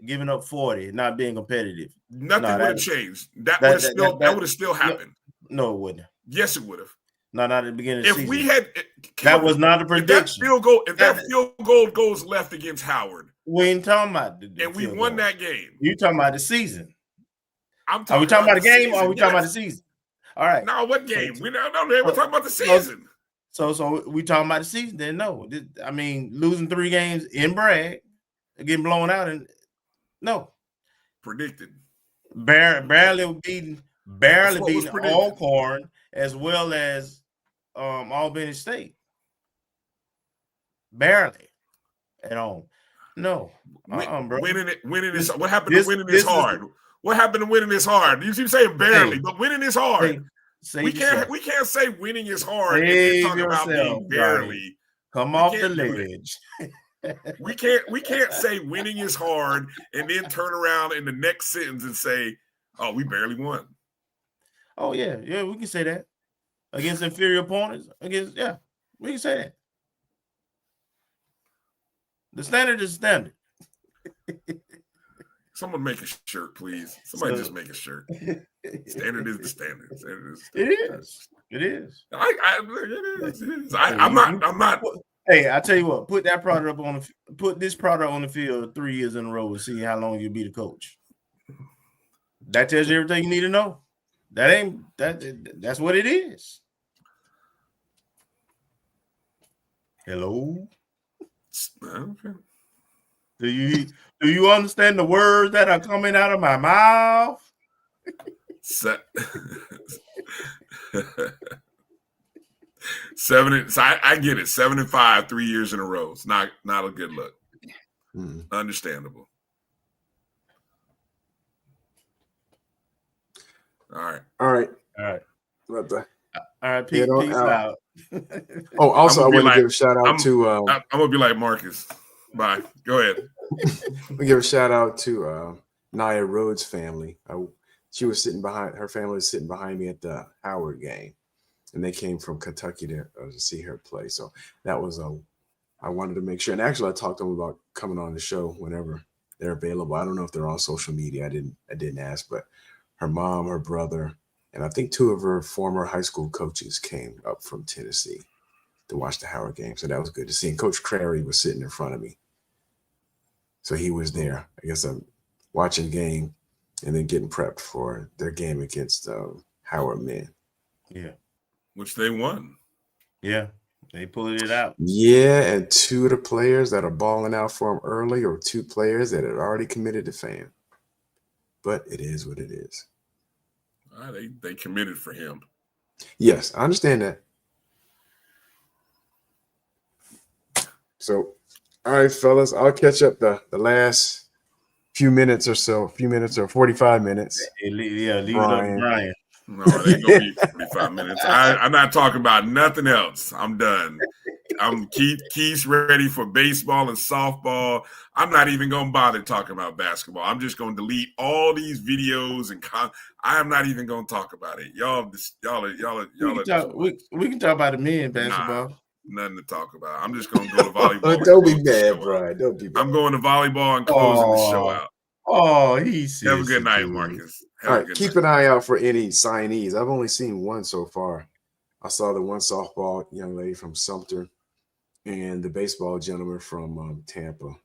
giving up 40, not being competitive. Nothing would have changed. That would have still happened. No, it wouldn't. Yes, it would have. Not at the beginning of the season. If we had that was not a prediction. If that field goal goes left against Howard, we ain't talking about and we won that game. You talking about the season? Are we talking about the game or are we talking about the season? All right. No, what game? We're talking about the season. So we talking about the season? Then no. I mean, losing 3 games in Bragg, getting blown out, and no. Predicted. Barely beating Alcorn as well as Albany State. Barely at home. No. Bro. Winning is what happened to winning is hard. What happened to winning is hard? You keep saying barely, but winning is hard. We can't say winning is hard and then talk about being barely. Come off the ledge. We can't say winning is hard and then turn around in the next sentence and say, "Oh, we barely won." Oh yeah, we can say that against inferior opponents. We can say that. The standard is standard. Someone make a shirt, please. Somebody just make a shirt. Standard is the standard. It is. It is. I'm not. Hey, I tell you what. Put this product on the field 3 years in a row and see how long you'll be the coach. That tells you everything you need to know. That's what it is. Hello. Okay. Do you understand the words that are coming out of my mouth? So I get it. 7-5, 3 years in a row. It's not a good look. Understandable. All right. Peace out. Also, I want to give a shout out to. I'm gonna be like Marcus. Bye. Go ahead. We give a shout out to Nia Rhodes' family. Her family was sitting behind me at the Howard game, and they came from Kentucky to see her play. So that was I wanted to make sure. And actually, I talked to them about coming on the show whenever they're available. I don't know if they're on social media. I didn't ask, but her mom, her brother, and I think 2 of her former high school coaches came up from Tennessee to watch the Howard game. So that was good to see. And Coach Crary was sitting in front of me. So he was there. I guess I'm watching the game and then getting prepped for their game against Howard men. Yeah. Which they won. Yeah. They pulled it out. Yeah, and 2 of the players that are balling out for them early or 2 players that had already committed to FAM. But it is what it is. They committed for him. Yes, I understand that. So, all right, fellas, I'll catch up the last few minutes or 45 minutes. Leave it up to Bryan. No, it ain't gonna be 45 minutes. I'm not talking about nothing else. I'm done. I'm Keith's ready for baseball and softball. I'm not even gonna bother talking about basketball. I'm just gonna delete all these videos and I am not even gonna talk about it. Y'all. We can talk about the men basketball. Nothing to talk about. I'm just gonna go to volleyball. Don't be mad, Bryan. Don't be mad. I'm going to volleyball and closing the show out. Oh, he's have a good night, Marcus. All right, keep an eye out for any signees. I've only seen one so far. I saw the one softball young lady from Sumter and the baseball gentleman from Tampa.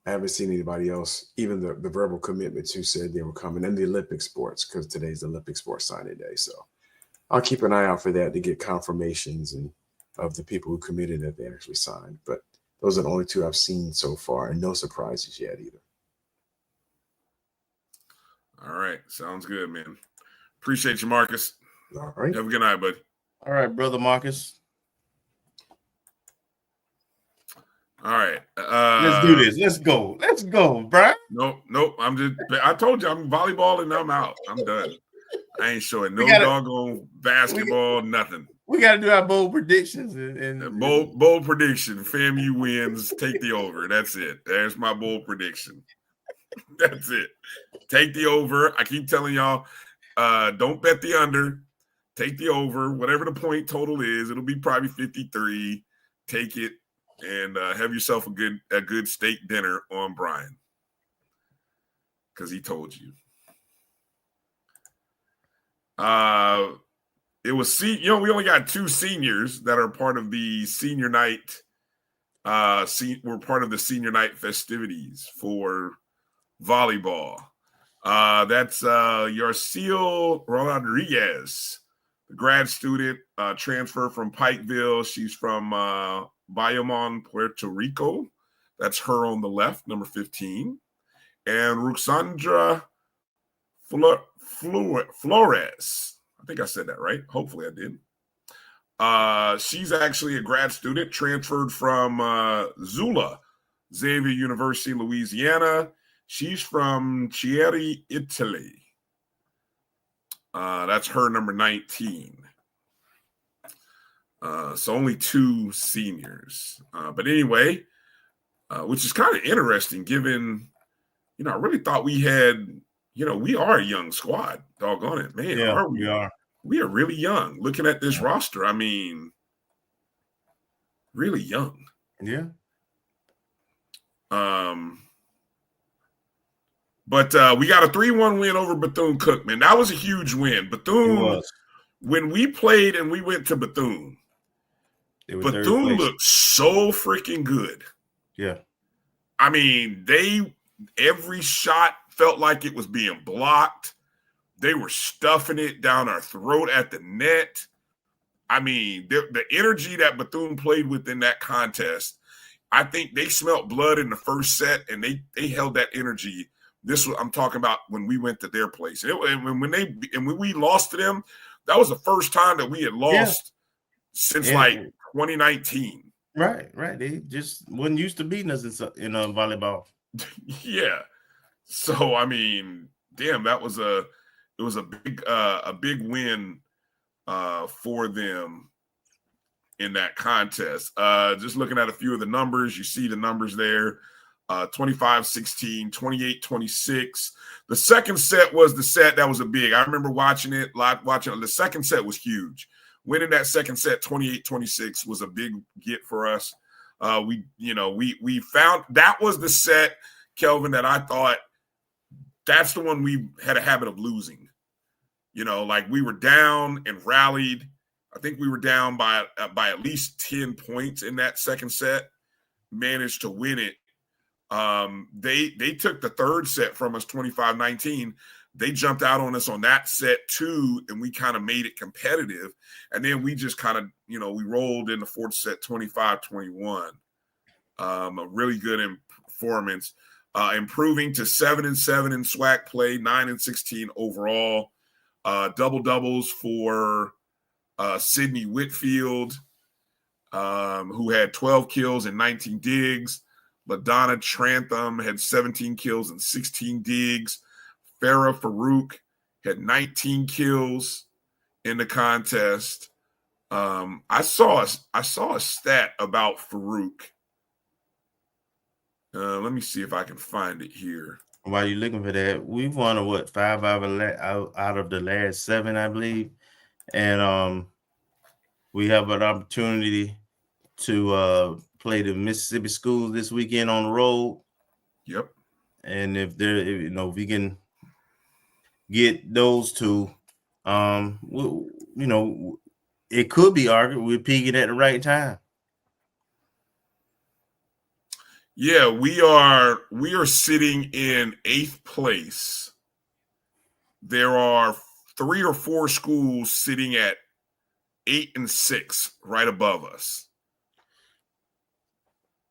I haven't seen anybody else, even the verbal commitments who said they were coming, and the Olympic sports, because today's the Olympic sports signing day. So I'll keep an eye out for that to get confirmations and of the people who committed that they actually signed. But those are the only two I've seen so far, and no surprises yet either. All right. Sounds good, man. Appreciate you, Marcus. All right. Have a good night, bud. All right, brother Marcus. All right. Let's do this. Let's go, Bryan. Nope. I told you I'm volleyball and I'm out. I'm done. I ain't showing doggone basketball, nothing. We got to do our bold predictions. And bold prediction. FAMU wins. Take the over. That's it. There's my bold prediction. That's it. Take the over. I keep telling y'all, don't bet the under. Take the over. Whatever the point total is, it'll be probably 53. Take it and have yourself a good steak dinner on Bryan, because he told you. It was we only got 2 seniors that are part of the senior night. We're part of the senior night festivities for volleyball. That's Yarciel Rodriguez, the grad student, transfer from Pikeville. She's from Bayamon, Puerto Rico. That's her on the left, number 15. And Ruxandra Flores. I think I said that right. Hopefully I did. She's actually a grad student, transferred from Zula, Xavier University, Louisiana. She's from Chieri, Italy. That's her, number 19. So only 2 seniors. But anyway, which is kind of interesting given, I really thought we had, we are a young squad. Doggone it, man. Yeah, are we? We are. We are really young. Looking at this roster, I mean, really young. Yeah. But we got a 3-1 win over Bethune-Cookman. Man, that was a huge win. Bethune, when we played and we went to Bethune looked so freaking good. Yeah. I mean, every shot felt like it was being blocked. They were stuffing it down our throat at the net. I mean, the energy that Bethune played with in that contest, I think they smelt blood in the first set, and they held that energy. I'm talking about when we went to their place. When we lost to them, that was the first time that we had lost since 2019. Right. They just wasn't used to beating us in volleyball. Yeah. So I mean, damn, it was a big win for them in that contest. Just looking at a few of the numbers, you see the numbers there. 25-16, 28-26. The second set was the set that was I remember watching it. The second set was huge. Winning that second set, 28-26, was a big get for us. We found that was the set, Kelvin, that I thought that's the one we had a habit of losing. Like we were down and rallied. I think we were down by at least 10 points in that second set, managed to win it. They took the third set from us, 25-19. They jumped out on us on that set too, and we kind of made it competitive. And then we just kind of, we rolled in the fourth set, 25-21. A really good performance. Improving to 7-7 in SWAC play, 9-16 overall. Double doubles for Sydney Whitfield, who had 12 kills and 19 digs. LaDonna Trantham had 17 kills and 16 digs. Farah Farouk had 19 kills in the contest. I saw a stat about Farouk. Let me see if I can find it here. While you're looking for that, we've won 5 out of the last 7, I believe, and we have an opportunity to play the Mississippi schools this weekend on the road. Yep. And if we can get those two, it could be argued we're peaking at the right time. Yeah, we are sitting in 8th place. There are 3 or 4 schools sitting at 8 and 6 right above us.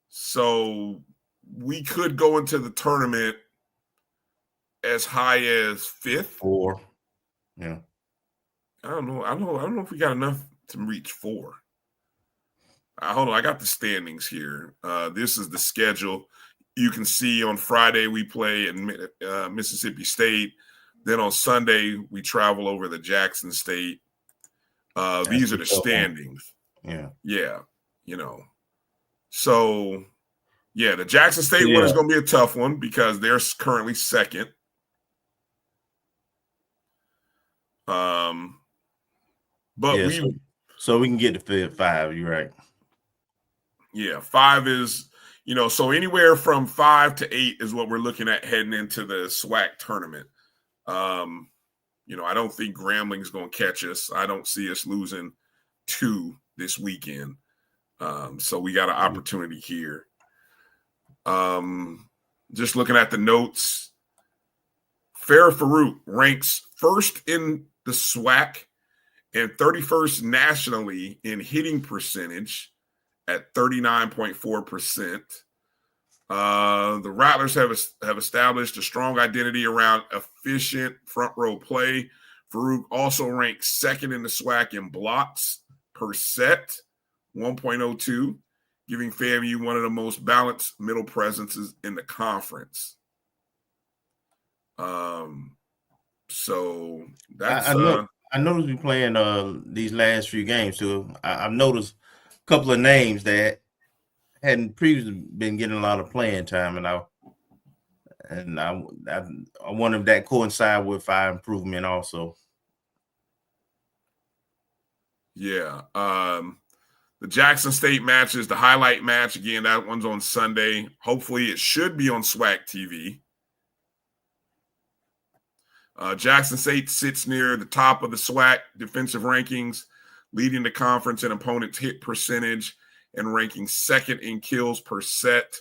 So we could go into the tournament as high as 5th. 4. Yeah. I don't know if we got enough to reach 4. Hold on, I got the standings here. This is the schedule. You can see on Friday we play in Mississippi State. Then on Sunday we travel over to Jackson State. These are the standings. Yeah. Yeah. So, yeah, the Jackson State one is going to be a tough one because they're currently 2nd. But so we can get to 5. You're right. Yeah, 5 is, so anywhere from 5 to 8 is what we're looking at heading into the SWAC tournament. I don't think Grambling's going to catch us. I don't see us losing 2 this weekend. So we got an opportunity here. Just looking at the notes, Farah Farouk ranks 1st in the SWAC and 31st nationally in hitting percentage at 39.4%. The Rattlers have established a strong identity around efficient front row play. Farouk also ranks 2nd in the SWAC in blocks per set, 1.02, giving FAMU one of the most balanced middle presences in the conference. So that's I noticed we playing these last few games too. I've noticed a couple of names that hadn't previously been getting a lot of playing time, and I wonder if that coincide with our improvement also. Yeah. The Jackson State match is the highlight match. Again, that one's on Sunday. Hopefully it should be on SWAC TV. Jackson State sits near the top of the SWAC defensive rankings, leading the conference in opponents' hit percentage and ranking 2nd in kills per set.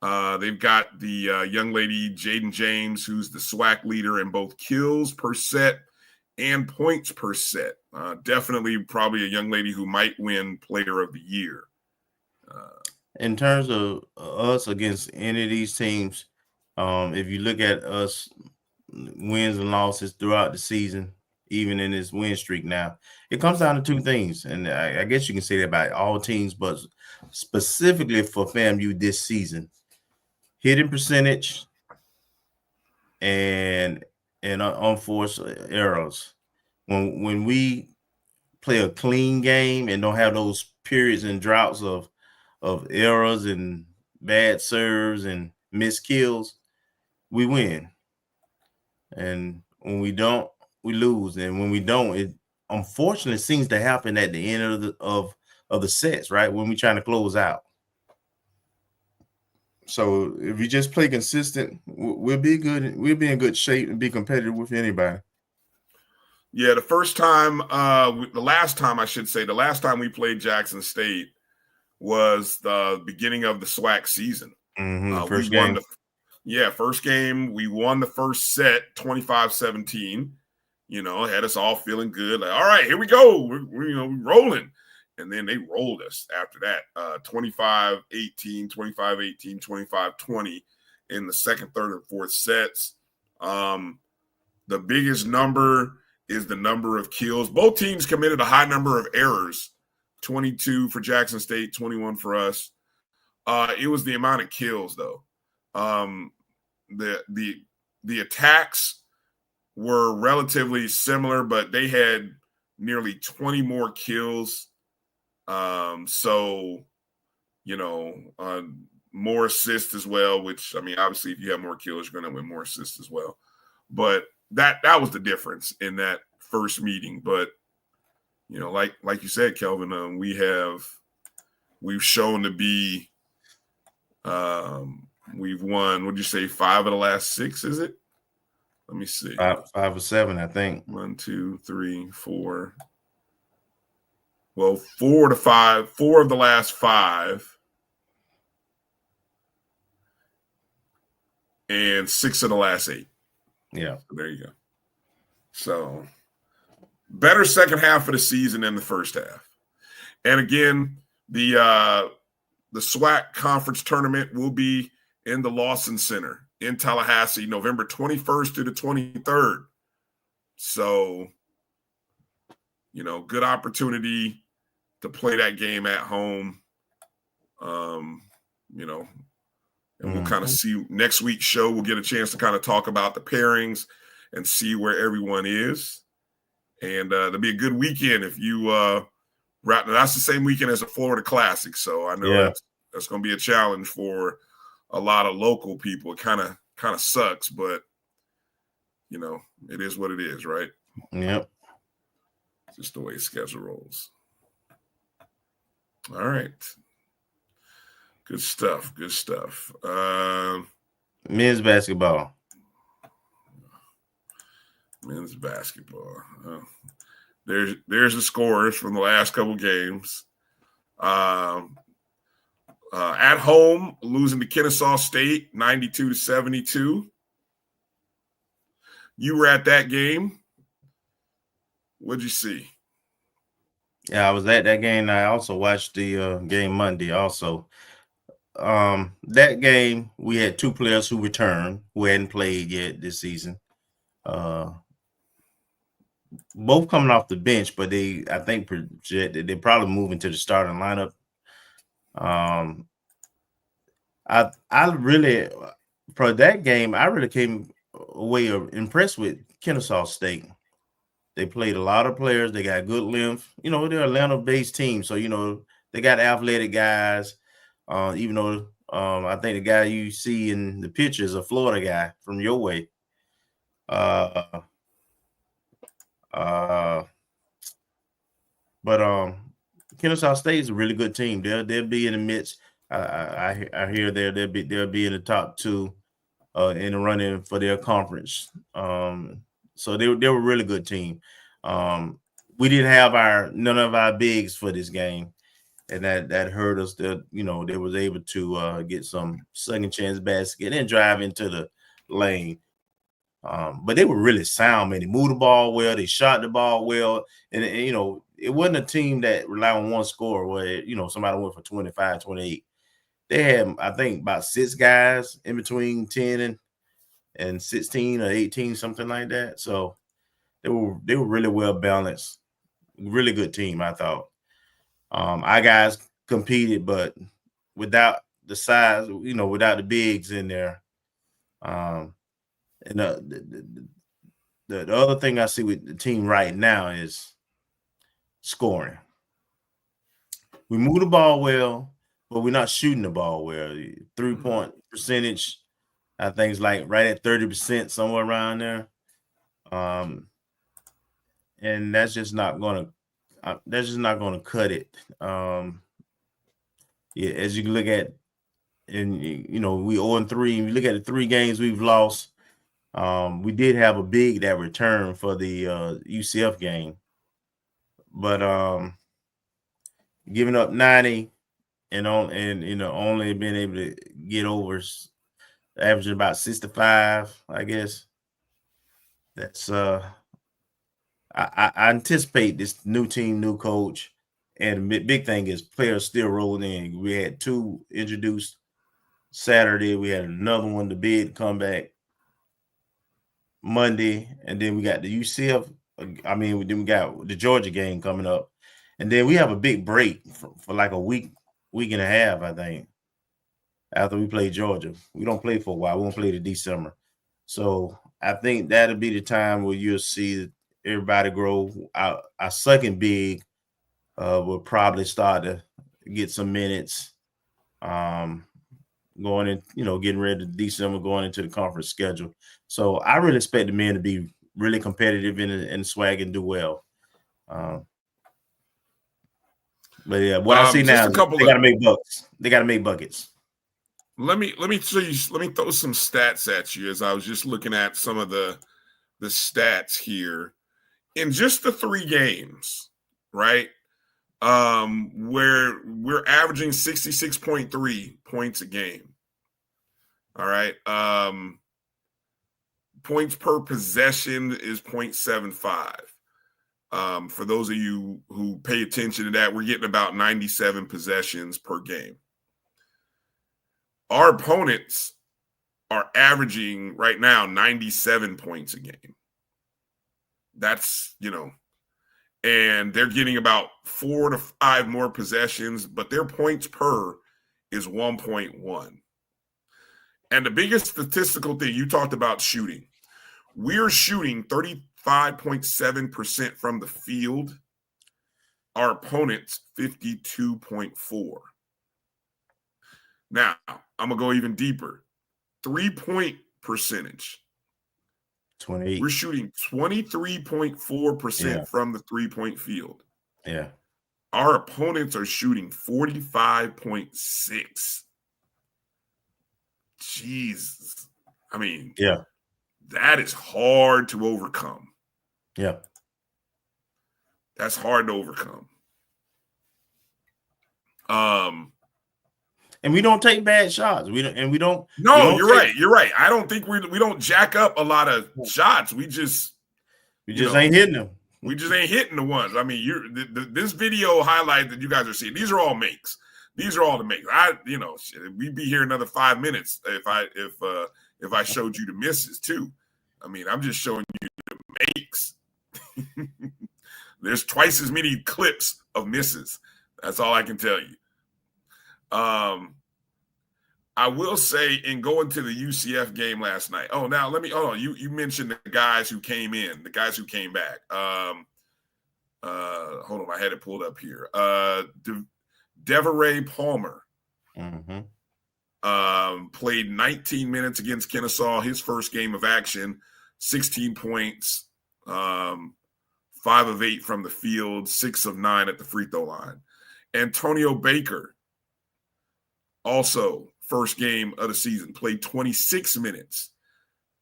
They've got the young lady, Jaden James, who's the SWAC leader in both kills per set and points per set. Definitely probably a young lady who might win Player of the Year. In terms of us against any of these teams, if you look at us wins and losses throughout the season, even in this win streak now, it comes down to 2 things. And I guess you can say that about all teams, but specifically for FAMU this season, hitting percentage and unforced errors. When we play a clean game and don't have those periods and droughts of errors and bad serves and missed kills, we win. And when we don't, we lose. And when we don't, it unfortunately seems to happen at the end of the sets, right? When we're trying to close out. So if we just play consistent, we'll be good. We'll be in good shape and be competitive with anybody. Yeah, the last time we played Jackson State was the beginning of the SWAC season. First game. First game, we won the first set 25-17, had us all feeling good. Like, all right, here we go. We're rolling. And then they rolled us after that, 25-18, 25-18, 25-20 in the second, third, and fourth sets. The biggest number is the number of kills. Both teams committed a high number of errors, 22 for Jackson State, 21 for us. It was the amount of kills, though. The attacks were relatively similar, but they had nearly 20 more kills. So, more assists as well, which, I mean, obviously if you have more kills, you're going to win more assists as well. But that was the difference in that first meeting. But, like you said, Kelvin, we've shown to be, we've won, what'd you say, 5 of the last 6, is it? Let me see. 5 or 7, I think. 1, 2, 3, 4. Well, 4 to 5, 4 of the last 5. And 6 of the last 8. Yeah. So there you go. So better second half of the season than the first half. And again, the SWAC conference tournament will be in the Lawson Center in Tallahassee, November 21st to the 23rd. So, good opportunity to play that game at home. And we'll kind of see next week's show. We'll get a chance to kind of talk about the pairings and see where everyone is. And it'll be a good weekend if you that's the same weekend as the Florida Classic. So I know that's going to be a challenge for a lot of local people. It kind of sucks, but it is what it is, right? Yep. Just the way schedule rolls. All right. Good stuff. Good stuff. Men's basketball. Men's basketball. There's the scores from the last couple games. At home, losing to Kennesaw State, 92-72. You were at that game. What'd you see? Yeah, I was at that game. I also watched the game Monday also. That game, we had 2 players who returned, who hadn't played yet this season. Both coming off the bench, but I think projected they're probably moving to the starting lineup. I really, for that game, I really came away impressed with Kennesaw State. They played a lot of players. They got good length. They're an Atlanta-based team, so they got athletic guys. Even though I think the guy you see in the picture is a Florida guy from your way. But Kennesaw State is a really good team. They'll be in the midst. I hear they'll be in the top 2 in the running for their conference. So they were a really good team. We didn't have none of our bigs for this game. And that hurt us. That they was able to get some second chance basket and drive into the lane. But they were really sound, man. They moved the ball well. They shot the ball well, and it wasn't a team that relied on one score where somebody went for 25, 28. They had, I think, about 6 guys in between 10 and 16 or 18, something like that. So they were really well balanced. Really good team, I thought. Our guys competed, but without the size, without the bigs in there. And the other thing I see with the team right now is scoring. We move the ball well, but we're not shooting the ball well. 3-point percentage, I think, is like right at 30%, somewhere around there. And that's just not going to cut it. As you can look at, and we 0-3. You look at the 3 games we've lost. We did have a big that returned for the UCF game, but giving up 90 and only being able to get over, averaging about 65, I guess. That's I anticipate this new team, new coach, and the big thing is players still rolling in. We had 2 introduced Saturday. We had another one, the bid come back Monday, and then we got the UCF. Then we got the Georgia game coming up, and then we have a big break for like a week and a half, I think. after we play Georgia. We don't play for a while. We won't play to December. So I think that'll be the time where you'll see everybody grow. Our second big will probably start to get some minutes going in, getting ready to December, going into the conference schedule. So I really expect the men to be really competitive in the SWAC and do well. But yeah, what I see now is they got to make bucks. They got to make buckets. Let me show you. Let me throw some stats at you as I was just looking at some of the stats here in just the 3 games, right? Where we're averaging 66.3 points a game. All right. Points per possession is 0.75. For those of you who pay attention to that, we're getting about 97 possessions per game. Our opponents are averaging right now 97 points a game. That's, and they're getting about 4 to 5 more possessions, but their points per is 1.1. And the biggest statistical thing, you talked about shooting. We're shooting 35.7% from the field. Our opponents, 52.4%. Now, I'm going to go even deeper. 3-point percentage. 28. We're shooting 23.4% from the 3-point field. Yeah. Our opponents are shooting 45.6%. Jesus. I mean, that is hard to overcome. Yeah. That's hard to overcome. And we don't take bad shots. We don't. No, you're right. You're right. I don't think we don't jack up a lot of shots. We just ain't hitting them. We just ain't hitting the ones. I mean, this video highlight that you guys are seeing. These are all makes. These are all the makes. We'd be here another 5 minutes if I showed you the misses too. I mean, I'm just showing you the makes. There's twice as many clips of misses. That's all I can tell you. I will say, in going to the UCF game last night. Oh, now hold on. You mentioned the guys who came in, the guys who came back. Hold on, I had it pulled up here. Deveray Palmer played 19 minutes against Kennesaw, his first game of action, 16 points, 5 of 8 from the field, 6 of 9 at the free throw line. Antonio Baker, also first game of the season, played 26 minutes,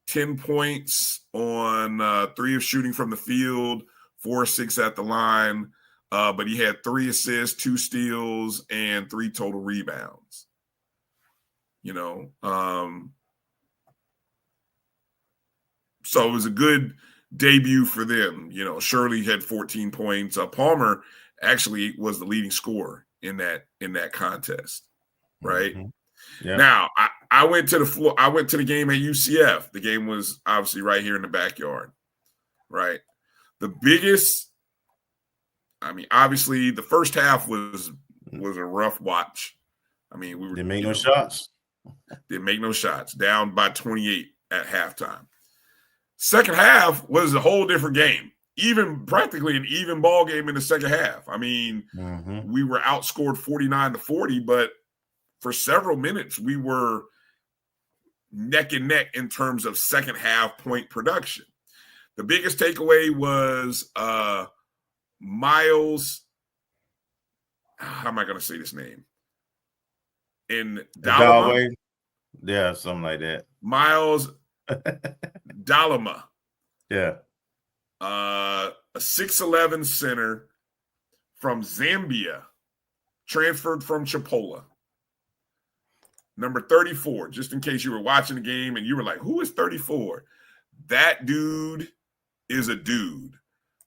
10 points on 3 of shooting from the field, 4 or 6 at the line. But he had 3 assists, 2 steals, and 3 total rebounds. So it was a good debut for them. Shirley had 14 points. Palmer actually was the leading scorer in that contest, right? Mm-hmm. Yeah. Now I went to the floor. I went to the game at UCF. The game was obviously right here in the backyard, right? The biggest. I mean, obviously, the first half was a rough watch. I mean, we didn't make no shots. Didn't make no shots. Down by 28 at halftime. Second half was a whole different game. Practically an even ball game in the second half. I mean, we were outscored 49-40, but for several minutes we were neck and neck in terms of second half point production. The biggest takeaway was Miles, how am I going to say this name? In Dalama? Yeah, something like that. Miles Dalama. Yeah. A 6'11" center from Zambia, transferred from Chipola. Number 34, just in case you were watching the game and you were like, who is 34? That dude is a dude.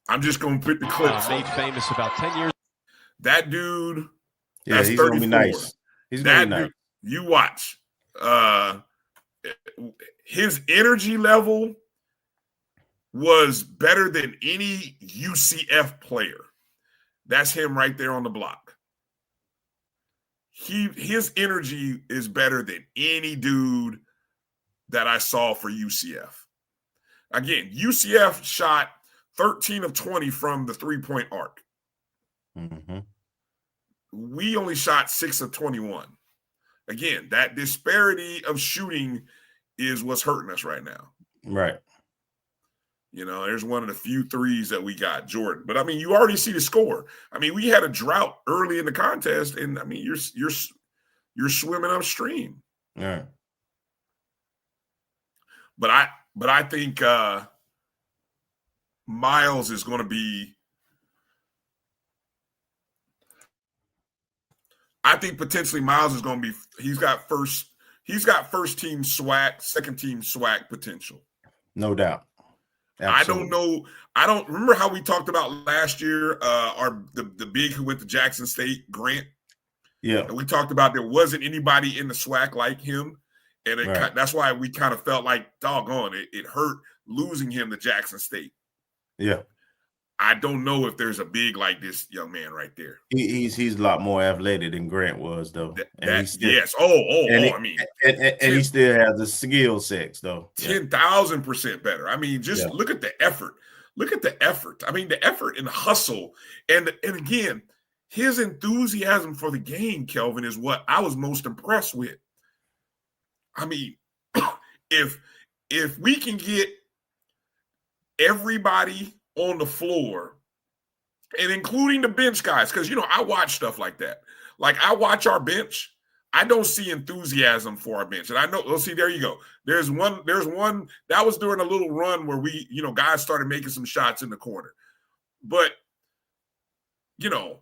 I'm just going to put the clips. Made famous about 10 years. That dude, that's he's 34. Gonna be nice. He's that gonna be dude, nice. You watch. His energy level was better than any UCF player. That's him right there on the block. his energy is better than any dude that I saw for UCF. Again, UCF shot 13 of 20 from the 3-point arc. Mm-hmm. We only shot 6 of 21. Again, that disparity of shooting is what's hurting us right now. Right. You know, there's one of the few threes that we got, Jordan. But I mean, you already see the score. I mean, we had a drought early in the contest, and I mean, you're swimming upstream. Yeah. But I think Miles is going to be. I think potentially Miles is going to be. He's got first team SWAC, second team SWAC potential. No doubt. Absolutely. I don't know. I don't remember how we talked about last year. The big who went to Jackson State, Grant. Yeah. And we talked about there wasn't anybody in the SWAC like him, and that's why we kind of felt like doggone it hurt losing him to Jackson State. Yeah. I don't know if there's a big like this young man right there. He's a lot more athletic than Grant was, though. Yes. I mean, and he still has the skill sets, though. 10,000% better. I mean, just look at the effort. Look at the effort. I mean, the effort and the hustle, and again, his enthusiasm for the game, Kelvin, is what I was most impressed with. I mean, if we can get everybody on the floor, and including the bench guys, because, you know, I watch stuff like that. Like, I watch our bench. I don't see enthusiasm for our bench. And I know, see, there you go. There's one that was during a little run where we, you know, guys started making some shots in the corner. But, you know,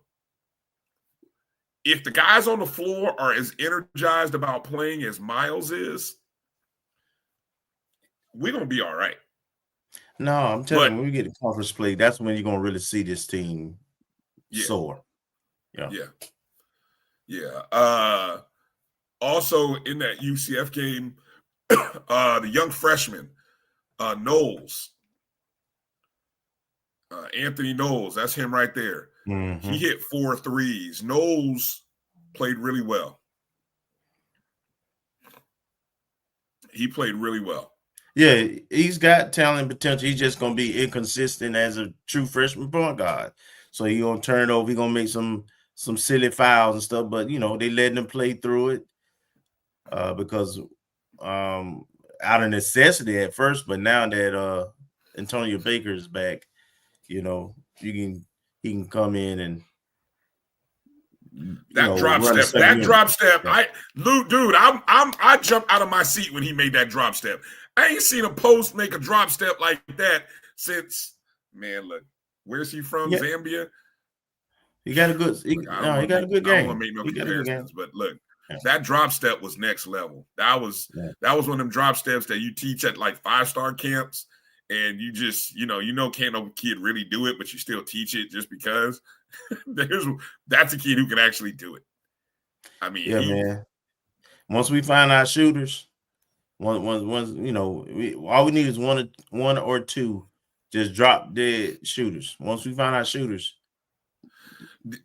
if the guys on the floor are as energized about playing as Miles is, we're going to be all right. No, I'm telling you, when we get to conference play, that's when you're going to really see this team soar. Yeah. Also in that UCF game, the young freshman, Knowles, Anthony Knowles, that's him right there. Mm-hmm. He hit 4 threes. Knowles played really well. He played really well. Yeah, he's got talent potential. He's just going to be inconsistent as a true freshman point guard. So he's going to turn over. He's going to make some silly fouls and stuff. But, you know, they letting him play through it because out of necessity at first. But now that Antonio Baker is back, you know, he can come in and That drop step. I jumped out of my seat when he made that drop step. I ain't seen a post make a drop step like that since, man, look, where's he from? Yeah. Zambia? He got a good he got a good game. I don't want to make no comparisons, but look, that drop step was next level. That was one of them drop steps that you teach at like 5-star camps, and you just, can't no kid really do it, but you still teach it just because that's a kid who can actually do it. I mean, man. Once we find our shooters, all we need is one or two just drop dead shooters. Once we find our shooters,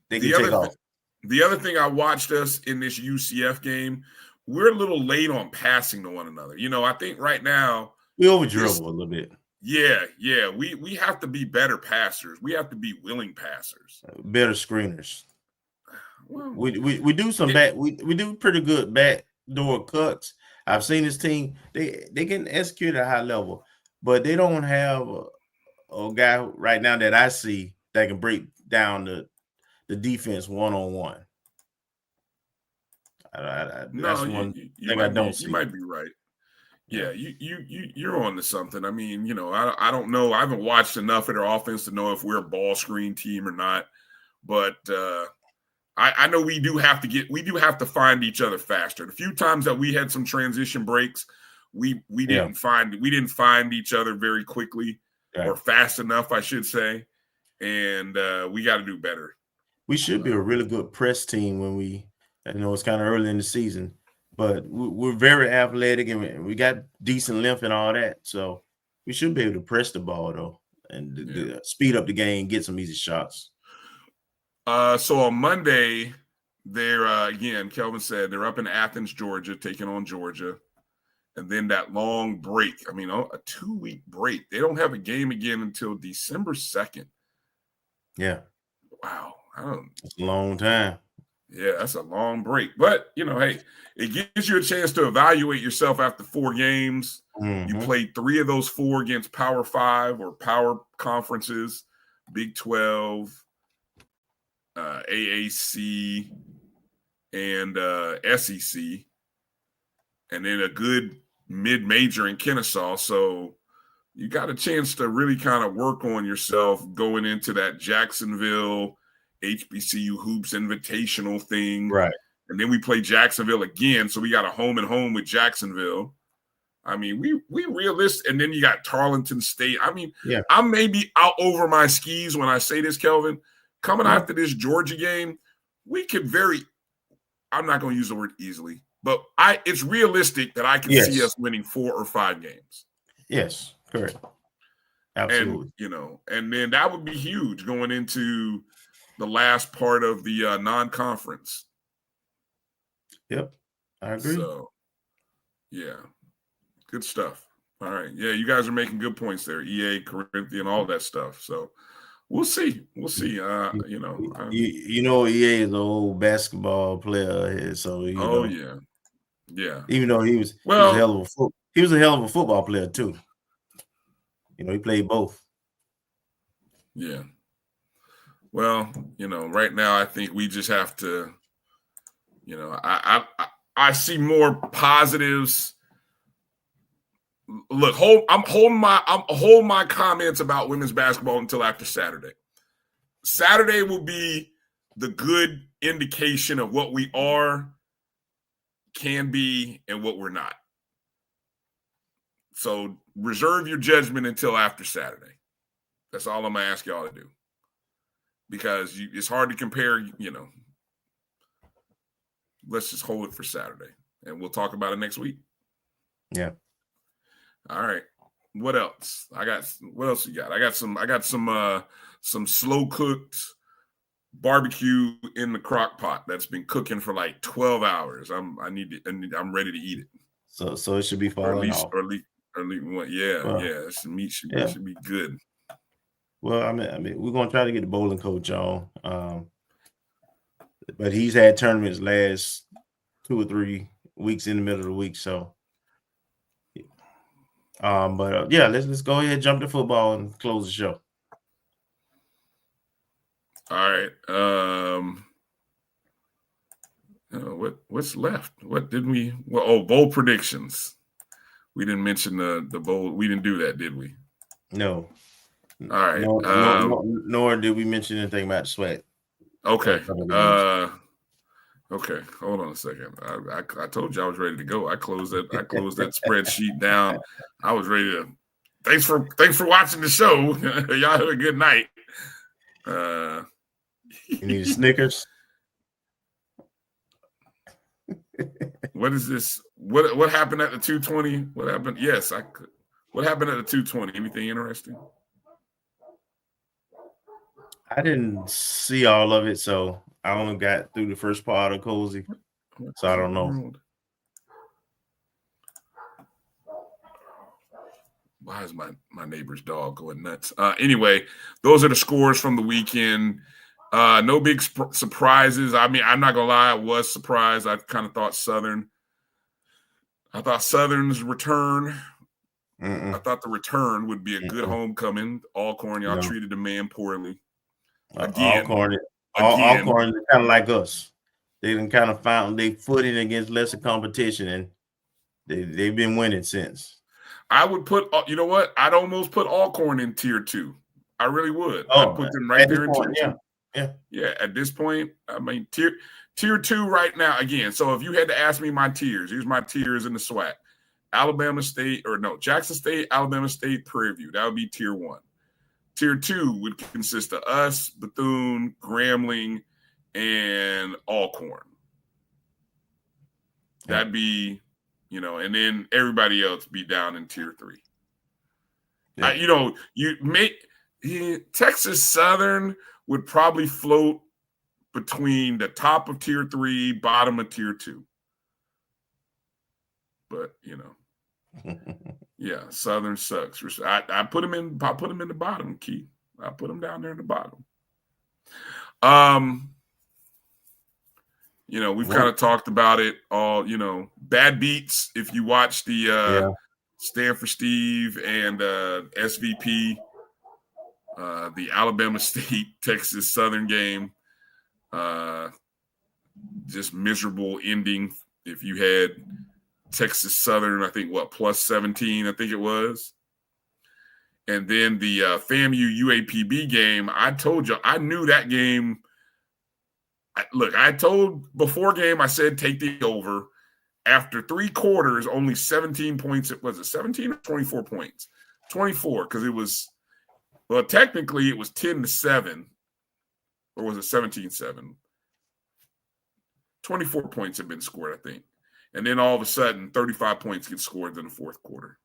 they can take off. The other thing I watched us in this UCF game, we're a little late on passing to one another. I think right now we over dribble a little bit. Yeah. We have to be better passers. We have to be willing passers. Better screeners. Well, we do some we do pretty good backdoor cuts. I've seen this team, they can execute at a high level, but they don't have a guy right now that I see that can break down the defense one-on-one. That's one thing I don't see. You might be right. Yeah, you're on to something. I mean, I don't know. I haven't watched enough of their offense to know if we're a ball screen team or not. But I know we do have to find each other faster. The few times that we had some transition breaks, we didn't find each other very quickly or fast enough, I should say. And we got to do better. We should be a really good press team when it's kind of early in the season. But we're very athletic and we got decent length and all that. So we should be able to press the ball, though, and speed up the game, get some easy shots. So on Monday, they're again, Kelvin said they're up in Athens, Georgia, taking on Georgia. And then that long break. I mean, a 2-week break. They don't have a game again until December 2nd. Yeah. Wow. It's a long time. Yeah, that's a long break. But, hey, it gives you a chance to evaluate yourself after 4 games. Mm-hmm. You played 3 of those 4 against Power 5 or Power Conferences, Big 12, AAC, and SEC. And then a good mid-major in Kennesaw. So you got a chance to really kind of work on yourself going into that Jacksonville HBCU Hoops Invitational thing. Right. And then we play Jacksonville again. So we got a home and home with Jacksonville. I mean, we realistic. And then you got Tarleton State. I mean, yeah. I'm maybe out over my skis when I say this, Kelvin. Coming after this Georgia game, we could I'm not going to use the word easily. But it's realistic that I can see us winning 4 or 5 games. Yes, correct. Absolutely. And, and then that would be huge going into the last part of the non-conference. Yep, I agree. So, yeah, good stuff. All right. Yeah, you guys are making good points there. EA, Corinthian, all that stuff. So, we'll see. We'll see. EA is an old basketball player, so yeah. Yeah. Even though he was a hell of a football player too. He played both. Yeah. Well, right now I think we just have to, I see more positives. Look, I'm holding my comments about women's basketball until after Saturday. Saturday will be the good indication of what we are, can be, and what we're not. So reserve your judgment until after Saturday. That's all I'm going to ask y'all to do. Because it's hard to compare, Let's just hold it for Saturday. And we'll talk about it next week. Yeah. All right. What else? What else you got? I got some slow cooked barbecue in the crock pot that's been cooking for like 12 hours. I'm ready to eat it. So it should be falling off. Or at least This meat should be good. Well, I mean, we're gonna try to get the bowling coach on, but he's had tournaments last 2 or 3 weeks in the middle of the week. So, let's go ahead, jump to football, and close the show. All right. What's left? What did we? Well, bowl predictions. We didn't mention the bowl. We didn't do that, did we? No. All right. Nor did we mention anything about SWAC. Okay. Okay. Hold on a second. I told you I was ready to go. I closed that spreadsheet down. I was ready to. Thanks for watching the show. Y'all have a good night. You need Snickers. What is this? What happened at the 220? What happened? Yes, I could. What happened at the 220? Anything interesting? I didn't see all of it, so I only got through the first part of Cozy. So I don't know. Why is my neighbor's dog going nuts? Anyway, those are the scores from the weekend. No big surprises. I mean, I'm not going to lie. I was surprised. I kind of thought Southern's return. I thought the return would be a good homecoming. Alcorn, y'all treated the man poorly. Alcorn is kind of like us. They done kind of found their footing against lesser competition, and they've been winning since. I would put, you know what? I'd almost put Alcorn in tier 2. I really would. I'd put them right there in tier 2. Yeah. At this point, I mean, tier 2 right now. Again, so if you had to ask me my tiers, here's my tiers in the SWAC: Jackson State, Alabama State, Prairie View. That would be tier 1. Tier 2 would consist of us, Bethune, Grambling, and Alcorn. That'd be, and then everybody else be down in tier 3. Yeah. Texas Southern would probably float between the top of tier 3, bottom of tier 2. But yeah, Southern sucks. I put them in the bottom, Keith. I put them down there in the bottom. We've kind of talked about it all, bad beats. If you watch the Stanford Steve and SVP, the Alabama State Texas Southern game, just miserable ending. If you had Texas Southern, I think plus 17, I think it was. And then the FAMU UAPB game, I told you, I knew that game. I told before game, I said take the over. After 3 quarters, only 17 points. Was it 17 or 24 points? 24, because it was, technically it was 10-7. Or was it 17-7? 24 points had been scored, I think. And then all of a sudden, 35 points get scored in the fourth quarter.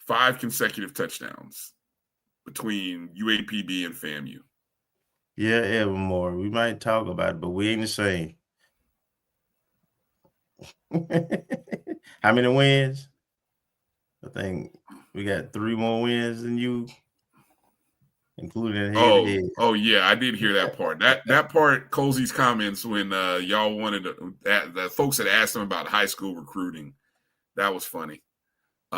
5 consecutive touchdowns between UAPB and FAMU. Yeah, Evermore. We might talk about it, but we ain't the same. How many wins? I think we got 3 more wins than you, including head. Oh yeah, I did hear that part. That part, Cozy's comments when y'all wanted the folks that asked him about high school recruiting. That was funny. No,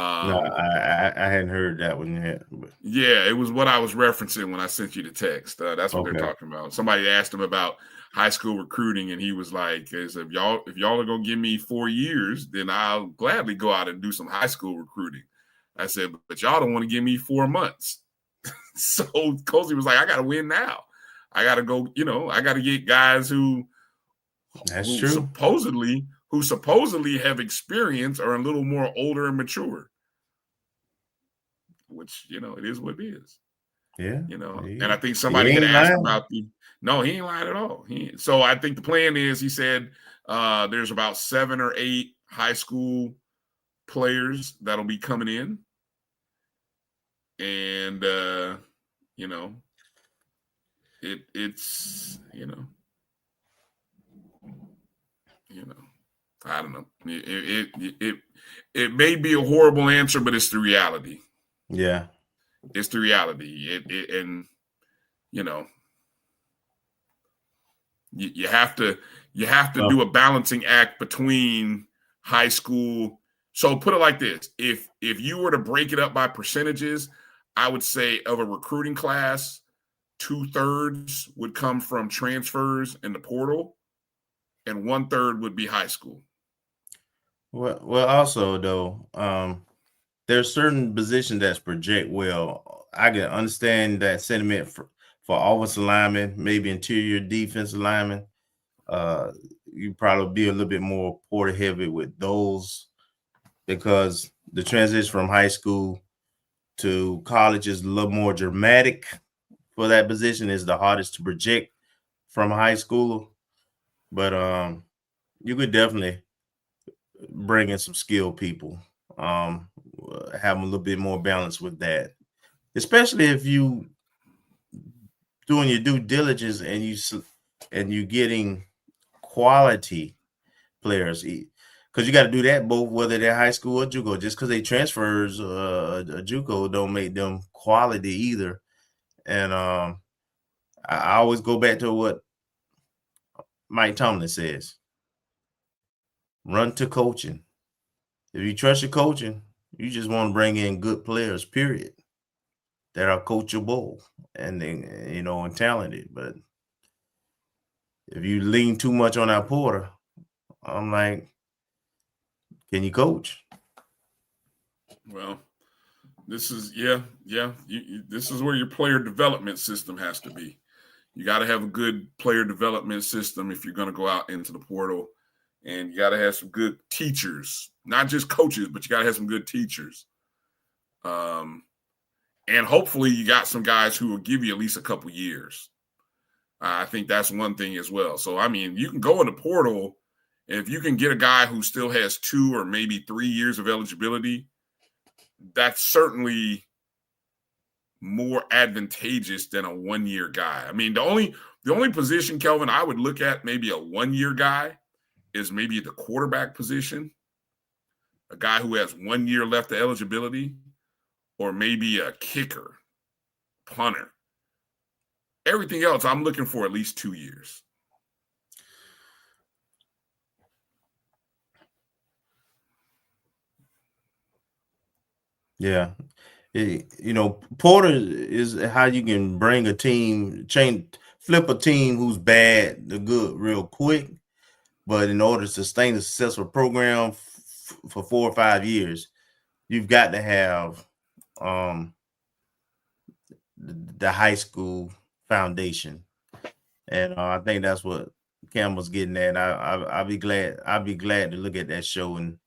I hadn't heard that one yet. But. Yeah, it was what I was referencing when I sent you the text. That's what they're talking about. Somebody asked him about high school recruiting, and he was like, if y'all are gonna give me 4 years, then I'll gladly go out and do some high school recruiting. I said, but y'all don't want to give me 4 months. So Cozy was like, I gotta win now. I gotta go, I gotta get guys who supposedly have experience are a little more older and mature. Which, it is what it is. Yeah. And I think somebody had asked about no, he ain't lying at all. So I think the plan is, he said there's about 7 or 8 high school players that'll be coming in. And, it's, I don't know. It may be a horrible answer, but it's the reality. Yeah. It's the reality. And you have to do a balancing act between high school. So put it like this. If you were to break it up by percentages, I would say of a recruiting class, 2/3 would come from transfers in the portal, and 1/3 would be high school. Well, also though, there's certain positions that project well. I can understand that sentiment for offensive linemen, maybe interior defensive linemen. You probably be a little bit more portal heavy with those, because the transition from high school to college is a little more dramatic for that position. Is the hardest to project from a high schooler. But you could definitely bring in some skilled people, have a little bit more balance with that, especially if you doing your due diligence and you getting quality players, because you got to do that both whether they're high school or JUCO. Just because they transfers a JUCO don't make them quality either. And I always go back to what Mike Tomlin says: run to coaching. If you trust your coaching, you just want to bring in good players, period, that are coachable and and talented. But if you lean too much on that porter, I'm like, can you coach? Well, this is this is where your player development system has to be. You got to have a good player development system if you're going to go out into the portal, and you got to have some good teachers, not just coaches, but you got to have some good teachers. And hopefully you got some guys who will give you at least a couple years. I think that's one thing as well. So, I mean, you can go in the portal, and if you can get a guy who still has 2 or maybe 3 years of eligibility, that's certainly more advantageous than a 1-year guy. I mean, the only position, Kelvin, I would look at maybe a 1-year guy is maybe the quarterback position, a guy who has 1 year left of eligibility, or maybe a kicker, punter. Everything else, I'm looking for at least 2 years. Yeah. Porter is how you can bring a team, flip a team who's bad to good real quick. But in order to sustain a successful program for 4 or 5 years, you've got to have the high school foundation. And I think that's what Campbell's getting at. I'll be glad to look at that show and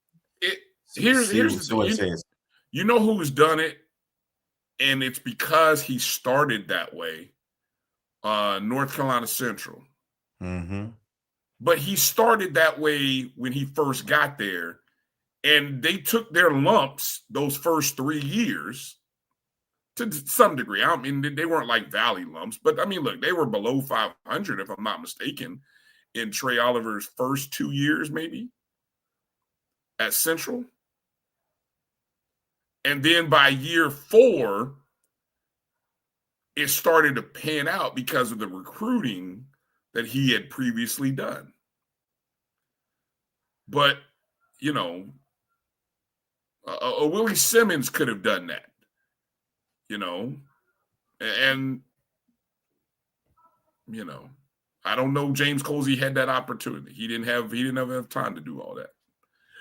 here's what it says. You know who's done it, and it's because he started that way. North Carolina Central. Mm-hmm. But he started that way when he first got there, and they took their lumps those first 3 years to some degree. I mean, they weren't like Valley lumps, but I mean, look, they were below 500, if I'm not mistaken, in Trey Oliver's first 2 years, maybe at Central. And then by year 4, it started to pan out because of the recruiting that he had previously done. But, a Willie Simmons could have done that, and, I don't know James Colsey had that opportunity. He didn't have enough time to do all that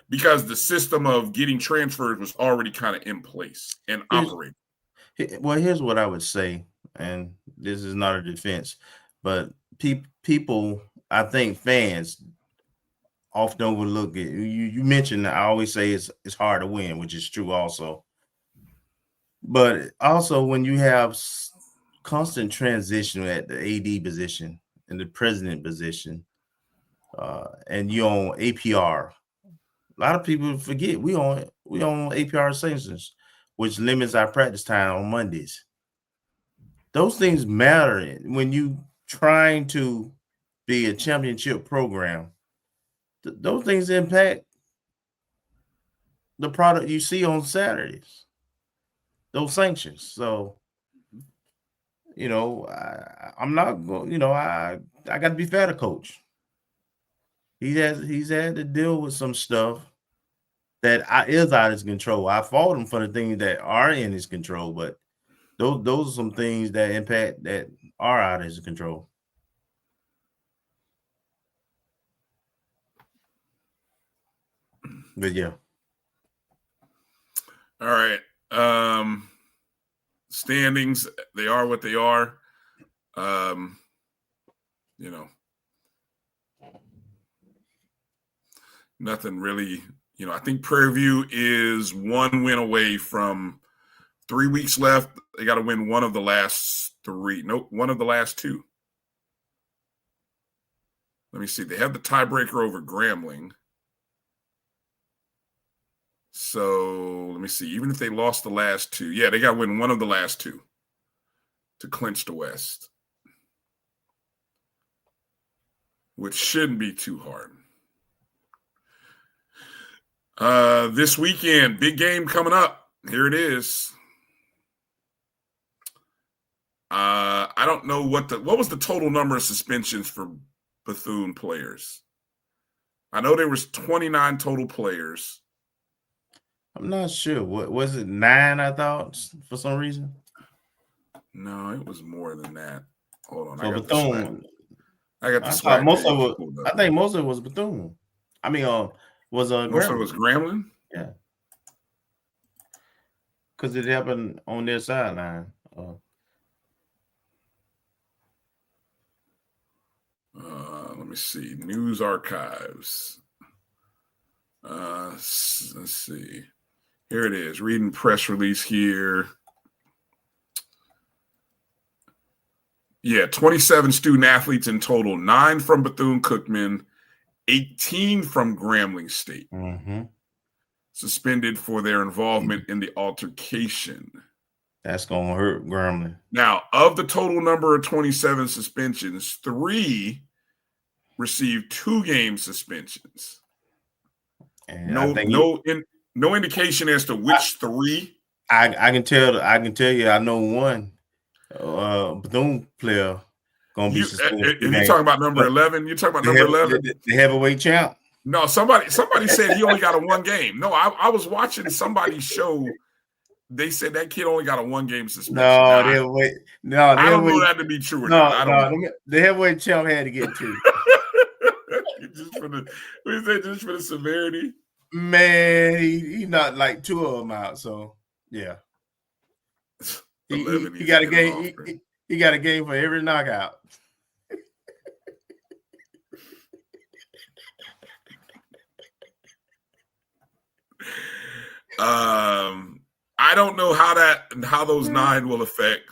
because the system of getting transferred was already kind of in place and operating. Well, here's what I would say, and this is not a defense, but people, I think fans often overlook it. You mentioned, I always say it's hard to win, which is true also. But also when you have constant transition at the AD position and the president position, and you on APR, a lot of people forget we on APR sanctions, which limits our practice time on Mondays. Those things matter when you trying to be a championship program. Those things impact the product you see on Saturdays. Those sanctions. So, I'm not going. I got to be fair to Coach. He's had to deal with some stuff that is out of his control. I fault him for the things that are in his control, but those are some things that impact that are out of his control. But yeah. All right. Standings, they are what they are. Nothing really, I think Prairie View is 1 win away from 3 weeks left. They got to win one of the last 3. Nope, one of the last 2. Let me see. They have the tiebreaker over Grambling. So let me see. Even if they lost the last 2, they got to win one of the last 2 to clinch the West, which shouldn't be too hard. This weekend, big game coming up. Here it is. I don't know what was the total number of suspensions for Bethune players. I know there was 29 total players. I'm not sure. What was it? 9? I thought for some reason. No, it was more than that. Hold on. So I got Bethune. the SWAC. Most of it. I think most of it was Bethune. I mean, was most of it was Grambling. Yeah, because it happened on their sideline. Let me see. News archives. Let's see. Here it is. Reading press release here. Yeah, 27 student athletes in total. 9 from Bethune-Cookman, 18 from Grambling State. Mm-hmm. Suspended for their involvement in the altercation. That's gonna hurt Grambling. Now, of the total number of 27 suspensions, 3 received 2-game suspensions. And no indication as to which 3. I can tell you. I know one Bethune player gonna be suspended. If you're talking about number 11, you're talking about number 11, the heavyweight champ. No, somebody said he only got a 1 game. No, I was watching somebody's show. They said that kid only got a 1-game suspension. I don't know that to be true or not. I don't know. The heavyweight champ had to get 2. just for the severity. Man, he knocked like 2 of them out. So yeah, he got a game. He got a game for every knockout. I don't know how those 9 will affect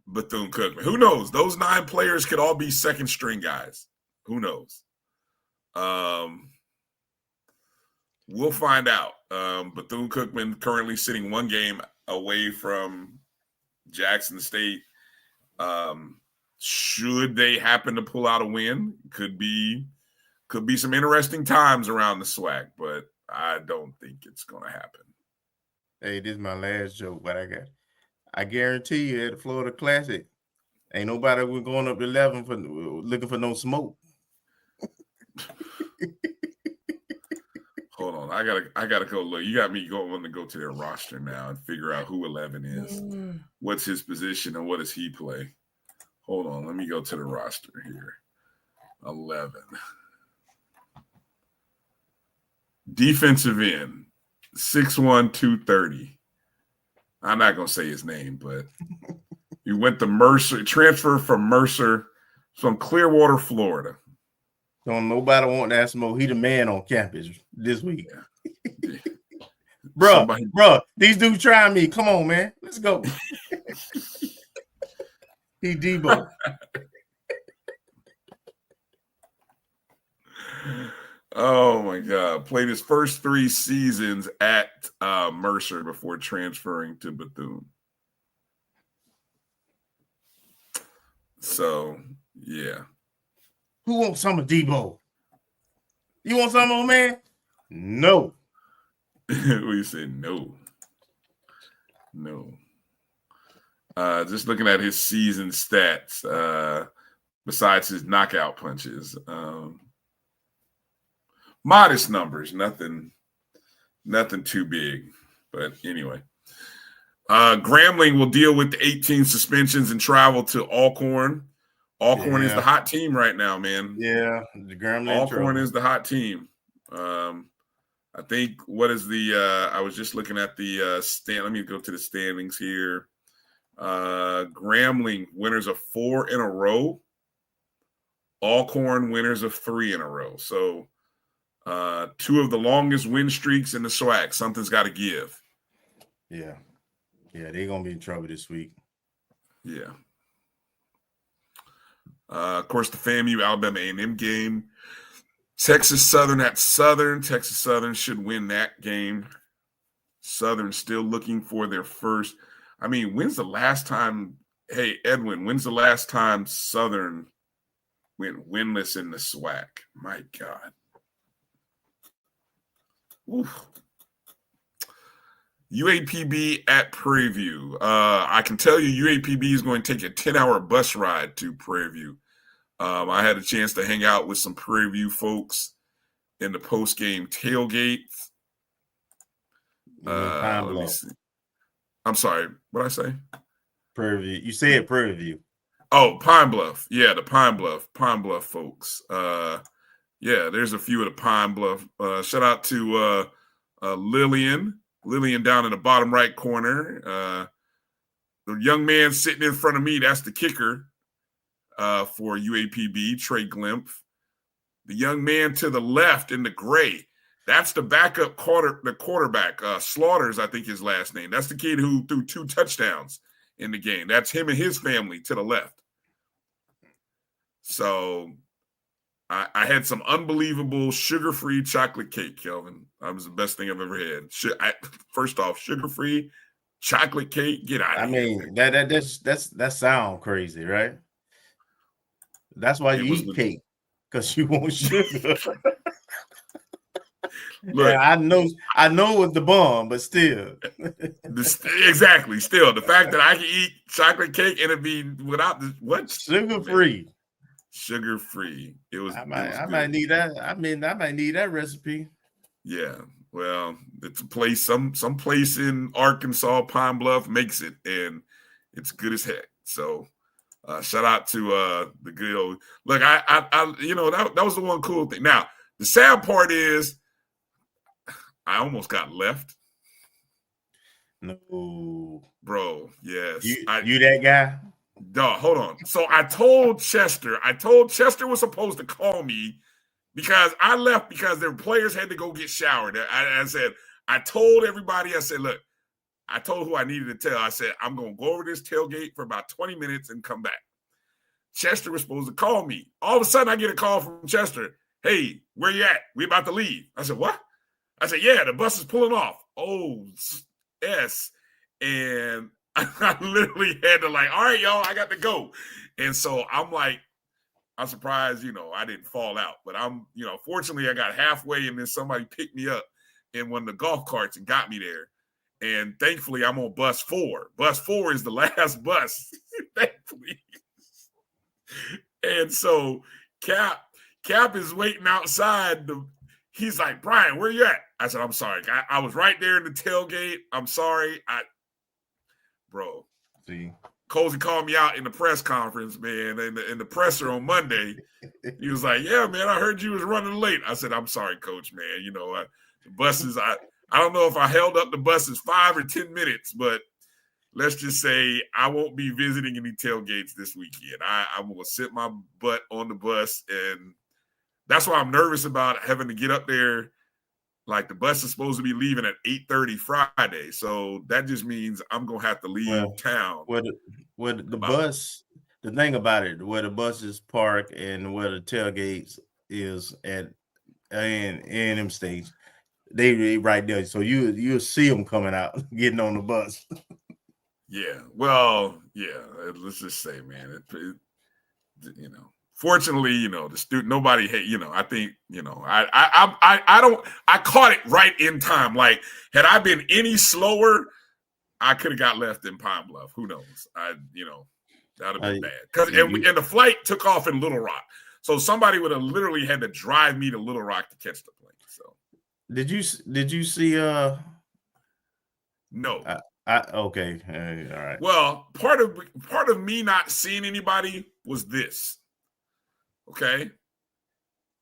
Bethune-Cookman. Who knows? Those 9 players could all be second string guys. Who knows? We'll find out. Bethune-Cookman currently sitting 1 game away from Jackson State. Should they happen to pull out a win, could be some interesting times around the SWAC, but I don't think it's going to happen. Hey, this is my last joke, but I guarantee you at the Florida Classic, ain't nobody was going up to 11 for looking for no smoke. Hold on, I gotta go look. You got me going to go to their roster now and figure out who 11 is. What's his position and what does he play? Hold on, let me go to the roster here. 11. Defensive end, 6'1", 230. I'm not gonna say his name, but he went to Mercer, transferred from Mercer from Clearwater, Florida. Don't nobody want that smoke. He the man on campus this week. Yeah. Bro, these dudes trying me. Come on, man. Let's go. He Debo. Oh my God. Played his first 3 seasons at Mercer before transferring to Bethune. So, yeah. Who wants some of Debo? You want some, old man? No. We said no. No. Just looking at his season stats, besides his knockout punches, modest numbers, nothing too big. But anyway, Grambling will deal with the 18 suspensions and travel to Alcorn. Alcorn is the hot team right now, man. Yeah, the Grambling. Alcorn is the hot team. I think what is the I was just looking at the stand. Let me go to the standings here. Grambling winners of 4 in a row. Alcorn winners of 3 in a row. So 2 of the longest win streaks in the SWAC. Something's got to give. Yeah, they're gonna be in trouble this week. Yeah. Of course, the FAMU Alabama A&M game. Texas Southern at Southern. Texas Southern should win that game. Southern still looking for their first. I mean, when's the last time? Hey, Edwin, when's the last time Southern went winless in the SWAC? My God. Oof. UAPB at Prairie View. I can tell you UAPB is going to take a 10-hour bus ride to Prairie View. I had a chance to hang out with some Prairie View folks in the post-game tailgate. Let me see. I'm sorry. What did I say? Prairie View. You said Prairie View. Oh, Pine Bluff. Yeah, the Pine Bluff folks. Yeah, there's a few of the Pine Bluff. Shout out to Lillian down in the bottom right corner. The young man sitting in front of me, that's the kicker for UAPB, Trey Glimpf. The young man to the left in the gray, that's the backup quarterback. Slaughters, I think his last name. That's the kid who threw 2 touchdowns in the game. That's him and his family to the left. So I had some unbelievable sugar-free chocolate cake, Kelvin. That was the best thing I've ever had. First off, sugar-free chocolate cake. Get out of here. I mean, that sound crazy, right? That's why you eat cake, because you want sugar. Look, yeah, I know it's the bomb, but still. Exactly. Still, the fact that I can eat chocolate cake and it be without the what? Sugar-free. Sugar-free. It was. I might need that. I mean, I might need that recipe. Yeah. Well, it's a place, some place in Arkansas, Pine Bluff makes it, and it's good as heck. So shout out to the good old look. I you know, that was the one cool thing. Now, the sad part is I almost got left. No. Bro, yes. You that guy? Dog, hold on. So I told Chester was supposed to call me because I left because their players had to go get showered. I said, I told everybody, I said, look, I told who I needed to tell. I said, I'm going to go over this tailgate for about 20 minutes and come back. Chester was supposed to call me. All of a sudden, I get a call from Chester. Hey, where you at? We about to leave. I said, what? I said, yeah, the bus is pulling off. Oh, yes. And I literally had to like, all right, y'all, I got to go. And so I'm like, I'm surprised, you know, I didn't fall out. But I'm, you know, fortunately, I got halfway and then somebody picked me up in one of the golf carts and got me there. And thankfully, I'm on bus 4. Bus 4 is the last bus, thankfully. And so Cap is waiting outside. He's like, Bryan, where you at? I said, I'm sorry. I was right there in the tailgate. I'm sorry. Bro. See. Cozy called me out in the press conference, man, in the presser on Monday. He was like, yeah, man, I heard you was running late. I said, I'm sorry, coach, man. You know, the buses, I don't know if I held up the buses 5 or 10 minutes, but let's just say I won't be visiting any tailgates this weekend. I'm going to sit my butt on the bus, and that's why I'm nervous about having to get up there. Like, the bus is supposed to be leaving at 8:30 Friday, so that just means I'm going to have to leave town. Where the bus, the thing about it, where the buses park and where the tailgates is at A&M stage, they right there. So you'll see them coming out, getting on the bus. Yeah. Well, yeah. Let's just say, man, it you know, fortunately, you know, the student, nobody hate, you know, I think, you know, I caught it right in time. Like, had I been any slower, I could have got left in Pine Bluff. Who knows? You know, that would have been bad. And the flight took off in Little Rock. So somebody would have literally had to drive me to Little Rock to catch the plane. So did you see no. Okay. All right. Well, part of me not seeing anybody was this. Okay.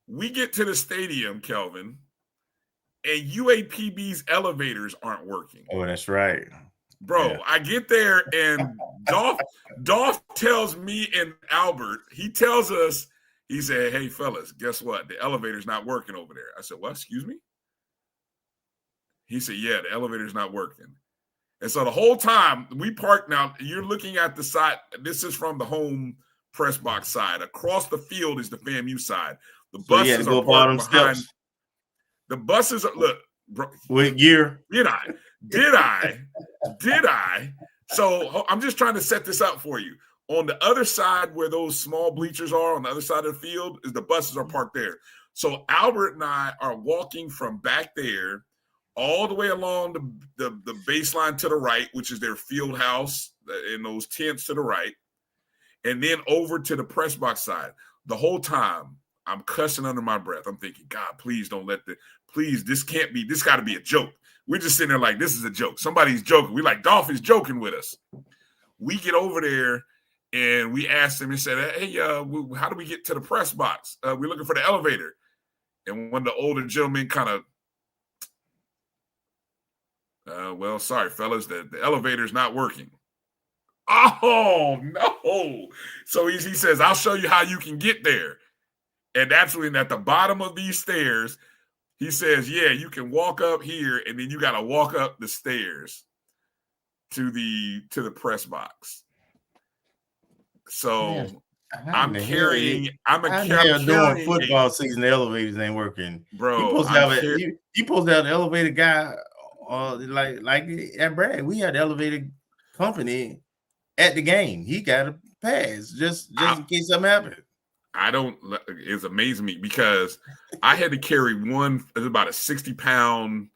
We get to the stadium, Kelvin, and UAPB's elevators aren't working. Oh, that's right. Bro, yeah. I get there and Dolph tells me and Albert, he tells us, he said, hey, fellas, guess what? The elevator's not working over there. I said, what? Excuse me? He said, yeah, the elevator's not working. And so the whole time we parked, now you're looking at the side. This is from the home press box side. Across the field is the FAMU side. The buses are parked behind. Steps. The buses are, look, bro. What year? Did I? So I'm just trying to set this up for you. On the other side where those small bleachers are, on the other side of the field, is the buses are parked there. So Albert and I are walking from back there all the way along the baseline to the right, which is their field house and those tents to the right, and then over to the press box side. The whole time I'm cussing under my breath. I'm thinking, God, please don't this can't be, this got to be a joke. We're just sitting there like, this is a joke. Somebody's joking. We like, Dolph is joking with us. We get over there and we asked him and said, hey, how do we get to the press box? We're looking for the elevator. And one of the older gentlemen kind of, well, sorry, fellas, the elevator's not working. Oh, no. So he says, I'll show you how you can get there. And that's when at the bottom of these stairs, he says, yeah, you can walk up here, and then you got to walk up the stairs to the press box. So I'm carrying during football season, the elevators ain't working. Bro, you supposed to have the elevator guy like at Brad, we had elevated company at the game. He got a pass just in case something happened. It's amazing me because I had to carry about a 60-pound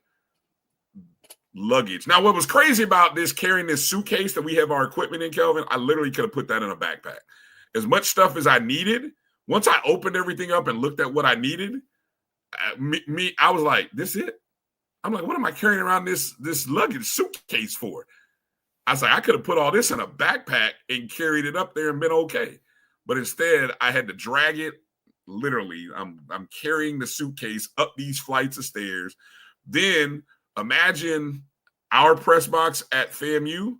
luggage. Now, what was crazy about this, carrying this suitcase that we have our equipment in, Kelvin, I literally could have put that in a backpack. As much stuff as I needed, once I opened everything up and looked at what I needed, I was like, this it? I'm like, what am I carrying around this luggage suitcase for? I was like, I could have put all this in a backpack and carried it up there and been okay. But instead, I had to drag it. Literally, I'm carrying the suitcase up these flights of stairs. Then imagine our press box at FAMU,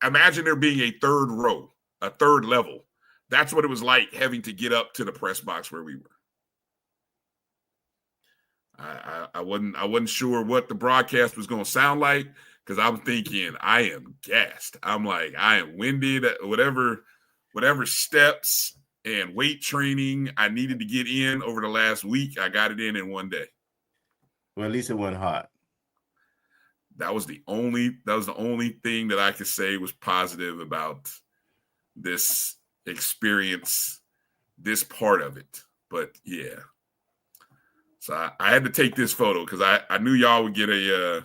imagine there being a third row, a third level. That's what it was like having to get up to the press box where we were. I wasn't sure what the broadcast was going to sound like because I'm thinking I am gassed. I'm like, I am winded. Whatever steps and weight training I needed to get in over the last week, I got it in one day. Well, at least it wasn't hot. That was the only thing that I could say was positive about this experience, this part of it. But yeah. So I had to take this photo because I knew y'all would get a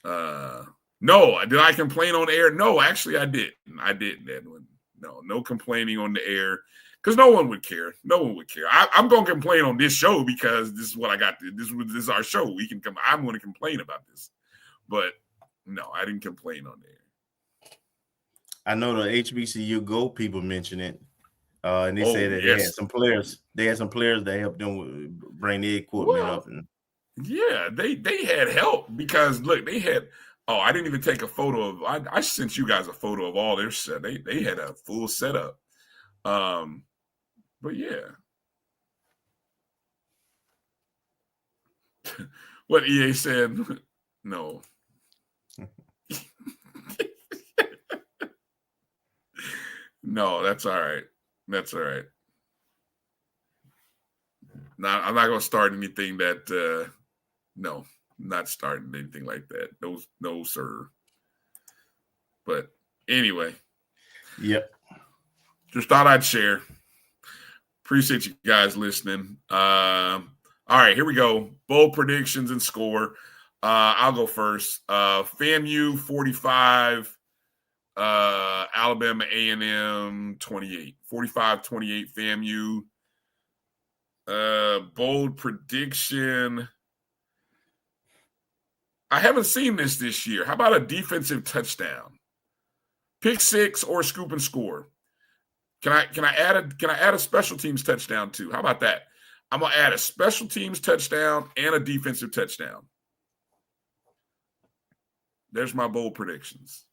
no. Did I complain on air? No, actually I didn't. I didn't, Edwin. No complaining on the air because no one would care. No one would care. I'm going to complain on this show because this is what I got. This is our show. We can come. I'm going to complain about this. But no, I didn't complain on the air. I know the HBCU Go people mentioned it. And they said that they had some players. They had some players that helped them bring the equipment up. And yeah, they had help because look, they had. Oh, I didn't even take a photo of. I sent you guys a photo of all their set. They had a full setup. But yeah, what EA said. No. No, that's all right. That's all right. Now, I'm not going to start anything that, no, not starting anything like that. No, sir. But anyway. Yep. Just thought I'd share. Appreciate you guys listening. All right, here we go. Bowl predictions and score. I'll go first. FAMU 45. Alabama A&M 28. 45-28 FAMU. Bold prediction. I haven't seen this year. How about a defensive touchdown? Pick six or scoop and score. Can I add a special teams touchdown too? How about that? I'm gonna add a special teams touchdown and a defensive touchdown. There's my bold predictions.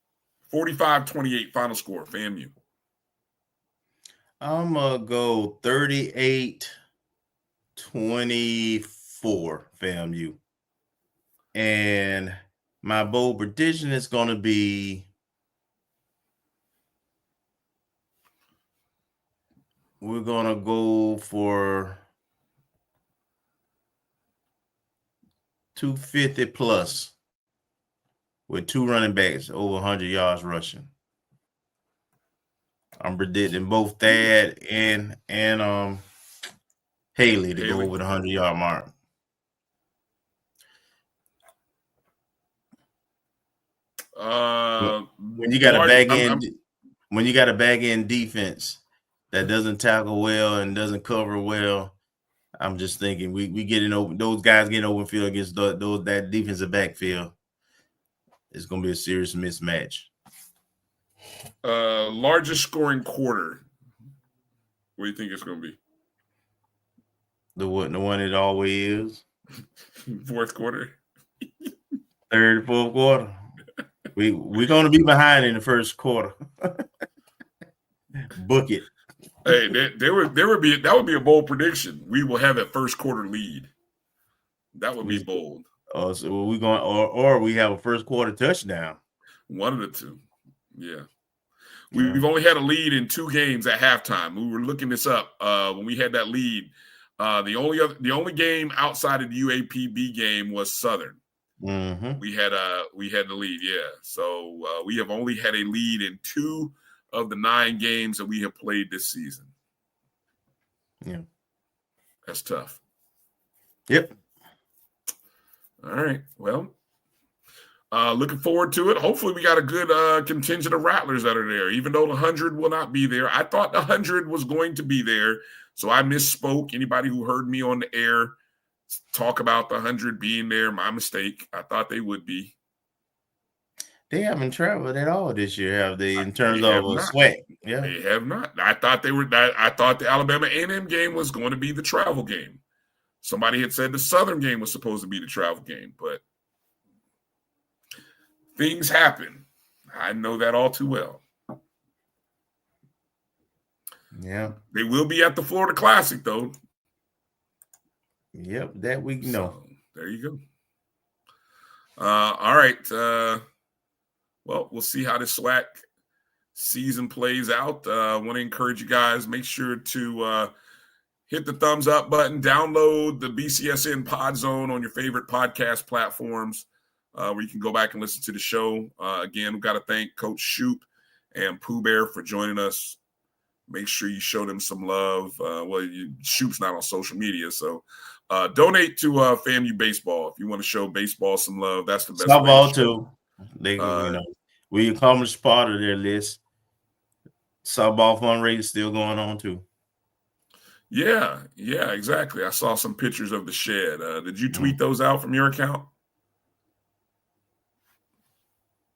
45-28 final score, FAMU. I'm going to go 38-24 FAMU. And my bold prediction is going to be we're going to go for 250 plus. With two running backs over 100 yards rushing. I'm predicting both Thad and Haley to go over the 100-yard mark. When you got a back end defense that doesn't tackle well and doesn't cover well, I'm just thinking we getting open. Those guys getting open field against that defensive backfield. It's going to be a serious mismatch. Largest scoring quarter. What do you think it's going to be? The one it always is. Fourth quarter. Third, fourth quarter. We're going to be behind in the first quarter. Book it. Hey, that would be a bold prediction. We will have a first quarter lead. That would be bold. So we're going, or we have a first quarter touchdown. One of the two. Yeah. We've only had a lead in 2 games at halftime. We were looking this up when we had that lead. The only game outside of the UAPB game was Southern. Mm-hmm. We had the lead, yeah. So we have only had a lead in 2 of the 9 games that we have played this season. Yeah, that's tough. Yep. All right. Well, looking forward to it. Hopefully, we got a good contingent of Rattlers that are there. Even though the 100 will not be there, I thought the 100 was going to be there, so I misspoke. Anybody who heard me on the air talk about the 100 being there, my mistake. I thought they would be. They haven't traveled at all this year, have they? In terms of a SWAC, yeah, they have not. I thought they were. I thought the Alabama A&M game was going to be the travel game. Somebody had said the Southern game was supposed to be the travel game, but things happen. I know that all too well. Yeah, they will be at the Florida Classic, though. Yep, that we know. So, there you go. All right. Well, we'll see how this SWAC season plays out. I want to encourage you guys, make sure to hit the thumbs up button, download the BCSN Pod Zone on your favorite podcast platforms where you can go back and listen to the show. Again, we've got to thank Coach Shouppe and Pough for joining us. Make sure you show them some love. Shouppe's not on social media, so donate to FAMU baseball if you want to show baseball some love. That's the best. Softball too. They, we accomplished part of their list. Softball fundraiser still going on too. Yeah, exactly. I saw some pictures of the shed. Did you tweet those out from your account?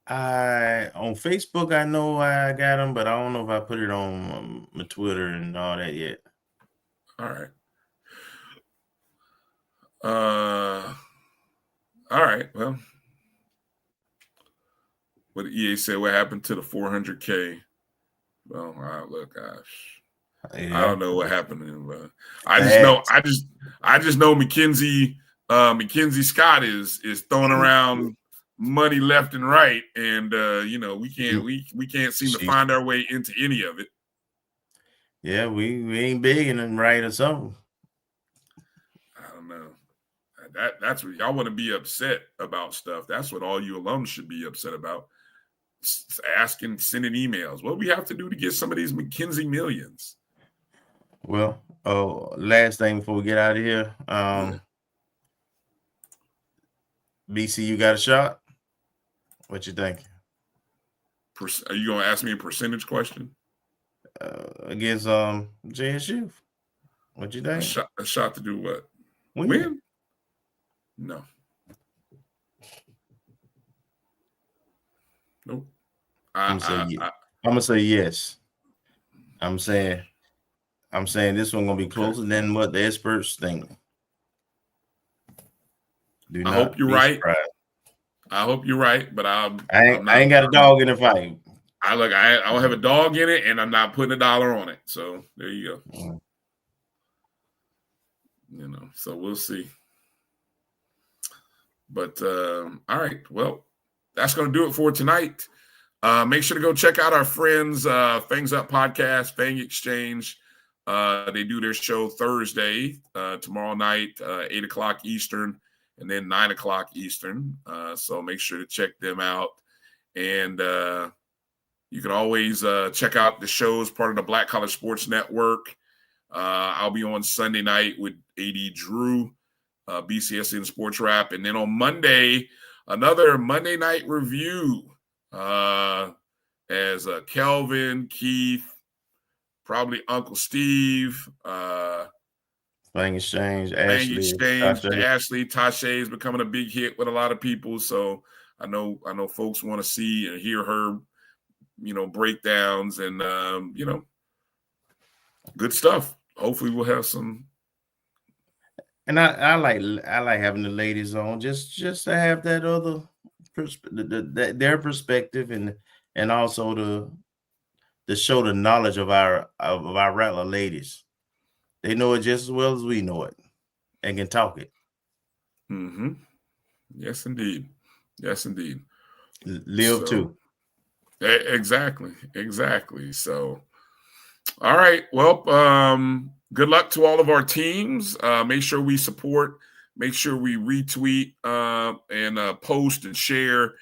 On Facebook, I know I got them, but I don't know if I put it on my Twitter and all that yet. All right. All right. Well, what EA said, what happened to the 400K? Well, look, gosh, I don't know what happened to him. I just know Mackenzie Scott is throwing around money left and right, and we can't seem to find our way into any of it. Yeah, we ain't big and right or something. I don't know. That's what y'all want to be upset about stuff. That's what all you alums should be upset about. Asking, sending emails. What do we have to do to get some of these McKinsey millions? Well, last thing before we get out of here, BCU got a shot. What you think? Are you gonna ask me a percentage question? Against JSU. What you think? A shot to do what? Win? No. Nope. I'm gonna say yes. I'm saying this one gonna be closer than what the experts think. I hope you're right. I hope you're right, but I ain't got a dog in the fight. I don't have a dog in it, and I'm not putting $1 on it. So there you go. So we'll see. But all right, well, that's going to do it for tonight. Make sure to go check out our friends, Fangs Up Podcast, Fang Exchange. They do their show Thursday, tomorrow night, 8 o'clock Eastern, and then 9 o'clock Eastern. So make sure to check them out. And you can always check out the shows, part of the Black College Sports Network. I'll be on Sunday night with AD Drew, BCSN Sports Wrap. And then on Monday, another Monday night review as Kelvin, Keith, probably Uncle Steve, Fang Exchange, Ashley, Tasha is becoming a big hit with a lot of people. So I know folks want to see and hear her, breakdowns and good stuff. Hopefully we'll have some. And I like having the ladies on just to have that other their perspective and also to show the knowledge of our Rattler ladies. They know it just as well as we know it and can talk it. Mm-hmm. Yes, indeed. Live too. Exactly. So, All right. Well, good luck to all of our teams. Make sure we support. Make sure we retweet and post and share.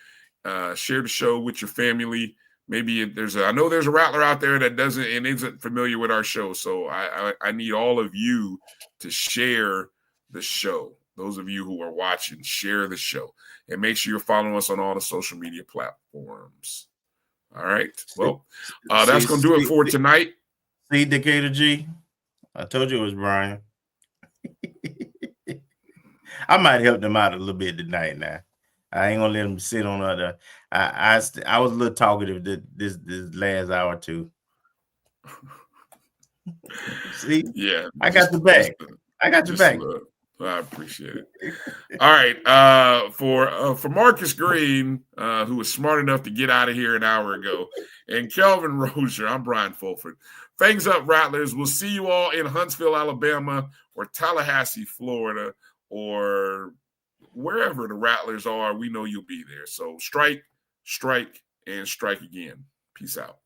Share the show with your family. Maybe I know there's a Rattler out there that isn't familiar with our show. So I need all of you to share the show. Those of you who are watching, share the show. And make sure you're following us on all the social media platforms. All right. Well, that's going to do it for tonight. See, Decatur G, I told you it was Bryan. I might help them out a little bit tonight now. I ain't gonna let them sit on other. I was a little talkative this last hour or two. See, yeah, I got the back. I got your back. I appreciate it. All right, for Marcus Green, who was smart enough to get out of here an hour ago, and Kelvin Rozier, I'm Bryan Fulford. Thanks up, Rattlers. We'll see you all in Huntsville, Alabama, or Tallahassee, Florida, or wherever the Rattlers are. We know you'll be there. So strike, and strike again. Peace out.